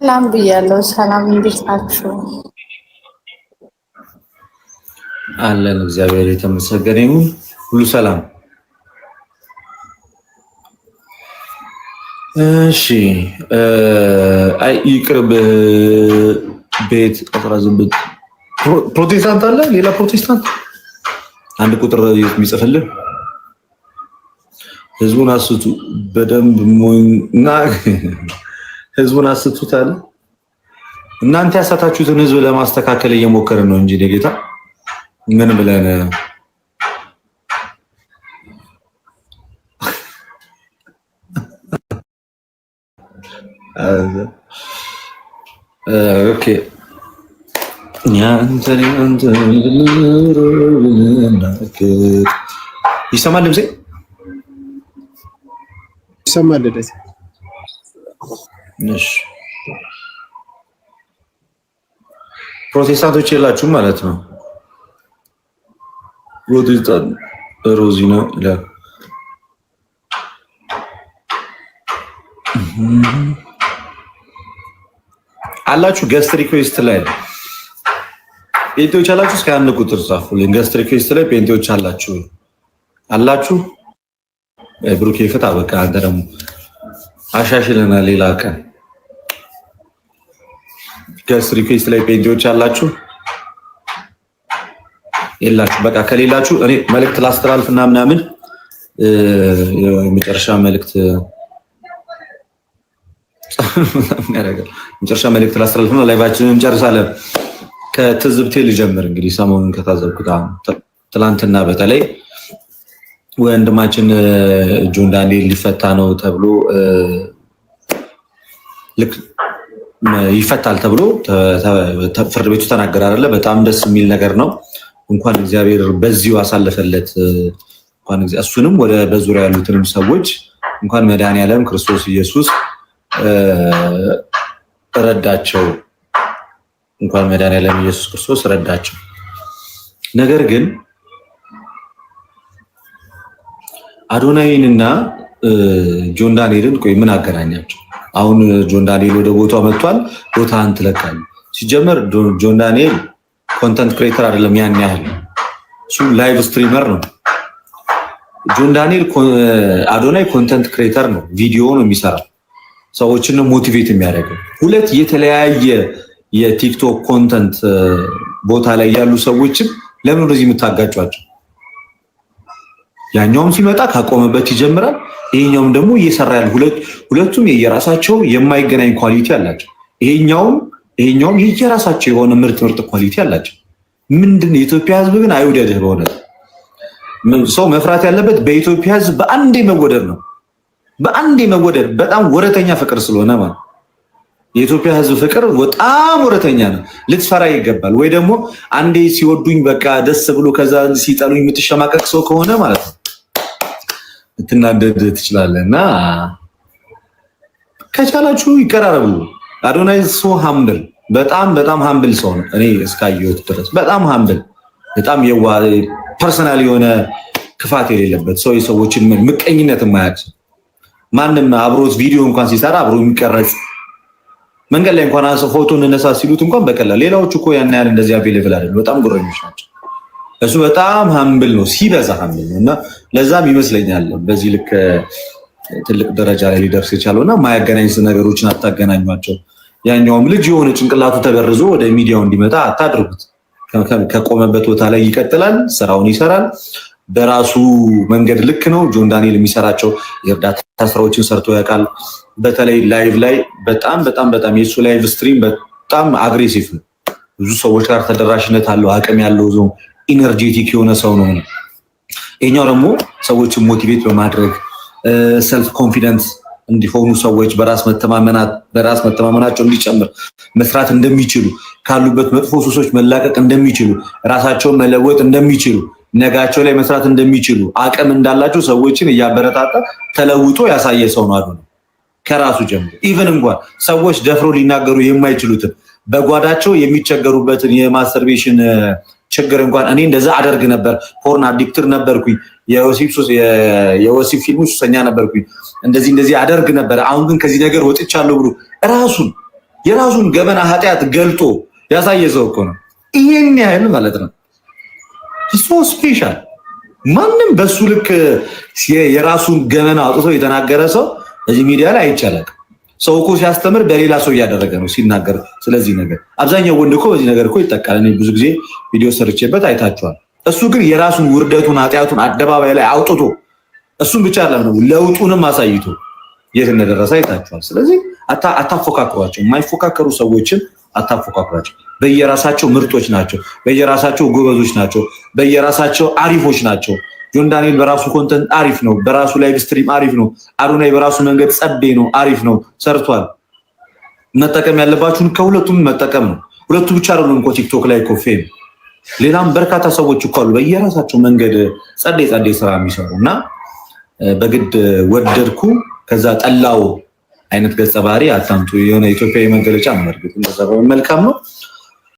Speaker 7: ሰላም ብያለሁ። ሰላም፣ እንዴት ናችሁ?
Speaker 1: አለን። እግዚአብሔር የተመሰገነ ይሁን። ሁሉ ሰላም። እሺ፣ አይ ይቅርብ። ቤት 18 ፕሮቴስታንት አለ። ሌላ ፕሮቴስታንት አንድ ቁጥር የሚጽፍልህ ህዝቡን አስቱ በደንብ ሞኝና ህዝቡን አስቱት አለ። እናንተ ያሳታችሁትን ህዝብ ለማስተካከል እየሞከርን ነው እንጂ ጌታ ምን ብለን ኦኬ ይሰማል ድምጼ?
Speaker 5: ይሰማል።
Speaker 1: እሺ፣ ፕሮቴስታንቶች የላችሁም ማለት ነው? ፕሮቴስታንት ሮዚ ነው ይላል። አላችሁ ገስት ሪኩዌስት ላይ ፔንቴዎች አላችሁ? እስከ አንድ ቁጥር ጻፉልኝ። ገስት ሪኩዌስት ላይ ፔንቴዎች አላችሁ? ብሩኬ ፍታ። በቃ አንተ ደግሞ አሻሽልና ሌላ ቀን ገስት ሪኩዌስት ላይ ፔንቴዎች አላችሁ? የላችሁ? በቃ ከሌላችሁ እኔ መልእክት ላስተላልፍና ምናምን የመጨረሻ መልእክት ላስተላልፍና ላይቫችንን እንጨርሳለን። ከትዝብቴ ልጀምር። እንግዲህ ሰሞኑን ከታዘብኩት ትላንትና በተለይ ወንድማችን ጆን ዳንኤል ሊፈታ ነው ተብሎ ልክ ይፈታል ተብሎ ፍርድ ቤቱ ተናገረ አይደለ? በጣም ደስ የሚል ነገር ነው። እንኳን እግዚአብሔር በዚሁ አሳለፈለት። እንኳን እሱንም ወደ በዙሪያ ያሉትንም ሰዎች እንኳን መድኃኔዓለም ክርስቶስ ኢየሱስ ረዳቸው። እንኳን መድኃኔዓለም ኢየሱስ ክርስቶስ ረዳቸው። ነገር ግን አዶናይንና ጆን ዳንኤልን ቆይ ምን አገናኛቸው? አሁን ጆን ዳንኤል ወደ ቦታው መጥቷል። ቦታህን ትለቃለህ። ሲጀመር ጆን ዳንኤል ኮንተንት ክሬተር አይደለም፣ ያን ያህል እሱ ላይቭ ስትሪመር ነው። ጆን ዳንኤል አዶናይ ኮንተንት ክሬተር ነው። ቪዲዮ ነው የሚሰራው፣ ሰዎችን ነው ሞቲቬት የሚያደርገው። ሁለት የተለያየ የቲክቶክ ኮንተንት ቦታ ላይ ያሉ ሰዎችን ለምን እንደዚህ የምታጋጯቸው? ያኛውም ሲመጣ ካቆመበት ይጀምራል፣ ይሄኛውም ደግሞ እየሰራ ያለ ሁለቱም የየራሳቸው የማይገናኝ ኳሊቲ አላቸው። ይሄኛውም የየራሳቸው የሆነ ምርጥ ኳሊቲ አላቸው። ምንድነው የኢትዮጵያ ሕዝብ ግን አይውደድህ። በእውነት ሰው መፍራት ያለበት በኢትዮጵያ ሕዝብ በአንዴ መወደድ ነው። በአንዴ መወደድ በጣም ወረተኛ ፍቅር ስለሆነ ማለት የኢትዮጵያ ሕዝብ ፍቅር በጣም ወረተኛ ነው። ልትፈራ ይገባል። ወይ ደግሞ አንዴ ሲወዱኝ በቃ ደስ ብሎ ከዛ ሲጠሉኝ የምትሸማቀቅ ሰው ከሆነ ማለት ነው ልትናደድ ትችላለህ። እና ከቻላችሁ ይቀራረቡ። አዶናይ ሶ ሃምብል በጣም ሃምብል ሰው ነው። እኔ እስካየሁት ድረስ በጣም ሃምብል፣ በጣም የዋህ ፐርሰናል የሆነ ክፋት የሌለበት ሰው፣ የሰዎችን ምቀኝነት የማያውቅ ሰው፣ ማንም አብሮት ቪዲዮ እንኳን ሲሰራ አብሮ የሚቀረጽ መንገድ ላይ እንኳን አንሰው ፎቶ እንነሳ ሲሉት እንኳን በቀላል። ሌላዎቹ እኮ ያን ያህል እንደዚህ አቬሌብል አይደለም፣ በጣም ጉረኞች ናቸው። እሱ በጣም ሃምብል ነው፣ ሲበዛ ሃምብል ነው። እና ለዛም ይመስለኛል በዚህ ልክ ትልቅ ደረጃ ላይ ሊደርስ የቻለውና ማያገናኝ ነገሮችን አታገናኟቸው። ያኛውም ልጅ የሆነ ጭንቅላቱ ተበርዞ ወደ ሚዲያው እንዲመጣ አታድርጉት። ከቆመበት ቦታ ላይ ይቀጥላል፣ ስራውን ይሰራል በራሱ መንገድ። ልክ ነው። ጆን ዳንኤል የሚሰራቸው የእርዳታ ስራዎችን ሰርቶ ያውቃል። በተለይ ላይቭ ላይ በጣም የሱ ላይቭ ስትሪም በጣም አግሬሲቭ ነው። ብዙ ሰዎች ጋር ተደራሽነት አለው። አቅም ያለው ሰው፣ ኢነርጄቲክ የሆነ ሰው ነው። ይሄኛው ደግሞ ሰዎችን ሞቲቬት በማድረግ ሰልፍ ኮንፊደንስ እንዲሆኑ ሰዎች በራስ መተማመናቸው እንዲጨምር መስራት እንደሚችሉ፣ ካሉበት መጥፎ ሱሶች መላቀቅ እንደሚችሉ፣ ራሳቸውን መለወጥ እንደሚችሉ፣ ነጋቸው ላይ መስራት እንደሚችሉ፣ አቅም እንዳላቸው ሰዎችን እያበረታታ ተለውጦ ያሳየ ሰው ነው አዶናይ ከራሱ ጀምሮ። ኢቨን እንኳን ሰዎች ደፍሮ ሊናገሩ የማይችሉትን በጓዳቸው የሚቸገሩበትን የማስተርቤሽን ችግር እንኳን እኔ እንደዛ አደርግ ነበር፣ ፖርን አዲክትር ነበርኩኝ፣ የወሲብ ፊልም ሱሰኛ ነበርኩኝ፣ እንደዚህ አደርግ ነበር፣ አሁን ግን ከዚህ ነገር ወጥቻለሁ ብሎ የራሱን ገበና ኃጢአት ገልጦ ያሳየ ሰው እኮ ነው። ይሄን ያህል ማለት ነው ሶ ስፔሻል። ማንም በሱ ልክ የራሱን ገበና አውጥቶ የተናገረ ሰው እዚህ ሚዲያ ላይ አይቻልም። ሰው እኮ ሲያስተምር በሌላ ሰው እያደረገ ነው ሲናገር። ስለዚህ ነገር አብዛኛው ወንድ እኮ በዚህ ነገር እኮ ይጠቃል። እኔ ብዙ ጊዜ ቪዲዮ ሰርቼበት አይታችኋል። እሱ ግን የራሱን ውርደቱን ኃጢአቱን አደባባይ ላይ አውጥቶ እሱን ብቻ አይደለም ለውጡንም አሳይቶ የት እንደደረሰ አይታችኋል። ስለዚህ አታፎካክሯቸው። የማይፎካከሩ ሰዎችን አታፎካክሯቸው። በየራሳቸው ምርጦች ናቸው፣ በየራሳቸው ጎበዞች ናቸው፣ በየራሳቸው አሪፎች ናቸው። ጆን ዳንኤል በራሱ ኮንተንት አሪፍ ነው፣ በራሱ ላይቭ ስትሪም አሪፍ ነው። አዶናይ በራሱ መንገድ ጸዴ ነው፣ አሪፍ ነው፣ ሰርቷል። መጠቀም ያለባችሁን ከሁለቱም መጠቀም ነው። ሁለቱ ብቻ አይደሉም እኮ ቲክቶክ ላይ እኮ ፌም፣ ሌላም በርካታ ሰዎች እኮ አሉ በየራሳቸው መንገድ ጸዴ ስራ የሚሰሩ እና በግድ ወደድኩ ከዛ ጠላው አይነት ገጸ ባህሪ አታምጡ። የሆነ ኢትዮጵያዊ መገለጫ ነው። እርግጥ እንደዛ መልካም ነው።